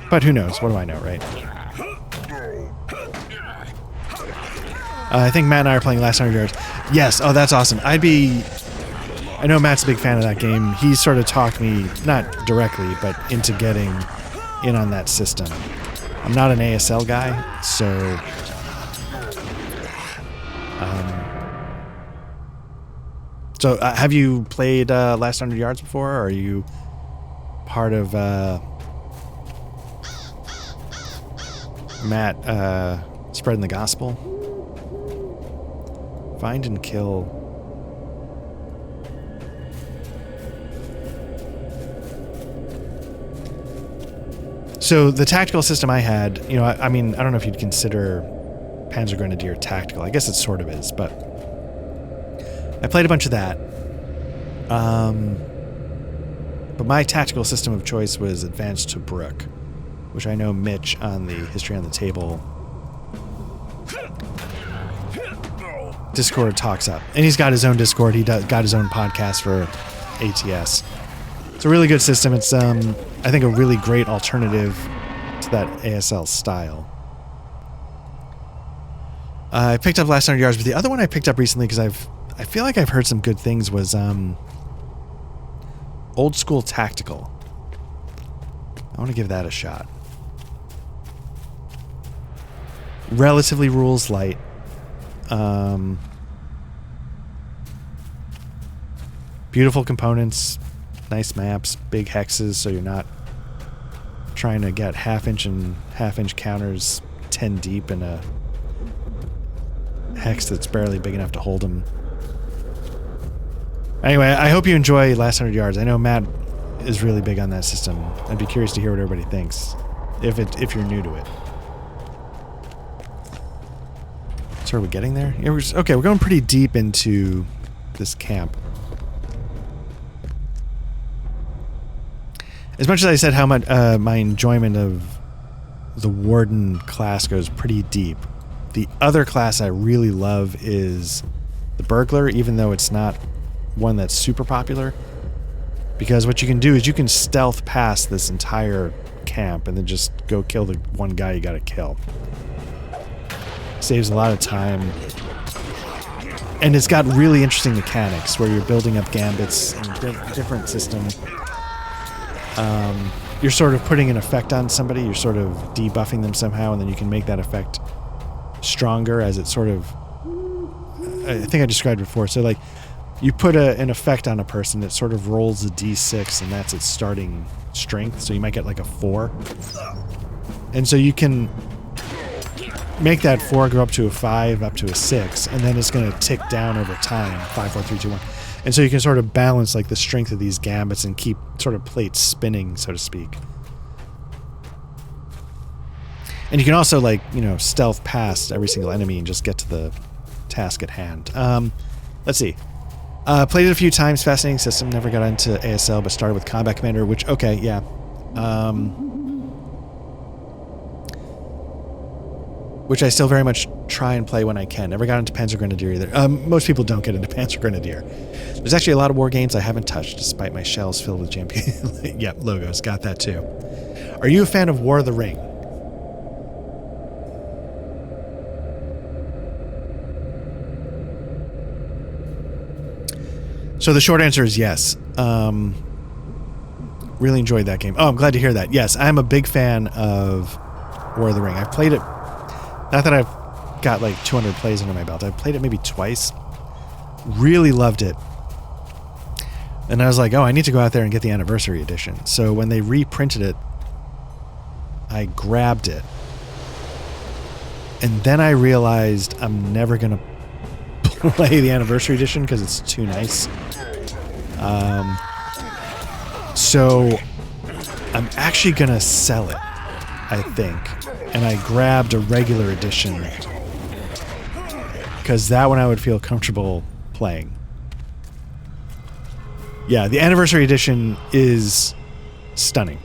But who knows? What do I know, right? I think Matt and I are playing Last 100 Yards. Yes, oh, that's awesome. I know Matt's a big fan of that game. He sort of talked me, not directly, but into getting in on that system. I'm not an ASL guy, so... have you played Last 100 Yards before, or are you part of Matt spreading the gospel? Find and kill. So the tactical system I had, I mean, I don't know if you'd consider Panzer Grenadier tactical. I guess it sort of is, but I played a bunch of that. But my tactical system of choice was Advanced Tobruk, which I know Mitch on the History on the Table Discord talks up. And he's got his own Discord. Got his own podcast for ATS. It's a really good system. It's, I think, a really great alternative to that ASL style. I picked up Last 100 Yards, but the other one I picked up recently because I feel like I've heard some good things was Old School Tactical. I want to give that a shot. Relatively rules light. Beautiful components, nice maps, big hexes, so you're not trying to get half-inch counters 10 deep in a hex that's barely big enough to hold them. Anyway, I hope you enjoy Last 100 Yards. I know Matt is really big on that system. I'd be curious to hear what everybody thinks, if you're new to it. So are we getting there? Yeah, we're going pretty deep into this camp. As much as I said how much my enjoyment of the Warden class goes pretty deep, the other class I really love is the Burglar, even though it's not one that's super popular. Because what you can do is you can stealth past this entire camp and then just go kill the one guy you gotta kill. Saves a lot of time. And it's got really interesting mechanics where you're building up gambits in a different system. You're sort of putting an effect on somebody, you're sort of debuffing them somehow, and then you can make that effect stronger as it sort of... I think I described it before. So, like, you put an effect on a person that sort of rolls a d6, and that's its starting strength. So you might get, like, a 4. And so you can make that 4 go up to a 5, up to a 6, and then it's going to tick down over time. 5, 4, 3, 2, 1. And so you can sort of balance like the strength of these gambits and keep sort of plates spinning, so to speak. And you can also, like, stealth past every single enemy and just get to the task at hand. Let's see. Played it a few times. Fascinating system. Never got into ASL, but started with Combat Commander, which, okay, yeah. Which I still very much try and play when I can. Never got into Panzer Grenadier either. Most people don't get into Panzer Grenadier. There's actually a lot of war games I haven't touched, despite my shelves filled with champion. Yep, logos. Got that too. Are you a fan of War of the Ring? So the short answer is yes. Really enjoyed that game. Oh, I'm glad to hear that. Yes, I'm a big fan of War of the Ring. I've played it. Not that I've got like 200 plays under my belt. I've played it maybe twice. Really loved it. And I was like, oh, I need to go out there and get the anniversary edition. So when they reprinted it, I grabbed it. And then I realized I'm never going to play the anniversary edition because it's too nice. So I'm actually going to sell it, I think. And I grabbed a regular edition because that one I would feel comfortable playing. Yeah, the anniversary edition is stunning.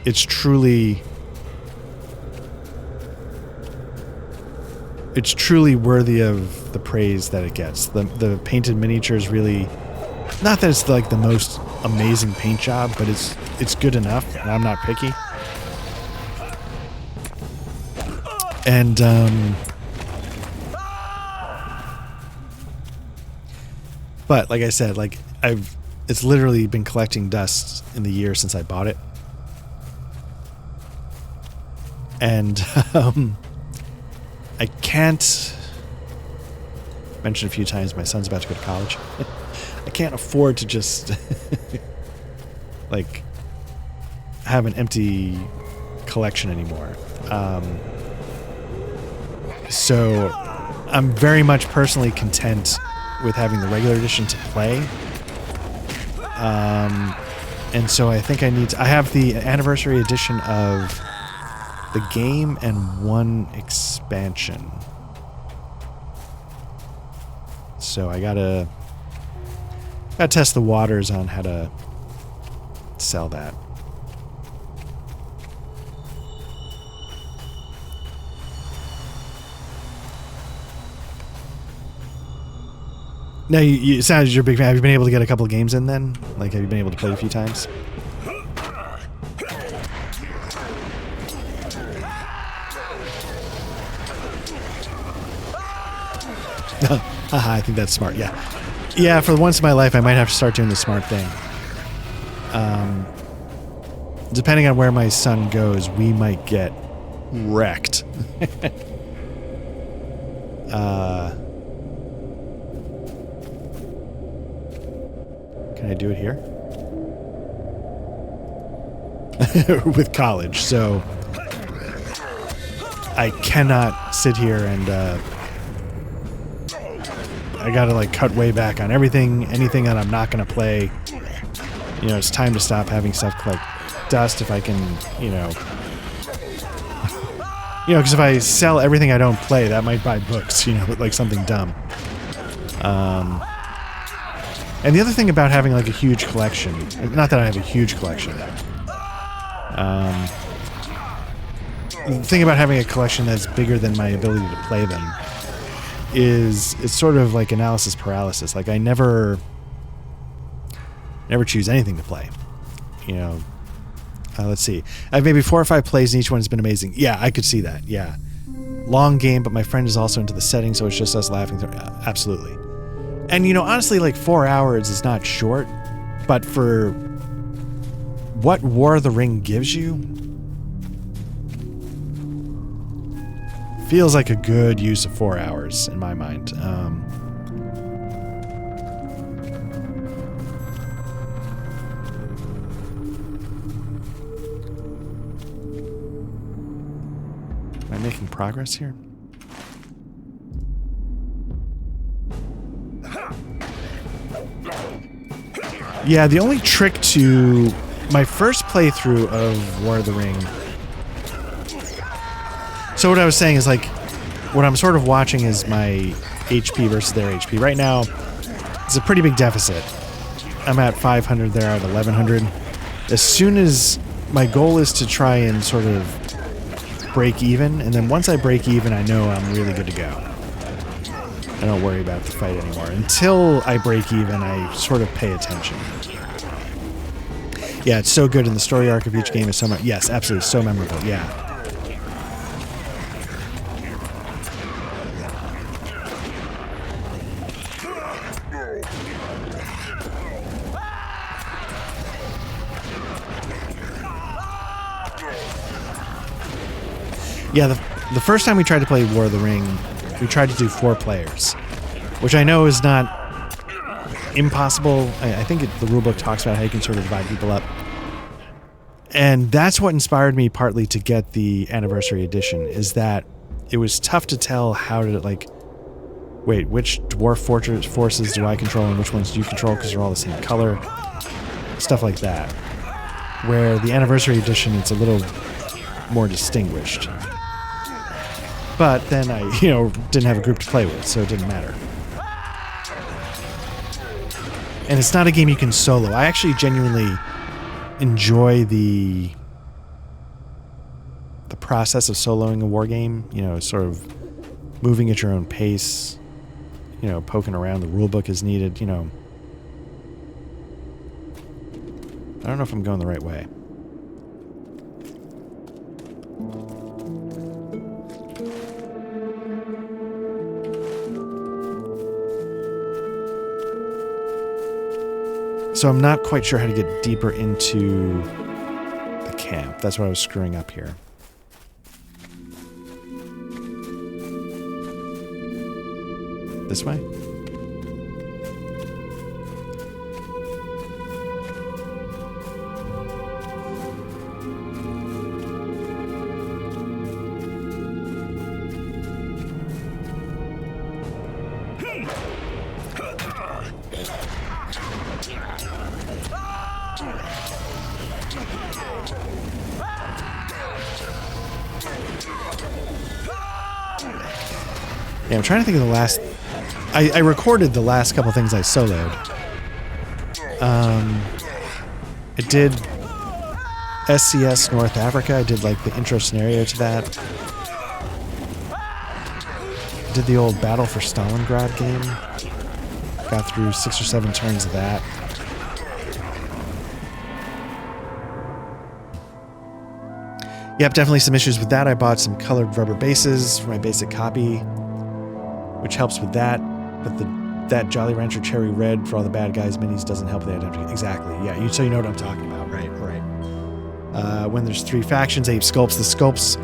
It's truly worthy of the praise that it gets. The painted miniatures really, not that it's like the most amazing paint job, but it's good enough, and I'm not picky. And but like I said, like it's literally been collecting dust in the year since I bought it. And I can't mention a few times my son's about to go to college. I can't afford to just like have an empty collection anymore. So I'm very much personally content with having the regular edition to play. And so I think I have the anniversary edition of the game and one expansion. So I gotta test the waters on how to sell that. Now, it sounds you're a big fan. Have you been able to get a couple of games in then? Like, have you been able to play a few times? I think that's smart, yeah. Yeah, for once in my life, I might have to start doing the smart thing. Depending on where my son goes, we might get wrecked. Can I do it here? With college, so I cannot sit here and I gotta like cut way back on anything that I'm not gonna play. You know, it's time to stop having stuff collect dust if I can, because if I sell everything I don't play, that might buy books, like something dumb. And the other thing about having like a huge collection, not that I have a huge collection, the thing about having a collection that's bigger than my ability to play them is it's sort of like analysis paralysis. Like I never choose anything to play. Let's see. I have maybe 4 or 5 plays and each one has been amazing. Yeah, I could see that. Yeah. Long game, but my friend is also into the setting, so it's just us laughing through. Absolutely. And, honestly, like 4 hours is not short, but for what War of the Ring gives you, feels like a good use of 4 hours in my mind. Am I making progress here? Yeah, the only trick to my first playthrough of War of the Ring. So what I was saying is like, what I'm sort of watching is my HP versus their HP. Right now, it's a pretty big deficit. I'm at 500, they're at 1100. As soon as my goal is to try and sort of break even, and then once I break even, I know I'm really good to go. I don't worry about the fight anymore. Until I break even, I sort of pay attention. Yeah, it's so good, and the story arc of each game is so much. Yes, absolutely, so memorable. Yeah. Yeah, the first time we tried to play War of the Ring, we tried to do 4 players, which I know is not impossible. I think the rulebook talks about how you can sort of divide people up. And that's what inspired me partly to get the anniversary edition, is that it was tough to tell how to, like, wait, which dwarf forces do I control and which ones do you control because they're all the same color? Stuff like that. Where the anniversary edition, it's a little more distinguished. But then I, didn't have a group to play with, so it didn't matter. And it's not a game you can solo. I actually genuinely enjoy the process of soloing a war game, you know, sort of moving at your own pace, you know, poking around. The rulebook is needed, you know. I don't know if I'm going the right way. So I'm not quite sure how to get deeper into the camp. That's what I was screwing up here. This way? Yeah, I'm trying to think of the last... I recorded the last couple things I soloed. I did SCS North Africa. I did like the intro scenario to that. I did the old Battle for Stalingrad game. Got through 6 or 7 turns of that. Yep, definitely some issues with that. I bought some colored rubber bases for my basic copy, which helps with that. But that Jolly Rancher Cherry Red for all the bad guys minis doesn't help the identity. Exactly. Yeah, so you know what I'm talking about, right? When there's 3 factions, Ape Sculpts. The Sculpts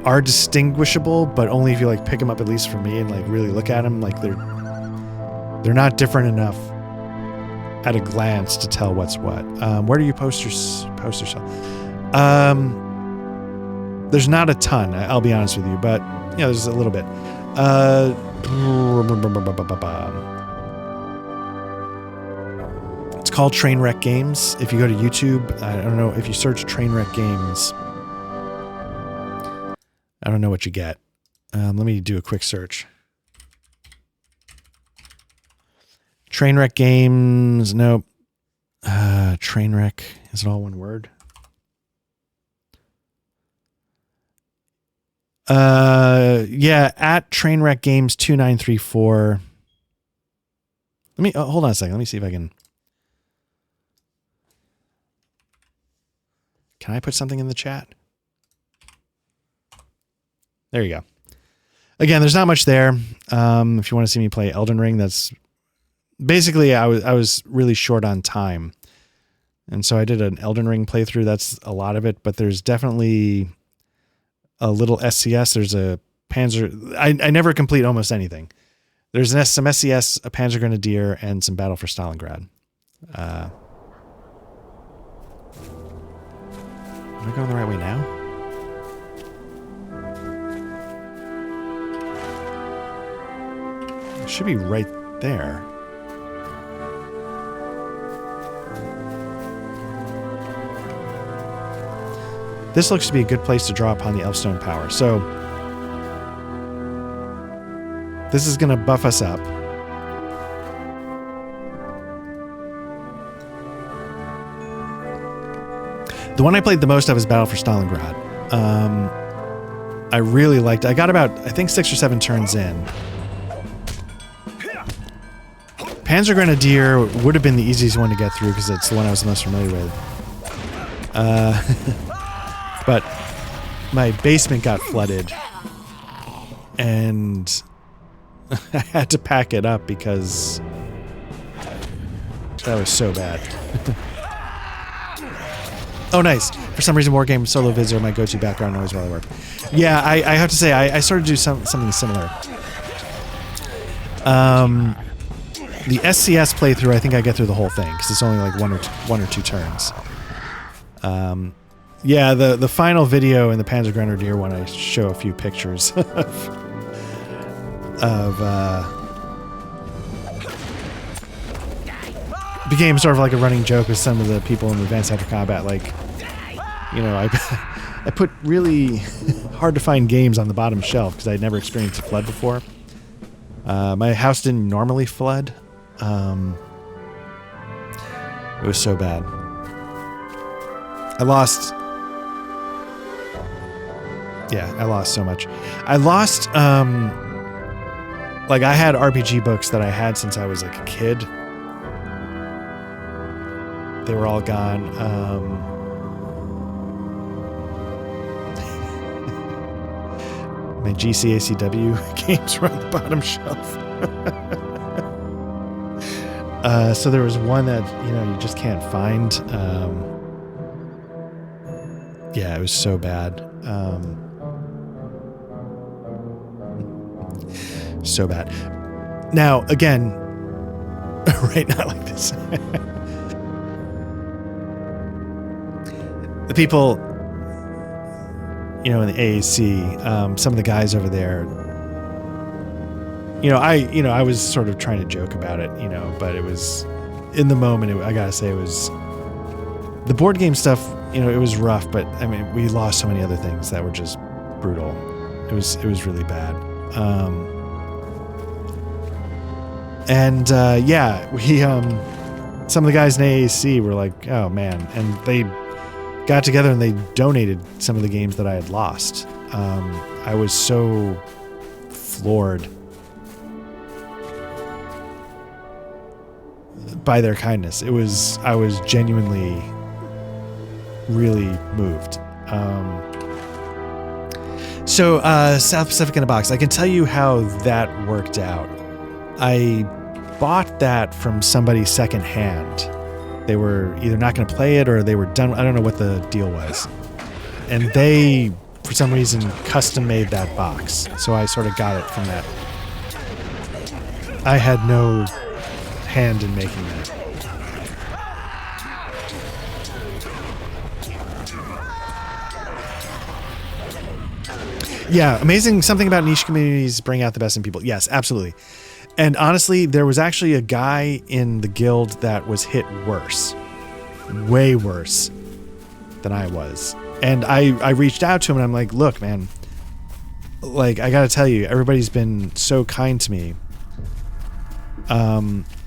are distinguishable, but only if you like pick them up, at least for me, and like really look at them. Like they're not different enough at a glance to tell what's what. Where do you post yourself? There's not a ton, I'll be honest with you, but yeah, there's a little bit. It's called Trainwreck Games. If you go to YouTube, I don't know, if you search Trainwreck Games, I don't know what you get. Let me do a quick search. Trainwreck Games, nope. Trainwreck, is it all one word? Yeah, at Trainwreck Games 2934. Let me hold on a second. Let me see if I can I put something in the chat? There you go. Again, there's not much there. If you want to see me play Elden Ring, that's basically I was really short on time. And so I did an Elden Ring playthrough. That's a lot of it, but there's definitely a little SCS. There's a Panzer. I never complete almost anything. There's some SCS, a Panzer Grenadier, and some Battle for Stalingrad. Am I going the right way now? It should be right there. This looks to be a good place to draw upon the Elfstone power. So this is going to buff us up. The one I played the most of is Battle for Stalingrad. I really liked it. I got about, I think, 6 or 7 turns in. Panzer Grenadier would have been the easiest one to get through because it's the one I was most familiar with. But my basement got flooded and I had to pack it up because that was so bad. Oh, nice. For some reason, Wargame solo vids are my go-to background noise while I work. Yeah, I have to say, I started to do something similar. The SCS playthrough, I think I get through the whole thing because it's only like one or two turns. Yeah, the final video in the Panzer Grenadier one, I show a few pictures of became sort of like a running joke with some of the people in the Advanced After Combat. Like, you know, I put really hard to find games on the bottom shelf because I'd never experienced a flood before. My house didn't normally flood. It was so bad. I lost so much. I lost, like I had RPG books that I had since I was like a kid. They were all gone. My GCACW games were on the bottom shelf. So there was one that, you just can't find. Yeah, it was so bad. So bad. Now, again, right, not like this. The people, in the AAC, some of the guys over there, I was sort of trying to joke about it, but it was, in the moment, I gotta say, it was, the board game stuff, it was rough, but I mean, we lost so many other things that were just brutal. It was really bad. Some of the guys in AAC were like, oh man, and they got together and they donated some of the games that I had lost. I was so floored by their kindness. I was genuinely really moved. So South Pacific in a Box, I can tell you how that worked out. I bought that from somebody secondhand. They were either not going to play it or they were done. I don't know what the deal was. And they, for some reason, custom made that box. So I sort of got it from that. I had no hand in making that. Yeah, amazing. Something about niche communities bring out the best in people. Yes, absolutely. And honestly, there was actually a guy in the guild that was hit worse. Way worse than I was. And I reached out to him and I'm like, look, man, like, I gotta tell you, everybody's been so kind to me.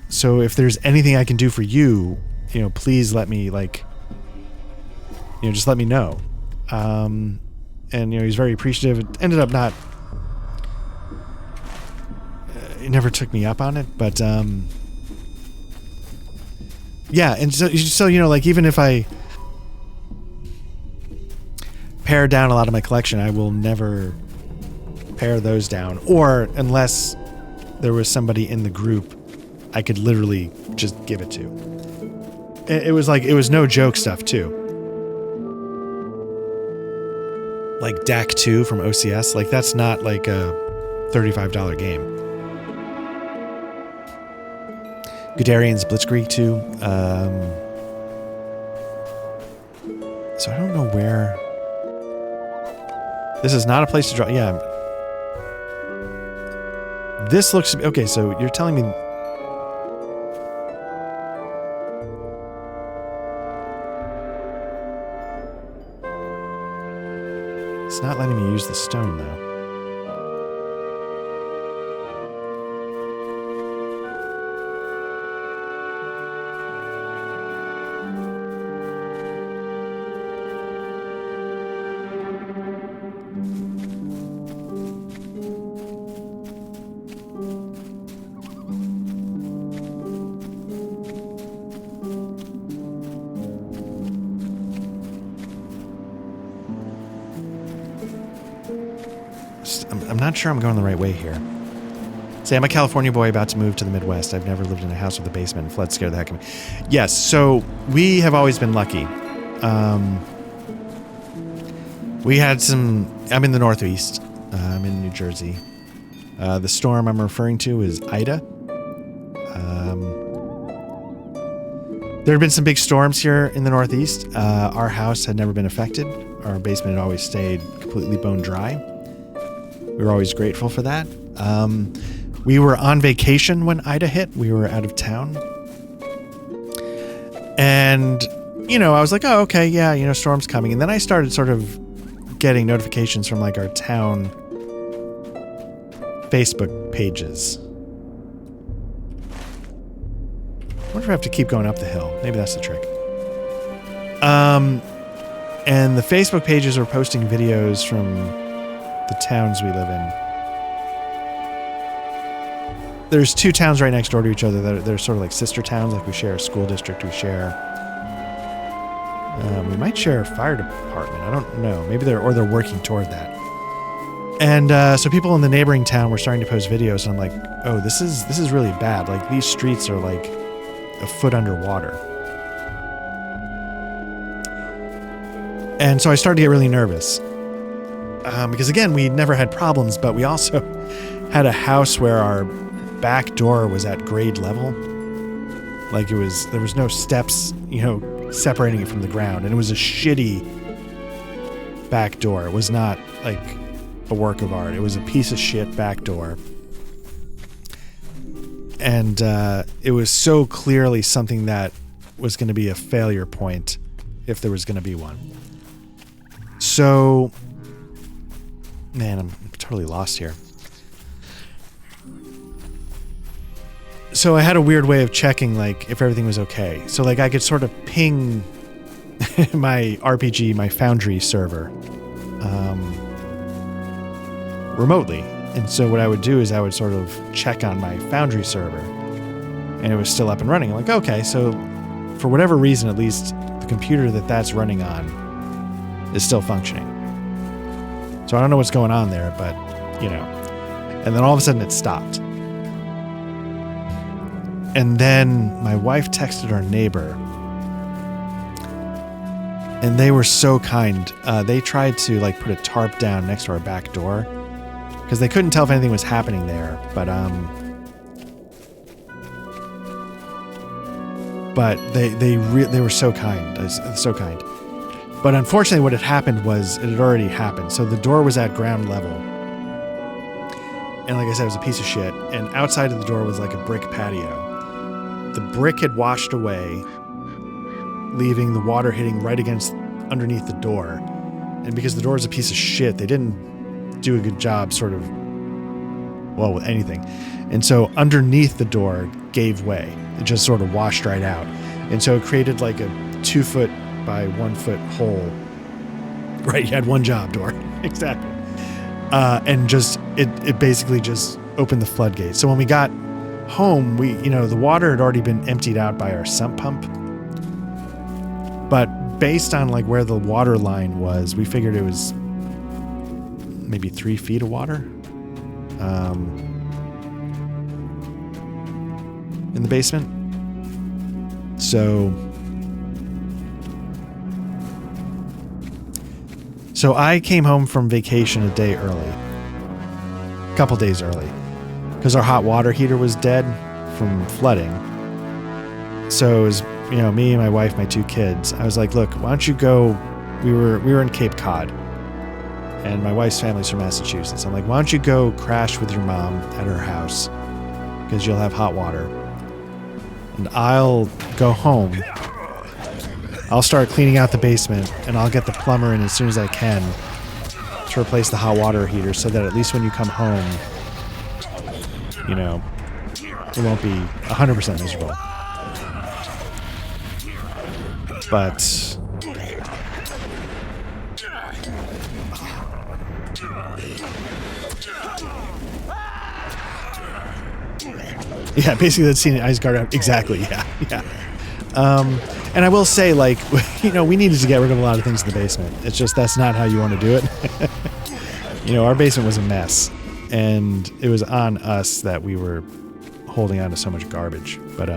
So if there's anything I can do for you, please let me, just let me know. And, he's very appreciative. It ended up not... It never took me up on it, but... yeah, and so even if I pare down a lot of my collection, I will never pare those down. Or unless there was somebody in the group I could literally just give it to. It was no joke stuff, too. Like DAC 2 from OCS, like that's not like a $35 game. Guderian's Blitzkrieg 2. So I don't know where. This is not a place to draw. Yeah. This looks okay. So you're telling me. It's not letting me use the stone, though. I'm not sure I'm going the right way here. Say, I'm a California boy about to move to the Midwest. I've never lived in a house with a basement, and flood scared the heck of me. Yes, so we have always been lucky. We had some... I'm in the Northeast. I'm in New Jersey. The storm I'm referring to is Ida. There have been some big storms here in the Northeast. Our house had never been affected. Our basement had always stayed completely bone dry. We were always grateful for that. We were on vacation when Ida hit. We were out of town. And, I was like, oh, okay, yeah, storm's coming. And then I started sort of getting notifications from like our town Facebook pages. wonder if I have to keep going up the hill. Maybe that's the trick. And the Facebook pages are posting videos from the towns we live in. There's 2 towns right next door to each other that they're sort of like sister towns. Like we share a school district. We might share a fire department. I don't know. Maybe they're working toward that. And so people in the neighboring town were starting to post videos, and I'm like, oh, this is really bad. Like these streets are like a foot underwater. And so I started to get really nervous because again, we never had problems, but we also had a house where our back door was at grade level. Like there was no steps, separating it from the ground, and it was a shitty back door. It was not like a work of art. It was a piece of shit back door. And it was so clearly something that was going to be a failure point if there was going to be one. So, man, I'm totally lost here. So I had a weird way of checking, like, if everything was okay. So, like, I could sort of ping my RPG, my Foundry server, remotely. And so what I would do is I would sort of check on my Foundry server, and it was still up and running. I'm like, okay, so for whatever reason, at least the computer that's running on is still functioning. So I don't know what's going on there, but, and then all of a sudden it stopped. And then my wife texted our neighbor, and they were so kind. They tried to like put a tarp down next to our back door because they couldn't tell if anything was happening there. But they were so kind, so kind. But unfortunately, what had happened was it had already happened. So the door was at ground level, and like I said, it was a piece of shit. And outside of the door was like a brick patio. The brick had washed away, leaving the water hitting right underneath the door. And because the door is a piece of shit, they didn't do a good job with anything. And so underneath the door gave way. It just sort of washed right out. And so it created like a 2-foot by 1-foot hole. Right, you had one job, door. Exactly. And just, it basically just opened the floodgates. So when we got home, the water had already been emptied out by our sump pump, but based on like where the water line was, we figured it was maybe 3 feet of water in the basement. So I came home from vacation a couple days early, because our hot water heater was dead from flooding. So it was, me, my wife, my 2 kids. I was like, look, why don't you go? We were in Cape Cod, and my wife's family's from Massachusetts. I'm like, why don't you go crash with your mom at her house, because you'll have hot water, and I'll go home. I'll start cleaning out the basement, and I'll get the plumber in as soon as I can to replace the hot water heater, so that at least when you come home, it won't be 100% miserable. But yeah, basically that's seeing Isgard out. Exactly. Yeah. And I will say, like, we needed to get rid of a lot of things in the basement. It's just that's not how you want to do it. Our basement was a mess, and it was on us that we were holding on to so much garbage. But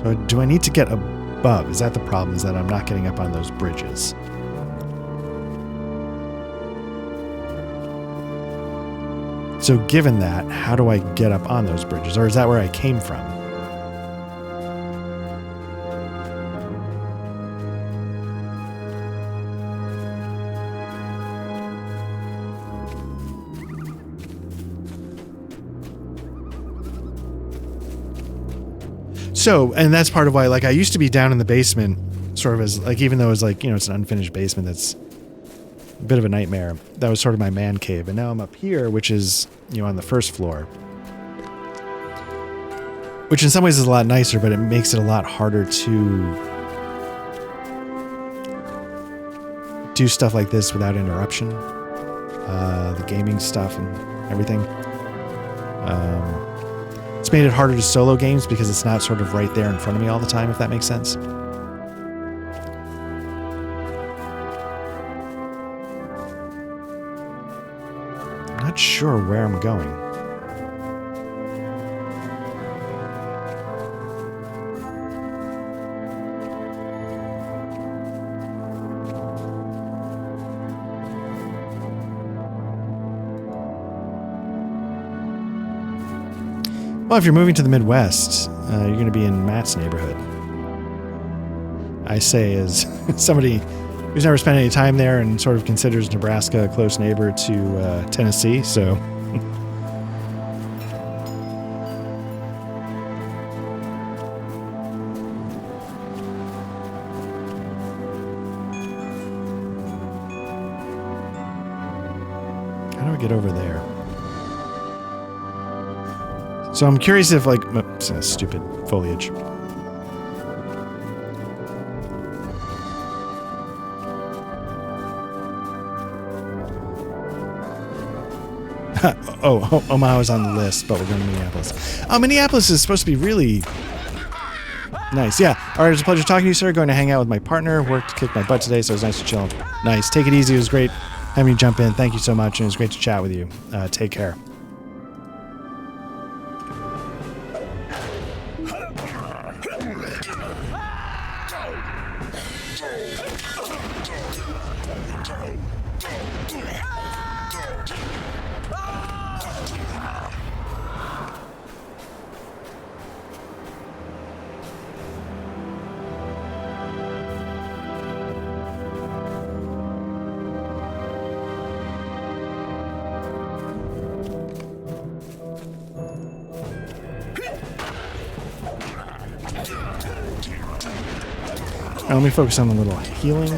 so do I need to get above? Is that the problem? Is that I'm not getting up on those bridges? So given that, how do I get up on those bridges? Or is that where I came from? So, and that's part of why, like, I used to be down in the basement, sort of as, like, even though it's like, it's an unfinished basement that's a bit of a nightmare. That was sort of my man cave. And now I'm up here, which is, on the first floor. Which in some ways is a lot nicer, but it makes it a lot harder to do stuff like this without interruption. The gaming stuff and everything. It's made it harder to solo games because it's not sort of right there in front of me all the time, if that makes sense. I'm not sure where I'm going. Well, if you're moving to the Midwest, you're going to be in Matt's neighborhood. I say as somebody who's never spent any time there and sort of considers Nebraska a close neighbor to Tennessee, so... How do I get over there? So I'm curious if, like, stupid foliage. Omaha's on the list, but we're going to Minneapolis. Minneapolis is supposed to be really nice. Yeah. All right, it was a pleasure talking to you, sir. Going to hang out with my partner. Worked, kicked my butt today, so it was nice to chill. Nice. Take it easy. It was great having you jump in. Thank you so much, and it was great to chat with you. Take care. Now let me focus on a little healing.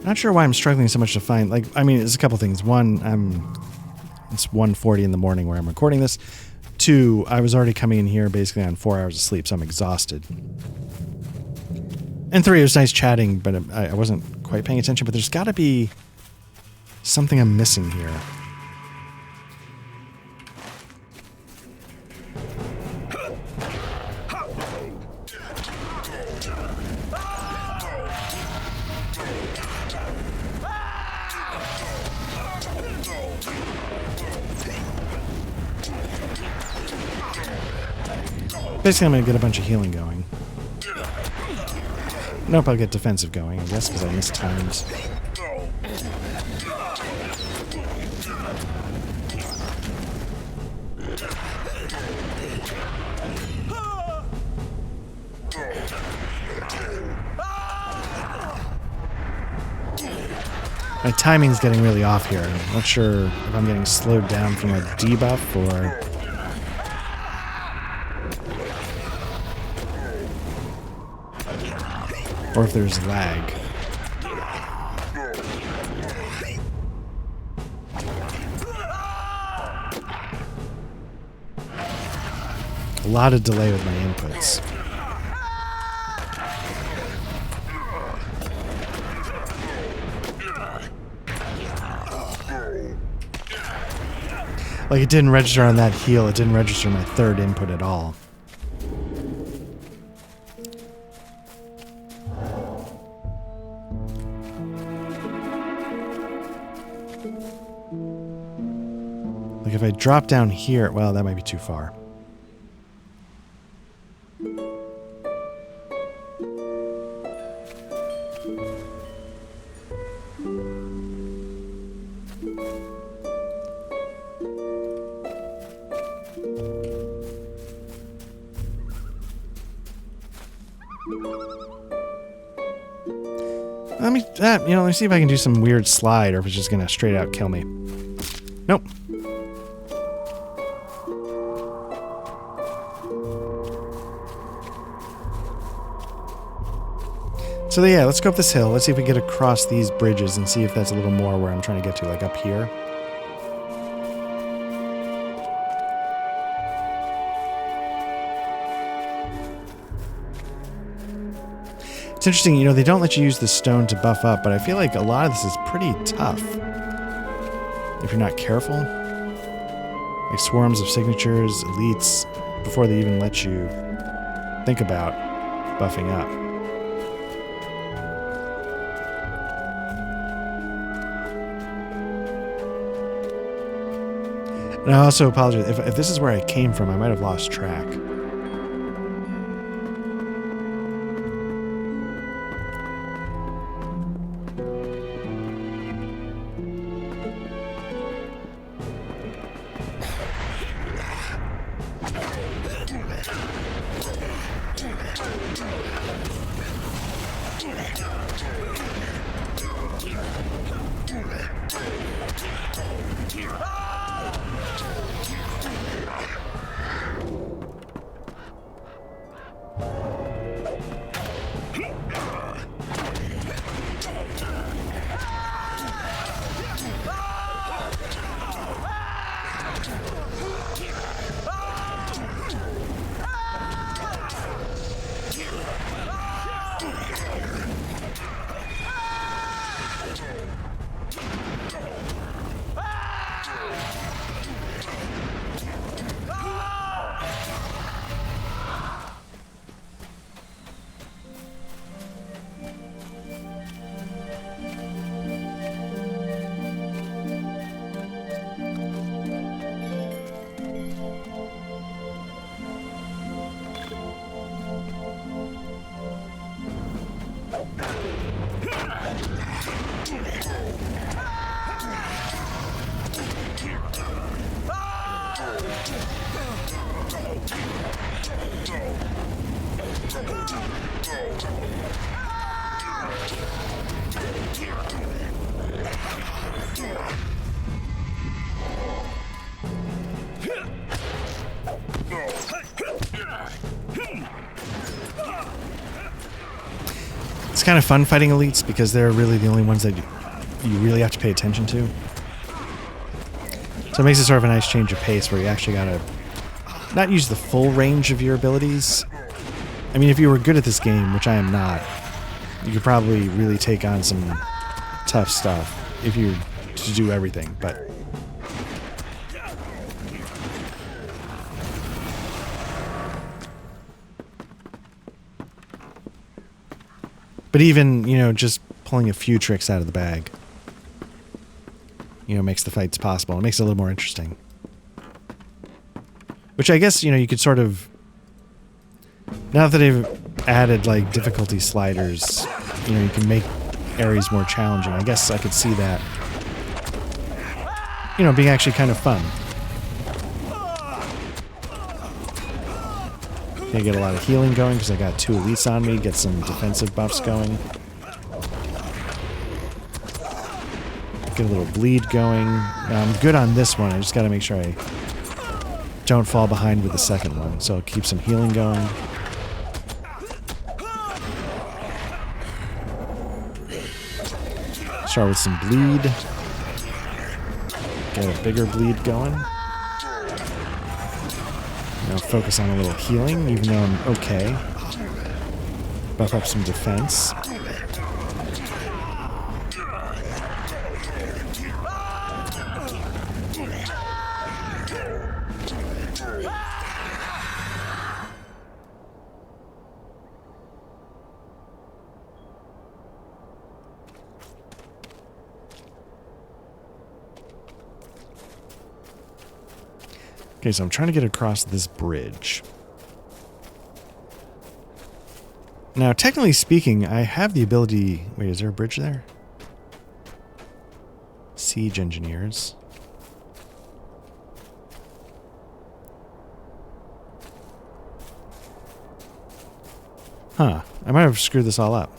Not sure why I'm struggling so much to find, like, I mean, it's a couple things. One, it's 1:40 in the morning where I'm recording this. Two, I was already coming in here basically on 4 hours of sleep, so I'm exhausted. And three, it was nice chatting, but I wasn't quite paying attention, but there's got to be something I'm missing here. Basically, I'm going to get a bunch of healing going. Nope, I'll get defensive going, I guess, because I missed times. My timing's getting really off here. I'm not sure if I'm getting slowed down from a debuff or if there's lag. A lot of delay with my inputs. Like, it didn't register on that heal, it didn't register my third input at all. Like, if I drop down here, well, that might be too far. Let me, let me see if I can do some weird slide or if it's just gonna straight out kill me. Nope. So yeah, let's go up this hill. Let's see if we get across these bridges and see if that's a little more where I'm trying to get to, like up here. It's interesting, you know, they don't let you use the stone to buff up, but I feel like a lot of this is pretty tough if you're not careful. Like swarms of signatures, elites, before they even let you think about buffing up. And I also apologize, if this is where I came from, I might have lost track. It's kind of fun fighting elites because they're really the only ones that you really have to pay attention to. So it makes it sort of a nice change of pace where you actually gotta not use the full range of your abilities. I mean, if you were good at this game, which I am not, you could probably really take on some tough stuff if you were to do everything, but even, you know, just pulling a few tricks out of the bag, you know, makes the fights possible. It makes it a little more interesting. Which I guess, you know, you could sort of, now that they've added like difficulty sliders, you know, you can make areas more challenging. I guess I could see that, you know, being actually kind of fun. Okay, get a lot of healing going because I got 2 elites on me. Get some defensive buffs going. Get a little bleed going. Now, I'm good on this one. I just got to make sure I don't fall behind with the second one. So I'll keep some healing going. Start with some bleed. Get a bigger bleed going. Now focus on a little healing, even though I'm okay. Buff up some defense. Okay, so I'm trying to get across this bridge. Now, technically speaking, I have the ability... Wait, is there a bridge there? Siege engineers. Huh. I might have screwed this all up.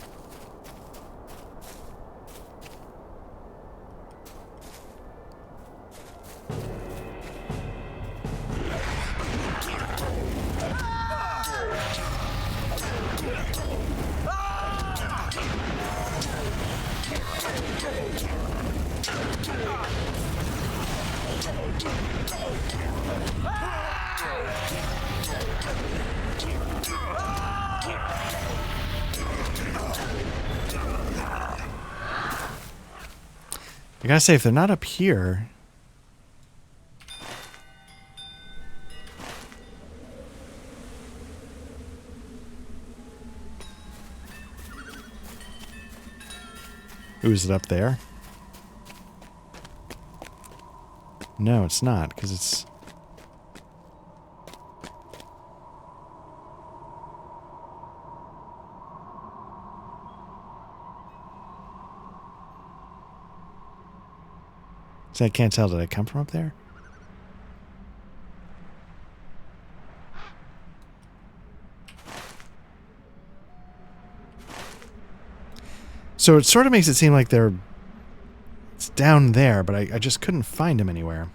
gotta say, if they're not up here... Ooh, is it up there? No, it's not, because it's... So I can't tell, did I come from up there? So it sort of makes it seem like it's down there, but I just couldn't find him anywhere.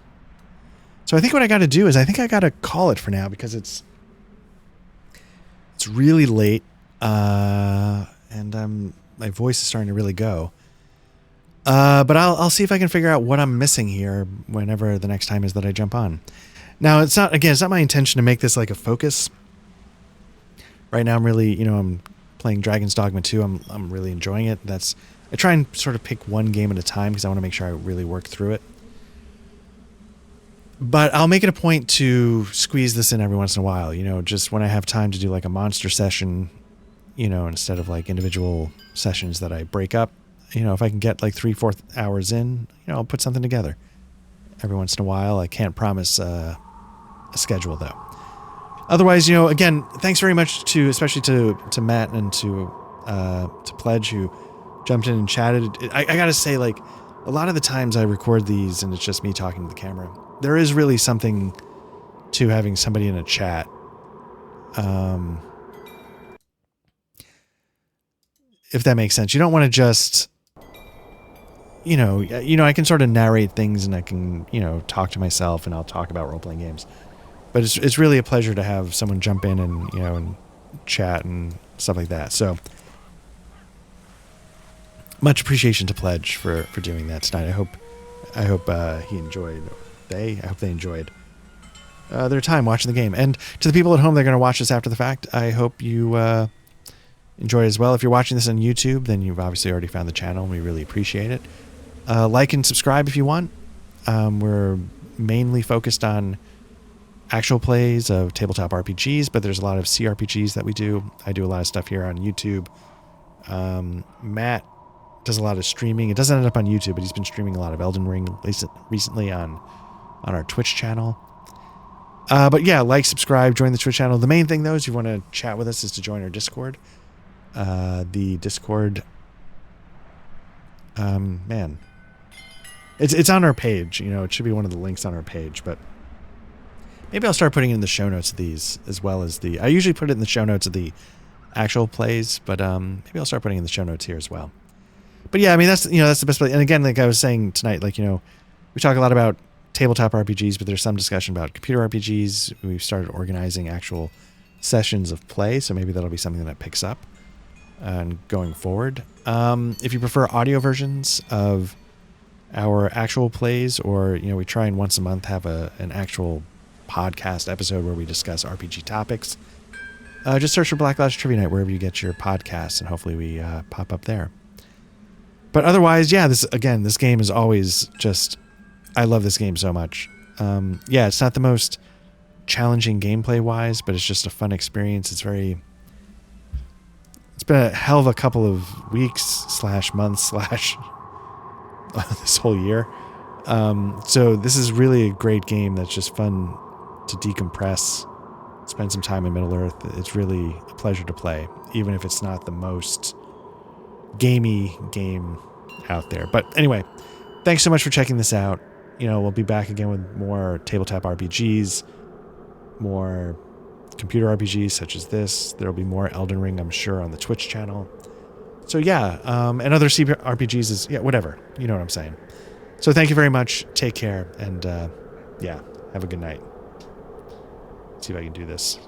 So I think what I got to do is I think I got to call it for now because it's really late, and my voice is starting to really go. But I'll see if I can figure out what I'm missing here whenever the next time is that I jump on. Now, it's not my intention to make this like a focus. Right now I'm really, I'm playing Dragon's Dogma 2. I'm really enjoying it. I try and sort of pick one game at a time because I want to make sure I really work through it. But I'll make it a point to squeeze this in every once in a while, just when I have time to do like a monster session, instead of like individual sessions that I break up. If I can get like 3-4 hours in, I'll put something together every once in a while. I can't promise a schedule though. Otherwise, again, thanks very much especially to Matt and to Pledge who jumped in and chatted. I gotta say, like, a lot of the times I record these and it's just me talking to the camera. There is really something to having somebody in a chat. If that makes sense. You don't want to just... I can sort of narrate things and I can, talk to myself and I'll talk about role-playing games. But it's really a pleasure to have someone jump in and, and chat and stuff like that. So much appreciation to Pledge for doing that tonight. I hope he enjoyed. I hope they enjoyed their time watching the game. And to the people at home that are going to watch this after the fact, I hope you enjoy it as well. If you're watching this on YouTube, then you've obviously already found the channel and we really appreciate it. Like and subscribe if you want. We're mainly focused on actual plays of tabletop RPGs, but there's a lot of CRPGs that we do. I do a lot of stuff here on YouTube. Matt does a lot of streaming. It doesn't end up on YouTube, but he's been streaming a lot of Elden Ring recently on our Twitch channel. But yeah, like, subscribe, join the Twitch channel. The main thing, though, is if you want to chat with us is to join our Discord. The Discord... man... It's on our page, it should be one of the links on our page, but maybe I'll start putting it in the show notes of these as well as I usually put it in the show notes of the actual plays, but maybe I'll start putting it in the show notes here as well. But yeah, I mean, that's the best way. And again, like I was saying tonight, like, we talk a lot about tabletop RPGs, but there's some discussion about computer RPGs. We've started organizing actual sessions of play, so maybe that'll be something that picks up and going forward. If you prefer audio versions of our actual plays, or we try and once a month have an actual podcast episode where we discuss RPG topics, just search for Blacklash Trivia Night wherever you get your podcasts, and hopefully we pop up there. But otherwise, yeah, this game is always just... I love this game so much. Yeah, it's not the most challenging gameplay wise, but it's just a fun experience. It's been a hell of a couple of weeks / months / this whole year. So this is really a great game that's just fun to decompress, spend some time in Middle-earth. It's really a pleasure to play, even if it's not the most gamey game out there. But anyway, thanks so much for checking this out. We'll be back again with more tabletop RPGs, more computer RPGs such as this. There'll be more Elden Ring, I'm sure, on the Twitch channel. So yeah, and other CRPGs is, yeah, whatever. You know what I'm saying. So thank you very much. Take care, and yeah, have a good night. Let's see if I can do this.